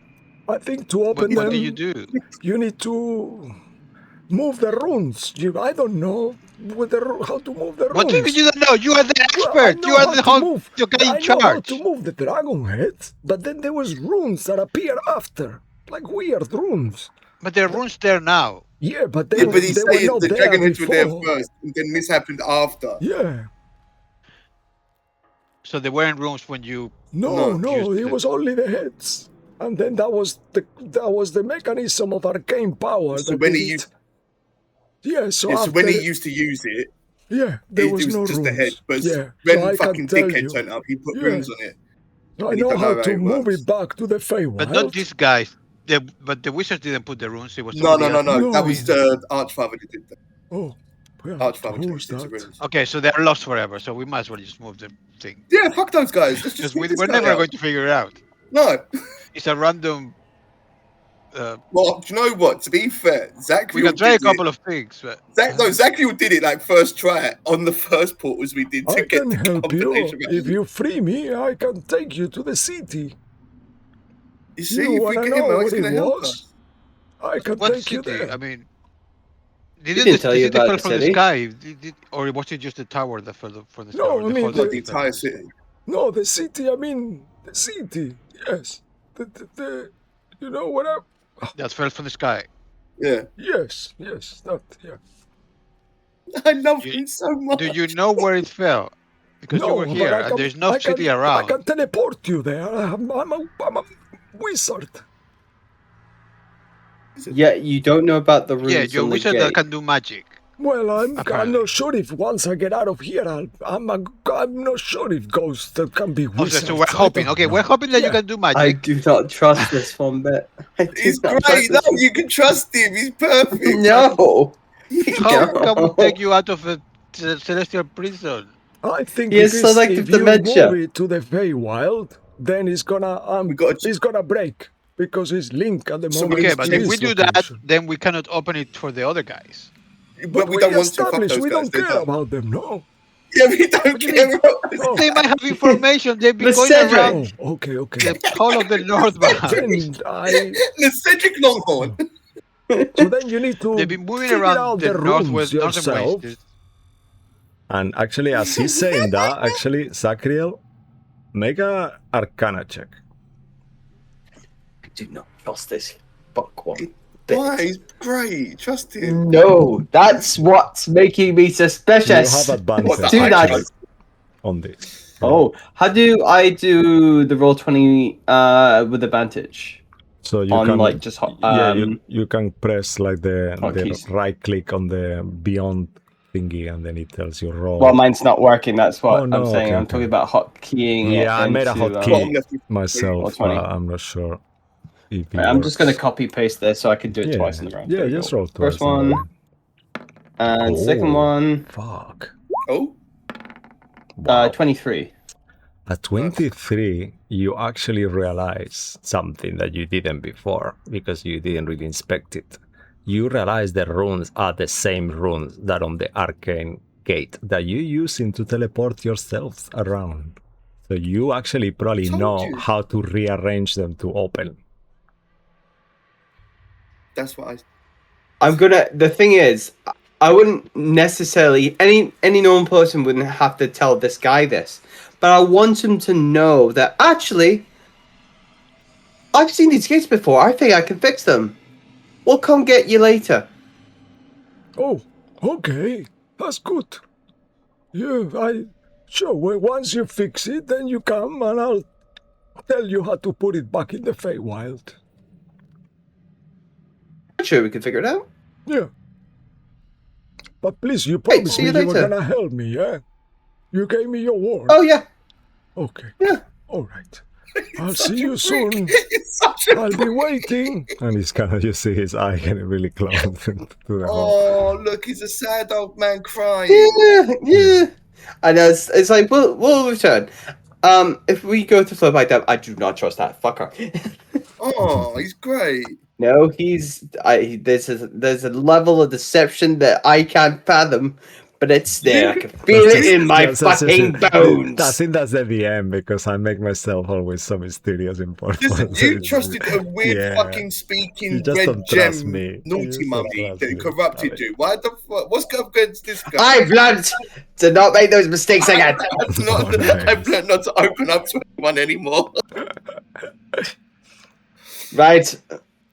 E: I think to open
C: What
E: them,
C: do you do?
E: you need to move the runes. I don't know how to move the runes.
C: What do you don't know? You are the
E: Well, I
C: expert.
E: know
C: You are
E: how
C: the
E: to
C: whole.
E: move.
C: You're getting
E: I
C: in
E: know how
C: charge.
E: to move the dragon heads, but then there was runes that appear after, like weird runes.
C: But there are runes there now.
E: Yeah, but
D: Yeah, but
E: they
D: he's
E: were
D: saying
E: not
D: the
E: there
D: dragon heads were there
E: before.
D: first, and then this happened after.
E: Yeah.
C: So they weren't runes when you.
E: No,
D: No,
E: it was only the heads. And then that was the mechanism of arcane power.
D: So
E: that
D: when
E: did
D: he
E: it.
D: used-
E: Yeah, so
D: Yeah, so
E: after
D: when he used to use it,
E: yeah, there
D: it
E: was
D: was
E: no
D: just
E: runes.
D: the head. But
E: yeah,
D: when
E: so I
D: fucking
E: can tell
D: dickhead
E: you.
D: turned up, he put
E: Yeah.
D: runes on it.
E: I
D: and he
E: know
D: don't
E: how
D: know how
E: to
D: it
E: move
D: works.
E: it back to the Feywild.
C: But not these guys. But the wizards didn't put the runes. It was
D: No,
C: somebody else.
E: No.
D: That was the Archfather that did that.
E: Oh, Well,
D: Archfather
E: who's
D: changed into
E: that?
D: runes.
C: Okay, so they're lost forever. So we might as well just move the thing
D: Yeah, fuck those guys. Let's just
C: because
D: sneak this
C: we're
D: guy
C: never
D: out.
C: going to figure it out.
D: No.
C: It's a random.
D: Well, do you know what? To be fair,
C: We can
D: Zachary
C: try a
D: did
C: couple
D: it.
C: of things, but
D: Zachary did it like first try on the first portals we did to
E: I
D: get
E: can
D: the
E: help you.
D: combination.
E: If you free me, I can take you to the city.
D: You see,
E: You
D: if we
E: wanna
D: get
E: know
D: him out,
E: what
D: it's
E: it
D: going to help
E: was?
D: us.
E: I can
C: what
E: take you
C: city?
E: there.
C: I mean,
B: didn't
C: didn't
B: tell
C: the
B: you
C: city
B: about
C: fell
B: the
C: from the
B: city.
C: sky? Or was it just the tower that fell from the sky?
E: No,
C: Or
E: I
C: the
E: mean,
C: whole
D: Not
C: city
D: the
C: fell
D: entire
C: from the sky?
D: city.
E: No, the city. I mean, the city. Yes. The you know what I...
C: That fell from the sky.
D: Yeah.
E: Yes, that, yeah.
D: I love
C: You-
D: him so much.
C: Do you know where it fell? Because you were
E: No,
C: here
E: but
C: and there's no city around.
E: I can teleport you there. I'm a wizard.
B: Yeah, you don't know about the runes
C: Yeah, you're a
B: on the
C: wizard that
B: gate.
C: can do magic.
E: Well, I'm
C: Apparently.
E: not sure if once I get out of here, I'm not sure if ghosts can be
C: Okay,
E: wizards.
C: so we're
E: I
C: hoping.
E: don't
C: Okay,
E: know.
C: we're hoping that you
E: Yeah.
C: can do
B: I
C: magic.
B: do not trust this one bit. I do
D: He's
B: not
D: great.
B: trust
D: No,
B: this
D: you can trust him. He's perfect.
B: one. No.
C: How can we
B: No.
C: take you out of a celestial prison?
E: I think
B: He has selective
E: if you
B: dementia.
E: move it to the Feywild, then it's gonna break because it's linked at the
D: So
E: moment.
D: we
C: Okay,
D: need
C: but
D: to
C: if
E: to
C: we
E: this
C: do that,
E: location.
C: then we cannot open it for the other guys.
D: But we don't want to. Fuck
E: established
D: those
E: we
D: guys.
E: don't
D: They're
E: care
D: done.
E: about them, no.
D: Yeah, we don't
C: do you
D: care about
E: No.
C: They might have information. They've been
B: The
C: going
B: Cedric.
C: around
E: Oh, okay.
C: the whole of the North Bank.
E: Then
D: the Cedric Longhorn.
E: so then you need to
C: They've been moving
E: figure
C: around
E: out
C: the
E: the
C: northern
E: runes yourself.
C: wastes.
A: And actually, as he's saying that, actually, Zachriel, make a Arcana check.
B: I do not trust this fuck one bit.
D: Why? He's great. Trust him.
B: No, that's what's making me
A: You
B: suspicious.
A: have advantage
D: What the
B: Do that.
D: actual-
A: on this.
B: Oh, how do I do the roll 20 with advantage?
A: So you
B: On
A: can
B: like just
A: you can press like the
B: hotkeys.
A: right click on the beyond thingy, and then it tells you roll.
B: Well, mine's not working. That's what
A: Oh, no,
B: I'm saying.
A: okay,
B: I'm
A: okay.
B: talking about hotkeying.
A: Yeah, I made a
B: into,
A: hotkey
D: Bottom left.
A: myself.
B: Roll 20.
A: I'm not sure if it
B: I'm just going to
A: works.
B: copy paste this so I can do it twice in a row.
A: Yeah,
B: There we
A: just
B: go.
A: roll twice.
B: First one and second
A: Oh.
B: one,
A: Fuck.
D: Oh,
A: Wow.
B: 23.
A: At 23, you actually realize something that you didn't before because you didn't really inspect it. You realize the runes are the same runes that on the arcane gate that you're using to teleport yourselves around. So you actually probably
D: Told
A: know
D: you.
A: how to rearrange them to open.
D: that's what I.
B: The thing is, I wouldn't necessarily, any normal person wouldn't have to tell this guy this, but I want him to know that actually, I've seen these gates before. I think I can fix them. We'll come get you later.
E: Oh, okay. That's good. Yeah, sure. Well, once you fix it, then you come and I'll tell you how to put it back in the Feywild.
B: Sure, we can figure it out.
E: Yeah. But please, you promised
B: see
E: me
B: you
E: you were
B: later.
E: gonna help me, yeah? You gave me your word.
B: Oh yeah,
E: Okay.
B: yeah.
E: All right. I'll see you soon.
D: It's such a.
E: I'll be waiting.
A: And he's kind of, you see his eye getting really close to the hole.
D: Oh, look, he's a sad old man crying.
B: Yeah. I know it's like we'll return. If we go to flow by them, I do not trust that fucker.
D: Oh, he's great.
B: No, there's a level of deception that I can't fathom, but it's there. I can feel it in my fucking bones.
A: I think that's the DM because I make myself always so mysterious important.
D: Listen, you trusted a weird
A: Yeah.
D: fucking speaking
A: You just
D: red
A: don't
D: gem
A: trust me. You
D: naughty
A: just don't
D: mummy
A: trust
D: that
A: me.
D: corrupted you. Why the fuck? What's up against this guy?
B: I've learned to not make those mistakes again.
D: That's not,
A: Oh, nice.
D: I've learned not to open up to anyone anymore.
B: Right,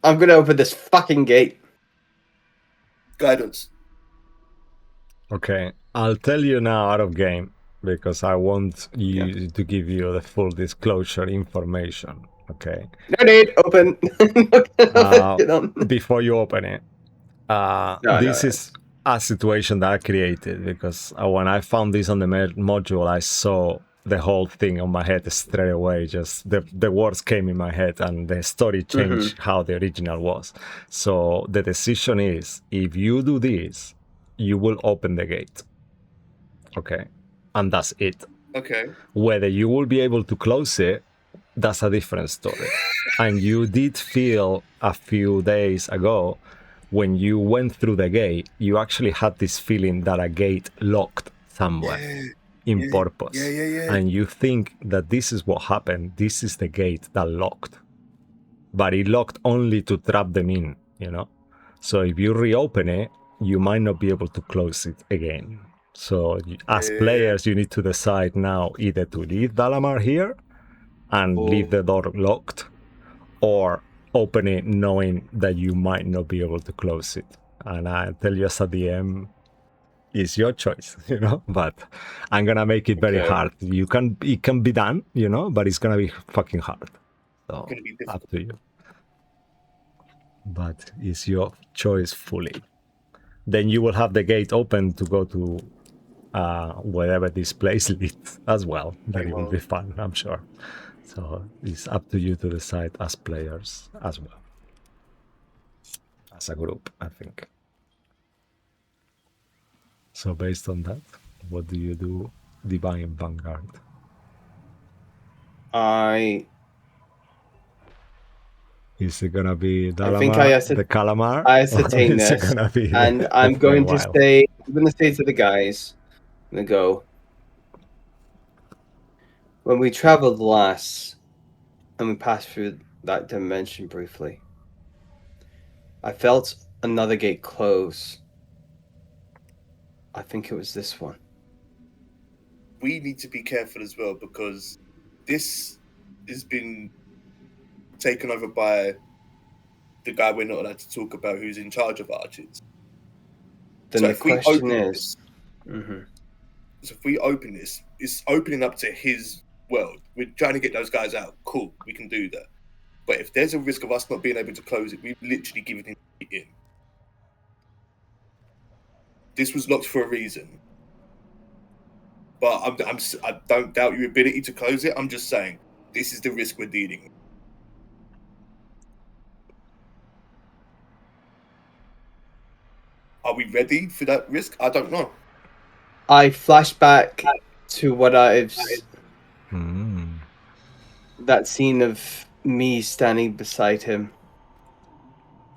B: I'm gonna open this fucking gate.
D: Guidance.
A: Okay, I'll tell you now out of game because I want you to give you the full disclosure information. Okay,
B: No need, open. Get on.
A: before you open it, this
B: no.
A: is a situation that I created because when I found this on the module, I saw the whole thing on my head straight away. Just the words came in my head and the story changed how the original was. So the decision is, if you do this, you will open the gate. Okay, and that's it.
D: Okay.
A: Whether you will be able to close it, that's a different story. And you did feel a few days ago, when you went through the gate, you actually had this feeling that a gate locked somewhere in purpose.
D: Yeah.
A: And you think that this is what happened. This is the gate that locked. But it locked only to trap them in, you know? So if you reopen it, you might not be able to close it again. So as players, you need to decide now either to leave Dalamar here and leave the door locked, or open it knowing that you might not be able to close it. And I tell you as a DM, it's your choice, you know, but I'm gonna make it very hard. It can be done, you know, but it's gonna be fucking hard. So up to you. But it's your choice fully. Then you will have the gate open to go to wherever this place leads as well. That it will be fun, I'm sure. So it's up to you to decide as players as well. As a group, I think. So based on that, what do you do, Divine Vanguard? Is it gonna be Dalamar, the Calamar?
B: I ascertain this, and I'm going to say to the guys, I'm gonna go. When we traveled last, and we passed through that dimension briefly, I felt another gate close. I think it was this one.
D: We need to be careful as well, because this has been taken over by the guy we're not allowed to talk about, who's in charge of archers.
B: Then
D: so
B: the question is,
D: so if we open this, it's opening up to his world. We're trying to get those guys out. Cool, we can do that. But if there's a risk of us not being able to close it, we've literally given him in. This was locked for a reason. But I don't doubt your ability to close it. I'm just saying, this is the risk we're dealing with. Are we ready for that risk? I don't know.
B: I flash back to what I've... That scene of me standing beside him.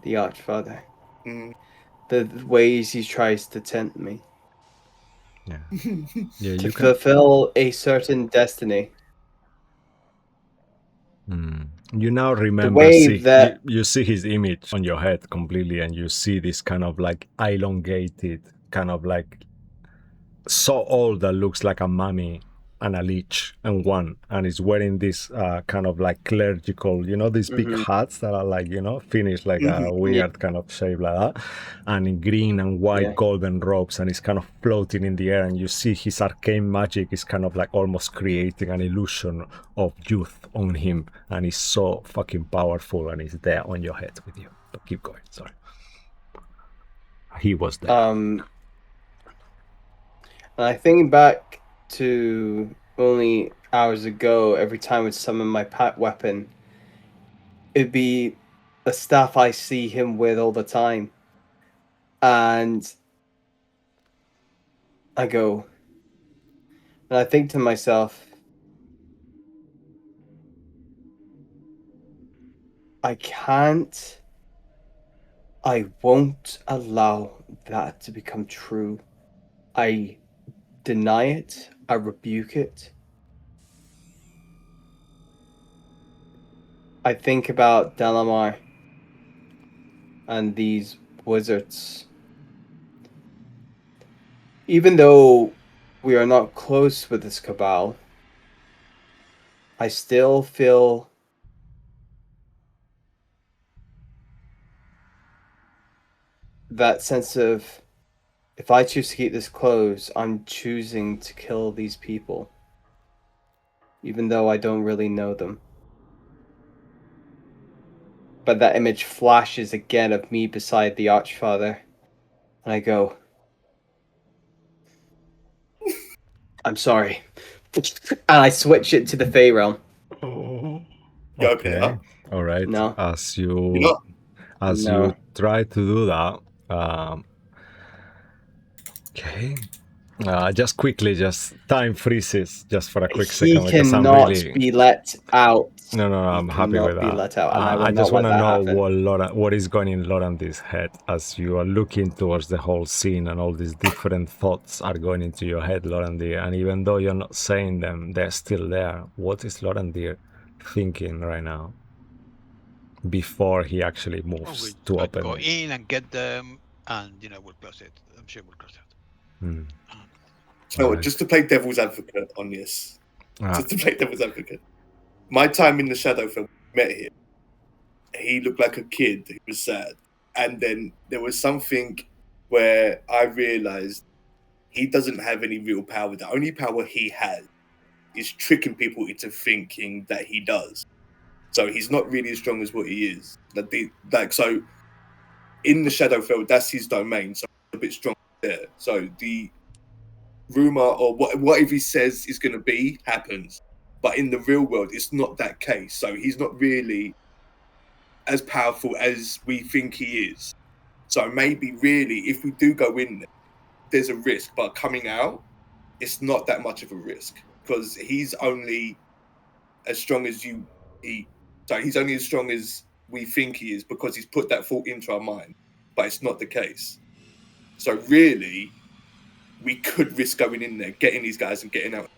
B: The Archfather. The ways he tries to tempt me.
A: Yeah,
B: to fulfill a certain destiny.
A: You now remember, you see his image on your head completely, and you see this kind of like elongated, kind of like so old that looks like a mummy and a leech and one, and he's wearing this kind of like clerical, you know, these big hats that are like, you know, finished like a weird kind of shape like that, and in green and white golden robes, and he's kind of floating in the air, and you see his arcane magic is kind of like almost creating an illusion of youth on him, and he's so fucking powerful, and he's there on your head with you. But keep going, sorry. He was there.
B: I think back to only hours ago, every time I would summon my pet weapon, it'd be a staff I see him with all the time. And I go, and I think to myself, I won't allow that to become true. I deny it. I rebuke it. I think about Dalamar and these wizards. Even though we are not close with this cabal, I still feel that sense of, if I choose to keep this closed, I'm choosing to kill these people, even though I don't really know them. But that image flashes again of me beside the Archfather, and I go, I'm sorry. And I switch it to the Fey realm.
A: Okay. All right.
B: No.
A: As you try to do that,
E: Okay. Just quickly, just time freezes just for a quick
B: He
E: second because I'm
B: cannot
E: really.
B: be let out.
E: No,
B: He
E: I'm happy with
B: cannot be
E: that.
B: let out, and I will
E: I just
B: not
E: want
B: let
E: to
B: that
E: know
B: happen.
E: what is going in Laurenti's head as you are looking towards the whole scene and all these different thoughts are going into your head, Laurenty. And even though you're not saying them, they're still there. What is Laurenti thinking right now before he actually
C: Well,
E: moves
C: we
E: to
C: try to
E: open
C: go
E: it?
C: in and get them, and we'll close it. I'm sure we'll close it.
E: Hmm.
D: So
E: Alright.
D: just to play devil's advocate on this,
E: Ah,
D: just to play devil's advocate, my time in the Shadowfell, met him. He looked like a kid. He was sad, and then there was something where I realized he doesn't have any real power. The only power he has is tricking people into thinking that he does. So he's not really as strong as what he is. So in the Shadowfell, that's his domain. So he's a bit strong there. So the rumor or whatever he says is going to be happens. But in the real world, it's not that case. So he's not really as powerful as we think he is. So maybe really, if we do go in there, there's a risk. But coming out, it's not that much of a risk because he's only as strong as he's only as strong as we think he is because he's put that thought into our mind. But it's not the case. So really, we could risk going in there, getting these guys and getting out.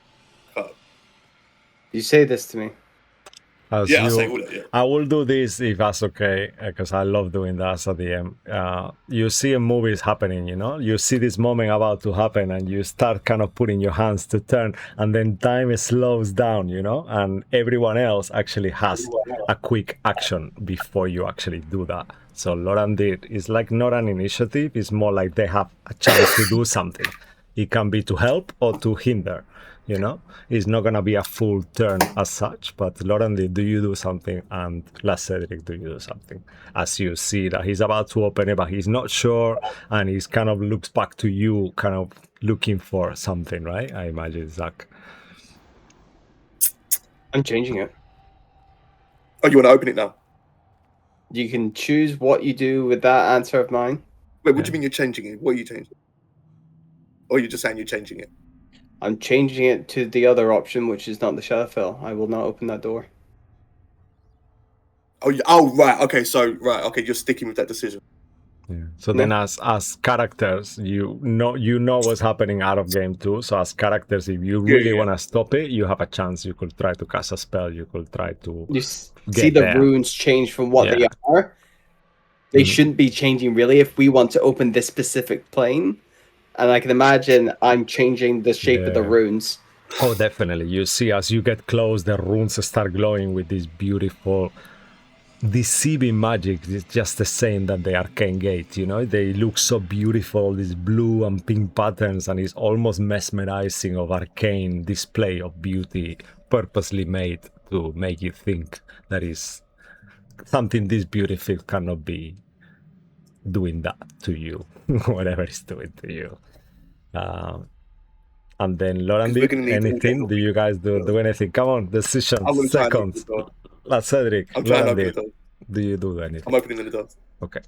B: You say this to me.
E: As
D: Yeah, I'll
E: you,
D: say all that. Yeah.
E: I will do this if that's okay, because I love doing that as a DM. You see a movie happening, you see this moment about to happen, and you start kind of putting your hands to turn, and then time slows down, and everyone else actually has a quick action before you actually do that. So Laurent did. It's like not an initiative, it's more like they have a chance to do something. It can be to help or to hinder. It's not gonna be a full turn as such, but Laurenti, do you do something? And Last Cedric, do you do something? As you see that he's about to open it, but he's not sure, and he's kind of looks back to you, kind of looking for something, right? I imagine, Zach.
B: I'm changing it.
D: Oh, you want to open it now?
B: You can choose what you do with that answer of mine.
D: Wait, what do you mean you're changing it? What are you changing? Or you're just saying you're changing it?
B: I'm changing it to the other option, which is not the Shadowfell. I will not open that door.
D: Oh, right. Okay, okay, you're sticking with that decision.
E: Yeah. So then, as characters, you know what's happening out of game too. So as characters, if you really want to stop it, you have a chance. You could try to cast a spell. You could try to.
B: You see the runes change from what they are. They shouldn't be changing really if we want to open this specific plane. And I can imagine I'm changing the shape of the runes.
E: Oh, definitely. You see, as you get close, the runes start glowing with this beautiful, deceiving magic. It's just the same that the arcane gate, They look so beautiful, these blue and pink patterns, and it's almost mesmerizing of arcane display of beauty, purposely made to make you think that is something this beautiful cannot be doing that to you, whatever it's doing to you. And then Laurent, anything? Do you guys do anything? Come on, decisions, seconds. Last Cedric, Laurent, do you do anything?
D: I'm opening the door.
E: Okay.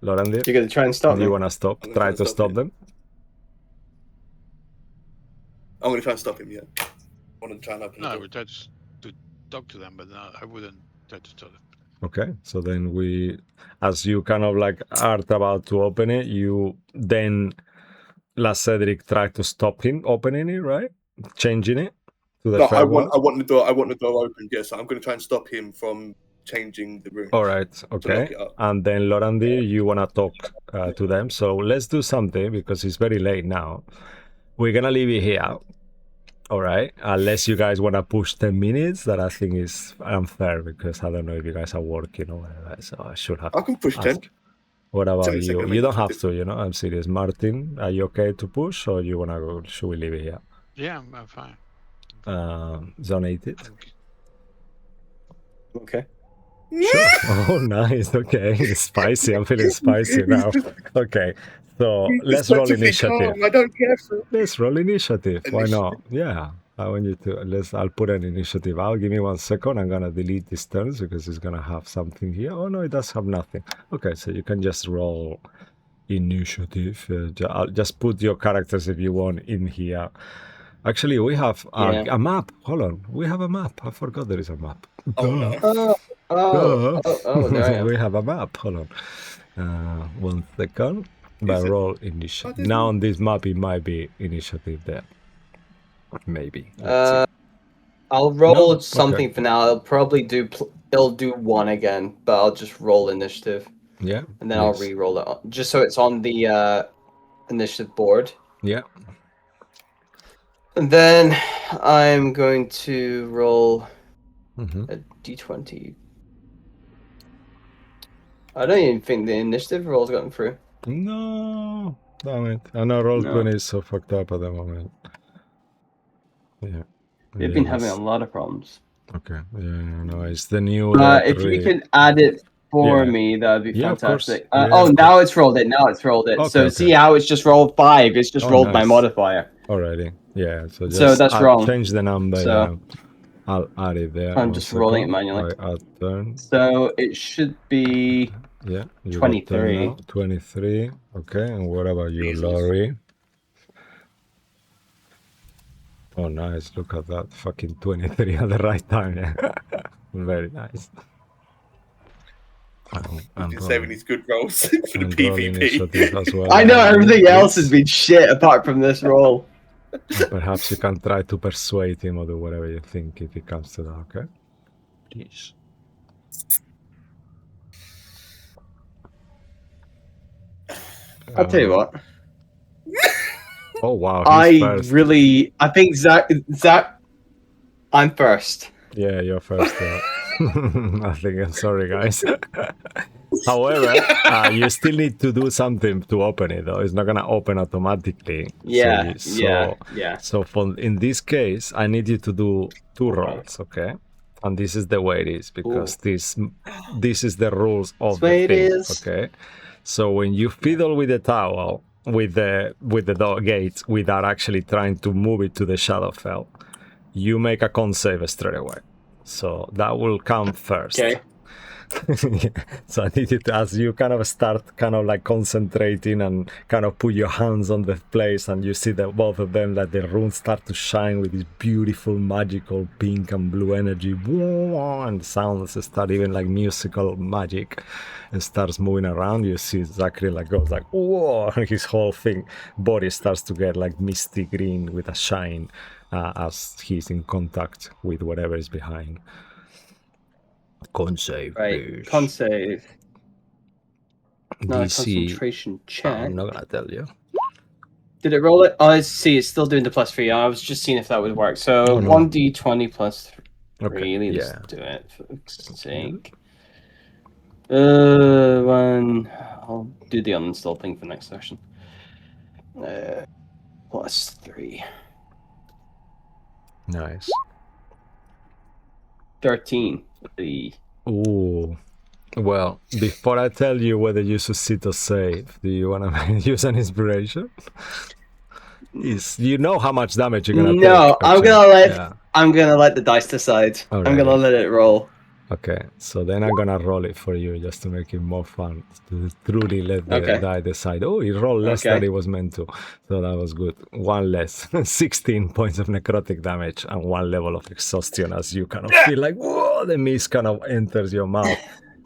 E: Laurent,
B: you're going to try and stop them?
E: You want to stop? Try to stop them?
D: I'm going to try and stop him, yeah. I want to try and open the door.
C: No, we try to talk to them, but no, I wouldn't try to stop them.
E: Okay, so then as you kind of like are about to open it, you then, Last Cedric, try to stop him opening it, right? Changing it to the
D: I want the door open, yeah, so I'm going to try and stop him from changing the room.
E: All right, okay. And then Laurenti, you want to talk to them. So let's do something because it's very late now. We're going to leave it here. All right, unless you guys want to push 10 minutes, that I think is unfair because I don't know if you guys are working or whatever. So I should have.
D: I can push 10.
E: What about you? You don't have to, I'm serious. Martin, are you okay to push or you want to go? Should we leave it here?
C: Yeah, I'm fine.
E: Zonated.
B: Okay.
E: Sure. Oh, nice. Okay. It's spicy. I'm feeling spicy now. Okay. So let's roll initiative.
D: I don't care for.
E: Let's roll initiative. Why not? Yeah. I want you to. I'll put an initiative out. Give me 1 second. I'm going to delete these turns because it's going to have something here. Oh, no, it does have nothing. Okay. So you can just roll
A: initiative. I'll just put your characters if you want in here. Actually, we have
B: Yeah.
A: a map. Hold on, we have a map. I forgot there is a map.
D: Oh no.
B: There I am.
A: We have a map. Hold on. 1 second. By
D: Is it-
A: roll initiative.
D: there's
A: Now
D: no-
A: on this map, it might be initiative there. Maybe. Let's see.
B: I'll roll
A: No?
B: something
A: Okay.
B: for now. It'll do 1 again, but I'll just roll initiative,
A: Yeah.
B: and then I'll
A: please.
B: re-roll it just so it's on the initiative board.
A: Yeah.
B: And then I'm going to roll
A: Mm-hmm.
B: a d20. I don't even think the initiative roll's gotten through.
A: No, damn it. I know roll
B: No.
A: 20 is so fucked up at the moment. Yeah.
B: They've been having a lot of problems.
A: Okay. Yeah, no, it's the new.
B: If you can add it for
A: Yeah.
B: me, that'd be
A: Yeah, of course.
B: fantastic.
A: Yeah,
B: Oh,
A: of
B: now
A: course.
B: it's rolled it. Now it's rolled it.
A: Okay,
B: So
A: okay.
B: see how it's just rolled 5? It's just
A: Oh,
B: rolled my
A: nice.
B: modifier.
A: Alrighty. Yeah. So just
B: So that's wrong.
A: change the number.
B: So-
A: Yeah. I'll add it there.
B: I'm
A: 1
B: just rolling it
A: second.
B: manually.
A: I add turn.
B: So it should be
A: Yeah. You got turn
B: 23.
A: now. 23. Okay. And what about you,
D: Jesus.
A: Laurie? Oh, nice. Look at that. Fucking 23 at the right time. Yeah. Very nice.
D: We've been saving these good rolls for the
A: and roll initiative
D: PvP.
A: as well.
B: I know
A: and
B: everything else has
A: this.
B: been shit apart from this roll.
A: And perhaps you can try to persuade him or do whatever you think if it comes to that, okay? Please.
B: I'll tell you what.
A: Oh wow,
B: I
A: he's first.
B: think Zach, I'm first.
A: Yeah, you're first. I think I'm sorry, guys. However, you still need to do something to open it, though. It's not gonna open automatically.
B: Yeah,
A: So
B: yeah.
A: So in this case, I need you to do 2 rolls, okay? And this is the way it is because this is the rules of
B: That's the way
A: the
B: it
A: thing,
B: is.
A: okay? So when you fiddle with the towel, with the door gates, without actually trying to move it to the Shadowfell, you make a con save straight away. So that will come first.
B: Okay.
A: So I need you to, as you kind of start kind of like concentrating and kind of put your hands on the place, and you see that both of them, like the runes start to shine with this beautiful magical pink and blue energy, and sounds start even like musical magic and starts moving around. You see Zachary like goes like whoa, and his whole body starts to get like misty green with a shine as he's in contact with whatever is behind. Con save,
B: Right.
A: please.
B: Con save. Not a
A: DC.
B: concentration check.
A: I'm not gonna tell you.
B: Did it roll it? Oh, I see. It's still doing the +3. I was just seeing if that would work. So
A: Oh, no.
B: 1d20 plus 3.
A: Okay,
B: Let's
A: yeah.
B: do it for fuck's sake. One. I'll do the uninstall thing for next session. +3.
A: Nice.
B: 13.
A: Ooh. Well, before I tell you whether you succeed or save, do you want to use an inspiration? You know how much damage you're gonna take.
B: No, I'm
A: actually.
B: gonna let
A: Yeah.
B: I'm gonna let the dice decide. I'm gonna
A: Alright.
B: let it roll.
A: Okay, so then I'm gonna roll it for you just to make it more fun. To truly let the
B: Okay.
A: die decide. Oh, it rolled less
B: Okay.
A: than it was meant to. So that was good. 1 less. 16 points of necrotic damage and 1 level of exhaustion as you kind of feel like, whoa, the mist kind of enters your mouth.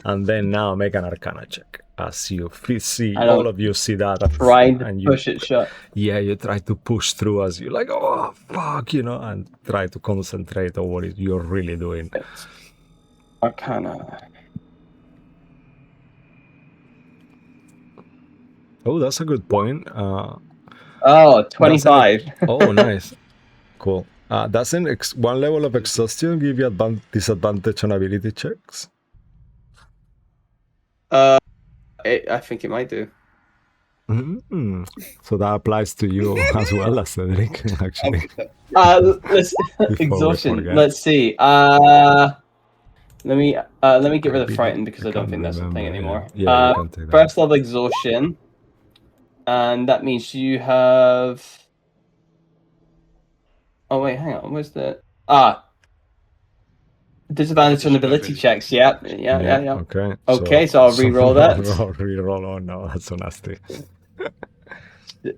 A: And then now make an arcana check. As you see,
B: I don't-
A: all of you see that.
B: Trying to
A: and you,
B: push it shut.
A: yeah, you try to push through as you like, oh, fuck, and try to concentrate on what you're really doing.
B: Arcana.
A: Oh, that's a good point.
B: Oh, 25.
A: Oh, nice. Cool. Doesn't 1 level of exhaustion give you disadvantage on ability checks?
B: I think it might do.
A: So that applies to you as well as Cedric, actually.
B: Let's
A: we
B: exhaustion.
A: forget.
B: Let's see. Let me get rid of
A: I
B: frightened because I don't
A: can't
B: think that's a thing
A: remember,
B: anymore.
A: Yeah, you can take that.
B: First level exhaustion, and that means you have. Oh wait, hang on. Where's the Disadvantage on ability checks. Yeah.
A: Okay.
B: Okay, so I'll re-roll that.
A: Re-roll. Oh no, that's so nasty.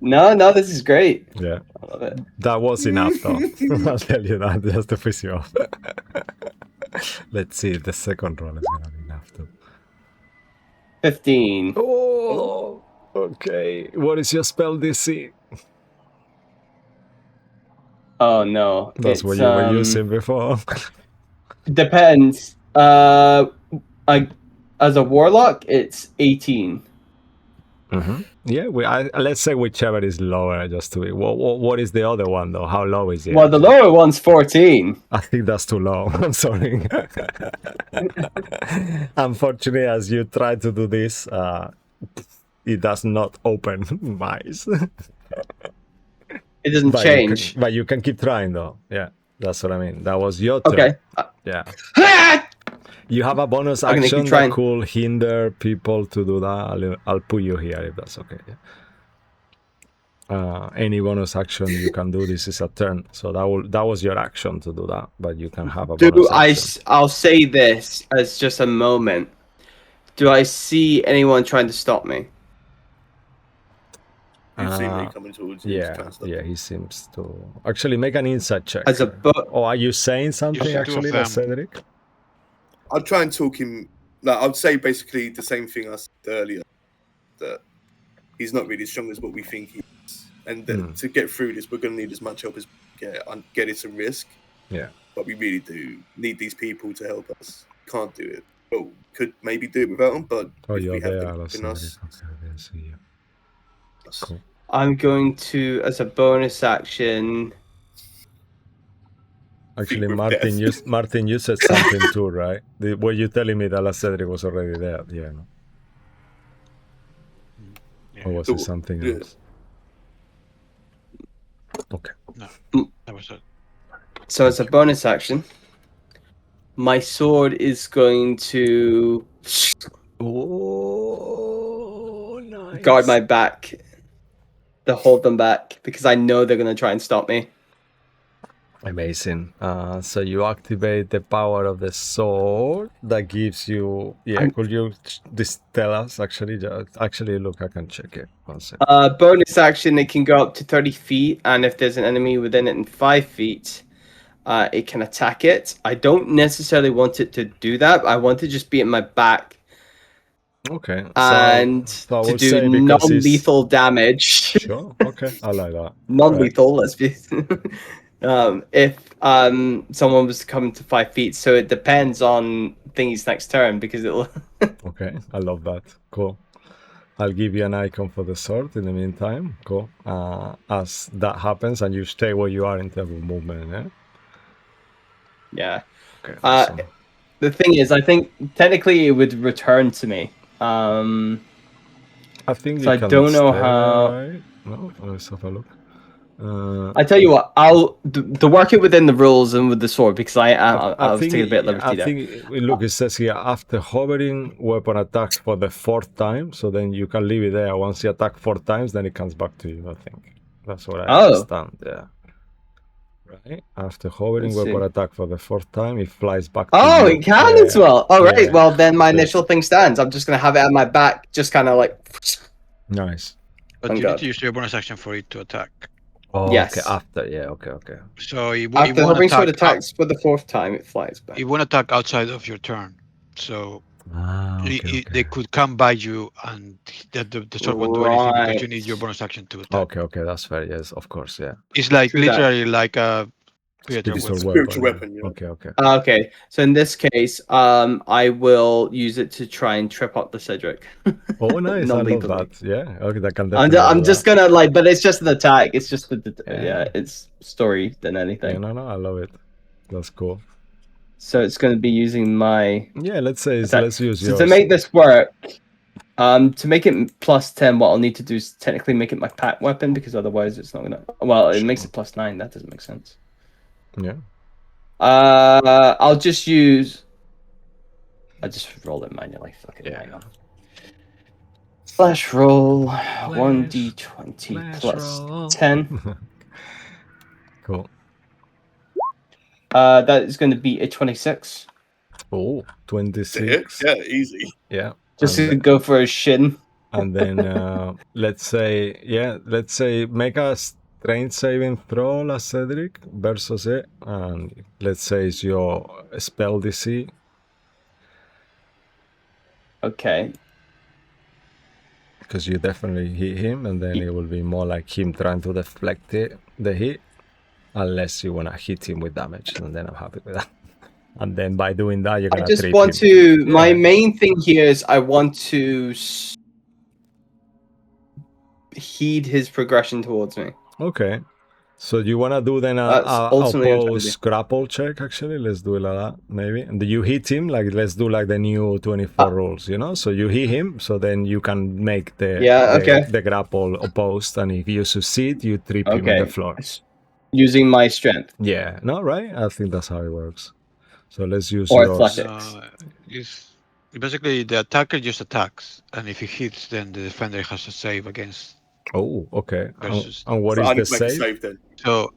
B: No, this is great.
A: Yeah,
B: I love it.
A: that was enough though. I'll tell you that just to piss you off. Let's see. The second roll is gonna be enough too.
B: 15.
A: Oh, okay. What is your spell DC?
B: Oh no.
A: That's what you were using before.
B: Depends. As a warlock, it's 18.
A: Mm-hmm. Yeah, let's say whichever is lower, just to be. What is the other one though? How low is it?
B: Well, the lower one's 14.
A: I think that's too low. I'm sorry. Unfortunately, as you try to do this, it does not open mice.
B: It doesn't change.
A: But you can keep trying though. Yeah, that's what I mean. That was your turn.
B: Okay.
A: Yeah. You have a bonus action that could hinder people to do that. I'll put you here if that's okay. Yeah. Any bonus action you can do. This is a turn, so that was your action to do that. But you can have a bonus action.
B: I'll say this as just a moment. Do I see anyone trying to stop me?
D: You've seen me coming towards you.
A: Yeah, he seems to actually make an insight check.
B: Or
A: are you saying something actually, Cedric?
D: I'll try and talk him. Like, I'd say basically the same thing I said earlier, that he's not really as strong as what we think he is, and that to get through this, we're going to need as much help as we get. And get it a risk.
A: Yeah,
D: but we really do need these people to help us. Can't do it. Well, could maybe do it without them, but
A: you're there.
B: Cool. I'm going to, as a bonus action.
A: Actually, Martin, you said something too, right? Were you telling me that Cedric was already there? Yeah. No? Or was it something else? Okay.
C: No, that was it.
B: So as a bonus action, my sword is going to
A: nice.
B: Guard my back, to hold them back, because I know they're going to try and stop me.
A: Amazing. So you activate the power of the sword that gives you. Yeah, could you tell us actually? Look, I can check it. 1 second.
B: Bonus action, it can go up to 30 feet, and if there's an enemy within it in 5 feet, it can attack it. I don't necessarily want it to do that. I want to just be at my back.
A: Okay.
B: And
A: so
B: to do non-lethal damage.
A: Sure. Okay. I like that.
B: Non-lethal. Let's be. If someone was to come to 5 feet, so it depends on thingy's next turn because it'll.
A: Okay, I love that. Cool. I'll give you an icon for the sword in the meantime. Cool. As that happens, and you stay where you are in terms of movement.
B: Yeah.
A: Okay. Awesome.
B: The thing is, I think technically it would return to me.
A: I think
B: so. I don't know how.
A: Right? No, let's have a look.
B: I tell you what, I'll to work it within the rules and with the sword because I was taking a bit of liberty there.
A: Look, it says here after hovering, weapon attacks for the 4th time. So then you can leave it there. Once you attack 4 times, then it comes back to you. I think that's what I understand. Yeah. Right. After hovering, weapon attack for the 4th time, it flies back.
B: Oh, it can as well. All right. Well, then my initial thing stands. I'm just gonna have it on my back, just kind of like.
A: Nice.
C: But you need to use your bonus action for it to attack.
A: Oh,
B: yes.
A: Okay, after, okay.
C: So
B: after hovering sword attacks for the 4th time, it flies back.
C: It won't attack outside of your turn, so they could come by you, and the sword won't do anything because you need your bonus action to attack.
A: Okay, that's fair. Yes, of course, yeah.
C: It's like literally like a
D: spiritual weapon. Yeah.
A: Okay.
B: Okay, so in this case, I will use it to try and trip up the Cedric.
A: Oh, nice! I love that. Yeah, okay, that can.
B: I'm just gonna but it's just an attack. It's just it's story than anything.
A: Yeah, no, I love it. That's cool.
B: So it's gonna be using my.
A: Yeah, let's use yours.
B: So to make this work, to make it plus 10, what I'll need to do is technically make it my pack weapon because otherwise it's not gonna. Well, it makes it plus 9. That doesn't make sense.
A: Yeah.
B: I'll just roll it manually. Fuck it. Hang on. Flash roll 1d20 plus 10.
A: Cool.
B: That is going to be a 26.
A: Oh,
D: To hit?
A: 26.
D: Yeah, easy.
A: Yeah.
B: Just
A: and,
B: to go for a shin.
A: and then let's say make a strength saving throw, La Cedric, versus it. And let's say it's your spell DC.
B: Okay.
A: Because you definitely hit him, and then it will be more like him trying to deflect the hit. Unless you want to hit him with damage, and then I'm happy with that. And then by doing that, you're
B: I
A: gonna
B: just
A: trip
B: want
A: him.
B: to. My
A: Yeah.
B: main thing here is I want to heed his progression towards me.
A: Okay. So you wanna do then
B: That's
A: a
B: ultimately what I'm trying to
A: opposed grapple check? Actually, let's do it like that. Maybe. And you hit him. Like let's do like the new 24 rules. You know. So you hit him. So then you can make the grapple opposed, and if you succeed, you trip him in the floor.
B: Using my strength.
A: Yeah. No. Right. I think that's how it works. So let's use
B: Or
A: yours.
B: athletics.
C: Basically, the attacker just attacks, and if he hits, then the defender has to save against.
A: Oh, okay.
C: Versus.
A: And what
D: So
A: is
D: I need
A: the
D: to make a
A: save?
D: save then.
C: So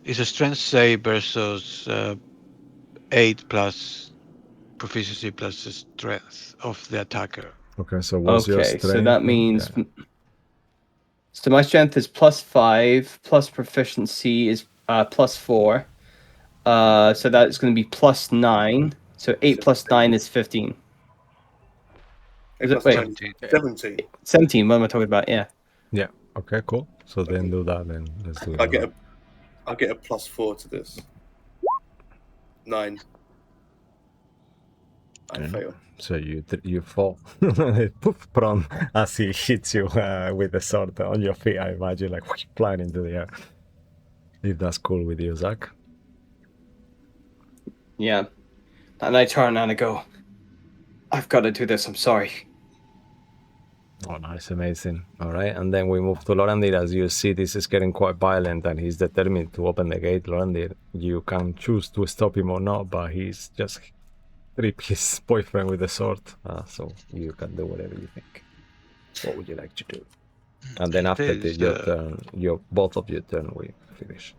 C: it's a strength save versus 8 plus proficiency plus the strength of the attacker.
A: Okay, so what's your strength?
B: So that means.
A: Yeah.
B: So my strength is +5, plus proficiency is +4. So that's going to be +9. So 8 plus 9 is 15. Is it, wait,
D: 17.
B: 17. What am I talking about? Yeah.
A: Yeah. Okay, cool. So then do that. Then let's do
D: I
A: that.
D: get a +4 to this. 9. I fail.
A: So you fall, poof, prone as he hits you with the sword on your feet. I imagine like flying into the air. If that's cool with you, Zach.
B: Yeah. And I turn and I go, I've got to do this. I'm sorry.
A: Oh, nice, amazing. All right, and then we move to Lorandir. As you see, this is getting quite violent, and he's determined to open the gate. Lorandir, you can choose to stop him or not, but he's just trip his boyfriend with the sword. So you can do whatever you think. What would you like to do? And then after your turn, both of your turn, we finish.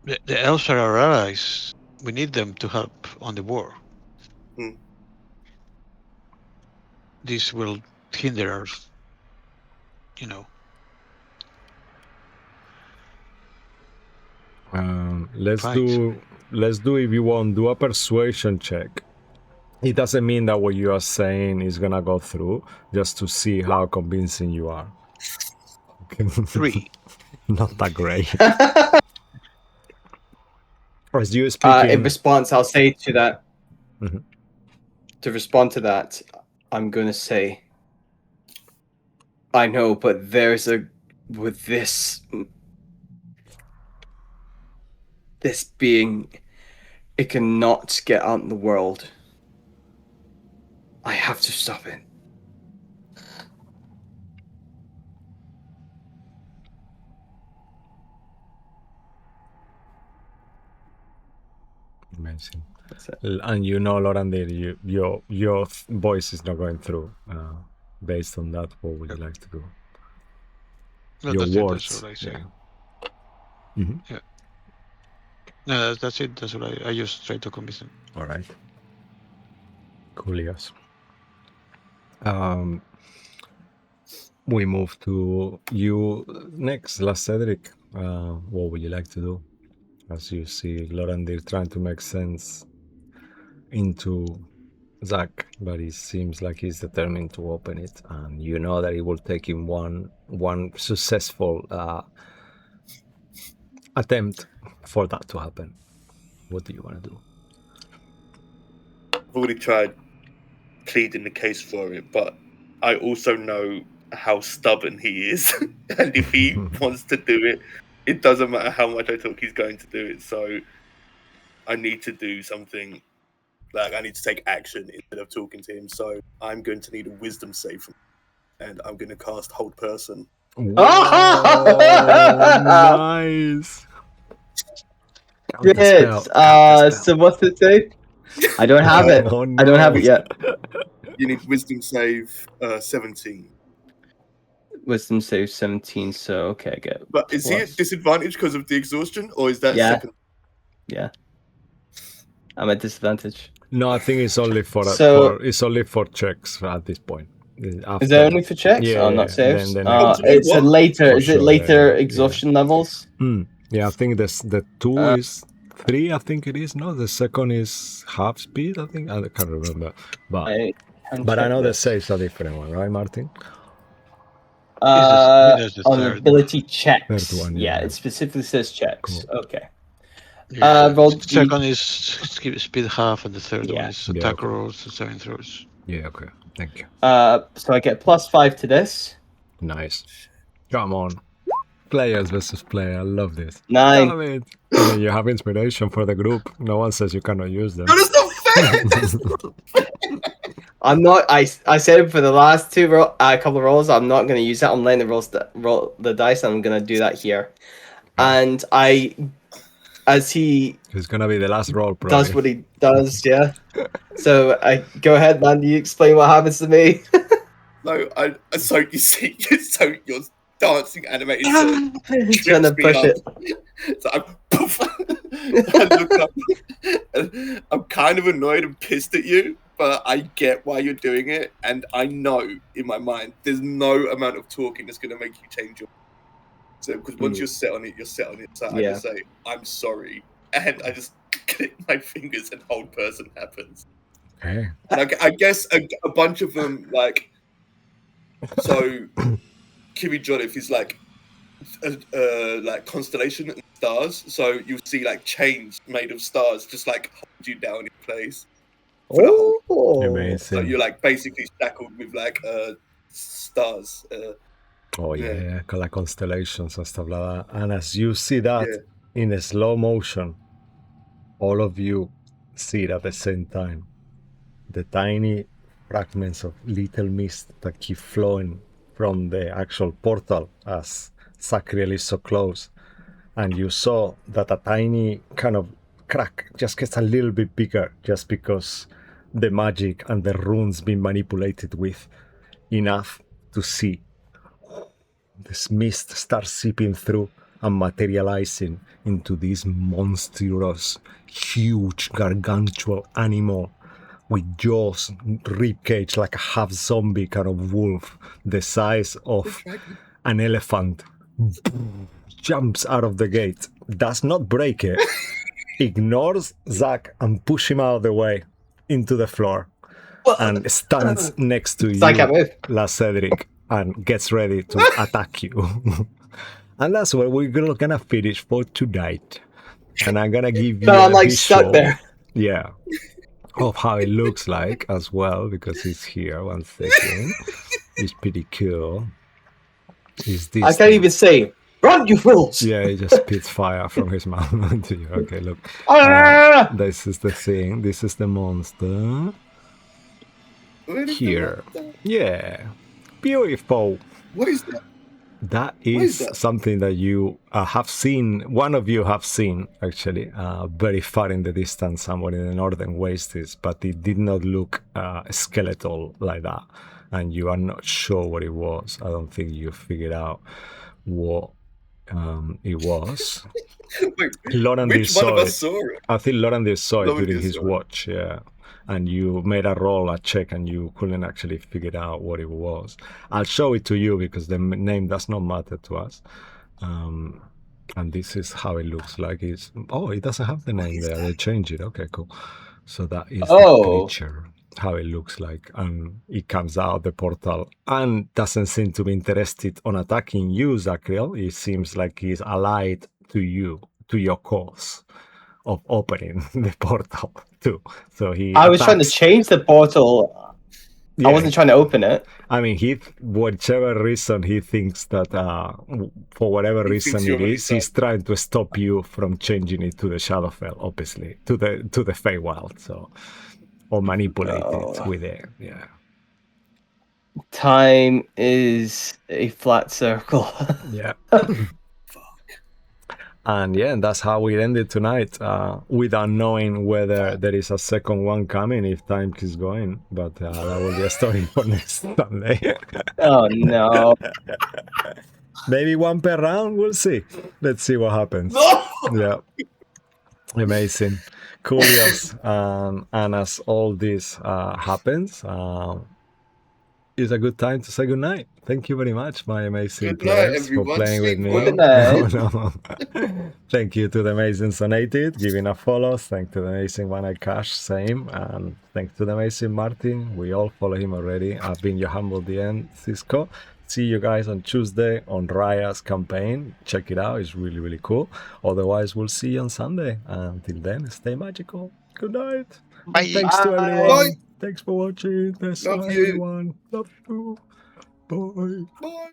C: The elves are our allies. We need them to help on the war. This will hinder us,
A: Let's
C: fight.
A: do if you want, do a persuasion check. It doesn't mean that what you are saying is gonna go through, just to see how convincing you are.
C: 3.
A: Not that great. As you speaking,
B: in response, I'll say to that.
A: Mhm.
B: To respond to that, I'm going to say, I know, but with this being, it cannot get out in the world. I have to stop it.
A: Amazing.
B: That's it.
A: And you know, Lorandir, your voice is not going through. Based on that, what would you like to do?
C: No,
A: Your
C: that's
A: words.
C: It, that's what I say.
A: Yeah. Mm-hmm.
C: Yeah. No, that's it. That's what I just try to convince him.
A: All right. Cool, yes. We move to you next, La Cedric. What would you like to do? As you see Lorandir trying to make sense into Zach, but it seems like he's determined to open it, and you know that it will take him one successful attempt for that to happen. What do you want to do?
D: I've already tried pleading the case for it, but I also know how stubborn he is. And if he wants to do it, it doesn't matter how much I talk, he's going to do it. So I need to do something. Like, I need to take action instead of talking to him. So I'm going to need a wisdom save from him, and I'm going to cast Hold Person.
A: Nice.
B: Good. So what's it say? I don't have it.
A: Oh, no.
B: I don't have it yet.
D: You need wisdom save 17.
B: Wisdom save 17. So okay, I get.
D: But is he at disadvantage because of the exhaustion, or is that
B: Yeah.
D: second?
B: Yeah. I'm at disadvantage.
E: No, I think it's only for
B: So-
E: it's only for checks at this point.
B: Is
E: After-
B: it only for checks?
E: Yeah,
B: Oh,
E: yeah,
B: not saves.
E: then
D: Oh, do you know
B: It's a
D: what?
B: later.
E: For
B: Is
E: sure,
B: it later
E: yeah.
B: exhaustion levels?
E: Yeah, I think the 2
B: Uh,
E: is 3. I think it is. No, the second is half speed. I think I can't remember, but
B: I can
E: I
B: check
E: know the
B: this.
E: saves are different one, right, Martin?
C: He does the
B: On
C: third.
B: ability checks.
E: Third one,
B: yeah,
E: yeah.
B: it specifically says checks.
E: Cool.
B: Okay.
C: Yeah,
B: roll
C: the second is speed half, and the third
B: Yeah.
C: one is
E: Yeah,
C: attack
E: okay.
C: rolls and saving throws.
E: Yeah. Okay. Thank you.
B: So I get +5 to this.
E: Nice. Come on. Players versus player. I love this.
B: 9.
E: Love it. And then you have inspiration for the group. No one says you cannot use them.
D: No, that's not fair. That's not
B: I'm not. I said for the last couple of rolls, I'm not going to use that. I'm letting the roll the dice. And I'm going to do that here. And as he
E: It's gonna be the last roll, probably.
B: does what he does, yeah. So I go ahead, man. You explain what happens to me.
D: No, so you see, so you're dancing animated. So
B: Trying to push it.
D: So I'm, poof, I look up. And I'm kind of annoyed and pissed at you, but I get why you're doing it, and I know in my mind there's no amount of talking that's going to make you change your. So because once you're set on it, you're set on it. So I
B: Yeah.
D: just say I'm sorry, and I just click my fingers, and hold person happens.
E: Okay.
D: And I guess a bunch of them like. So, Kiri Joliffe is like constellation and stars. So you'll see like chains made of stars, just like hold you down in place. For the whole,
B: Oh,
D: so
E: Amazing.
D: you're like basically shackled with like stars.
E: Oh yeah,
D: Yeah.
E: yeah, like constellations and stuff like that. And as you see that
D: Yeah.
E: in a slow motion, all of you see it at the same time. The tiny fragments of little mist that keep flowing from the actual portal as Sacriel is so close. And you saw that a tiny kind of crack just gets a little bit bigger just because the magic and the runes being manipulated with enough to see this mist starts seeping through and materializing into this monstrous, huge, gargantuan animal with jaws, ribcage like a half zombie kind of wolf, the size of an elephant. Jumps out of the gate, does not break it, ignores Zach and push him out of the way into the floor, and stands next to
B: I can't
E: you,
B: move.
E: La Cedric, and gets ready to attack you. And that's where we're gonna finish for tonight. And I'm gonna give you
B: So I'm
E: a
B: like stuck
E: visual,
B: there.
E: yeah, of how it looks like as well, because he's here. 1 second. It's pretty cool. Is this
B: I can't even say, "Run, you fools!"
E: Yeah, he just spits fire from his mouth onto you. Okay, look.
B: Ah!
E: This is the thing. This is the monster. Here. Yeah. Beautiful.
D: What is that?
E: That
D: What is
E: is
D: that?
E: something that you have seen. One of you have seen, actually, very far in the distance, somewhere in the northern wastes, but it did not look skeletal like that. And you are not sure what it was. I don't think you figured out what it was.
D: Wait,
E: Lorandir
D: which one of
E: saw
D: us
E: it.
D: saw it?
E: I think Lorandir saw it during
D: Lorandir
E: his
D: saw it.
E: watch, yeah. And you made a roll, a check, and you couldn't actually figure out what it was. I'll show it to you because the name does not matter to us. And this is how it looks like. It doesn't have the name there. They changed it. Okay, cool. So that is the creature, how it looks like. And it comes out of the portal and doesn't seem to be interested on attacking you, Zacriel. It seems like he's allied to you, to your cause of opening the portal too. So
B: I was trying to
E: attacks-
B: change the portal.
E: Yeah,
B: I wasn't trying to open it.
E: I mean, whichever reason he thinks that, for whatever
D: He
E: reason
D: thinks
E: it
D: you're on his
E: is, he's trying to stop you from changing it to the Shadowfell, obviously, to the Feywild, so, or manipulate it with it. Yeah,
B: Time is a flat circle.
E: yeah. And yeah, that's how we ended tonight, without knowing whether there is a second one coming if time keeps going. But that will be a story for next Sunday.
B: Oh no!
E: Maybe one per round. We'll see. Let's see what happens. Yeah.
A: Amazing. Coolios. And as all this happens, it's a good time to say goodnight. Thank you very much, my amazing
D: Good night,
A: players, for
D: everyone.
A: playing with
D: Sleep
A: me.
D: well.
B: Good night.
A: No. Thank you to the amazing Sonated, giving a follow. Thank to the amazing One Eye Cash, same. And thanks to the amazing Martin. We all follow him already. I've been your humble DM, Cisco. See you guys on Tuesday on Raya's campaign. Check it out. It's really, really cool. Otherwise, we'll see you on Sunday. Until then, stay magical. Good night.
C: Bye.
A: Thanks to
B: Bye.
A: everyone.
D: Bye.
A: Thanks for watching. That's
D: Love
A: all,
D: you.
A: everyone. Love you. Bye.
D: Bye.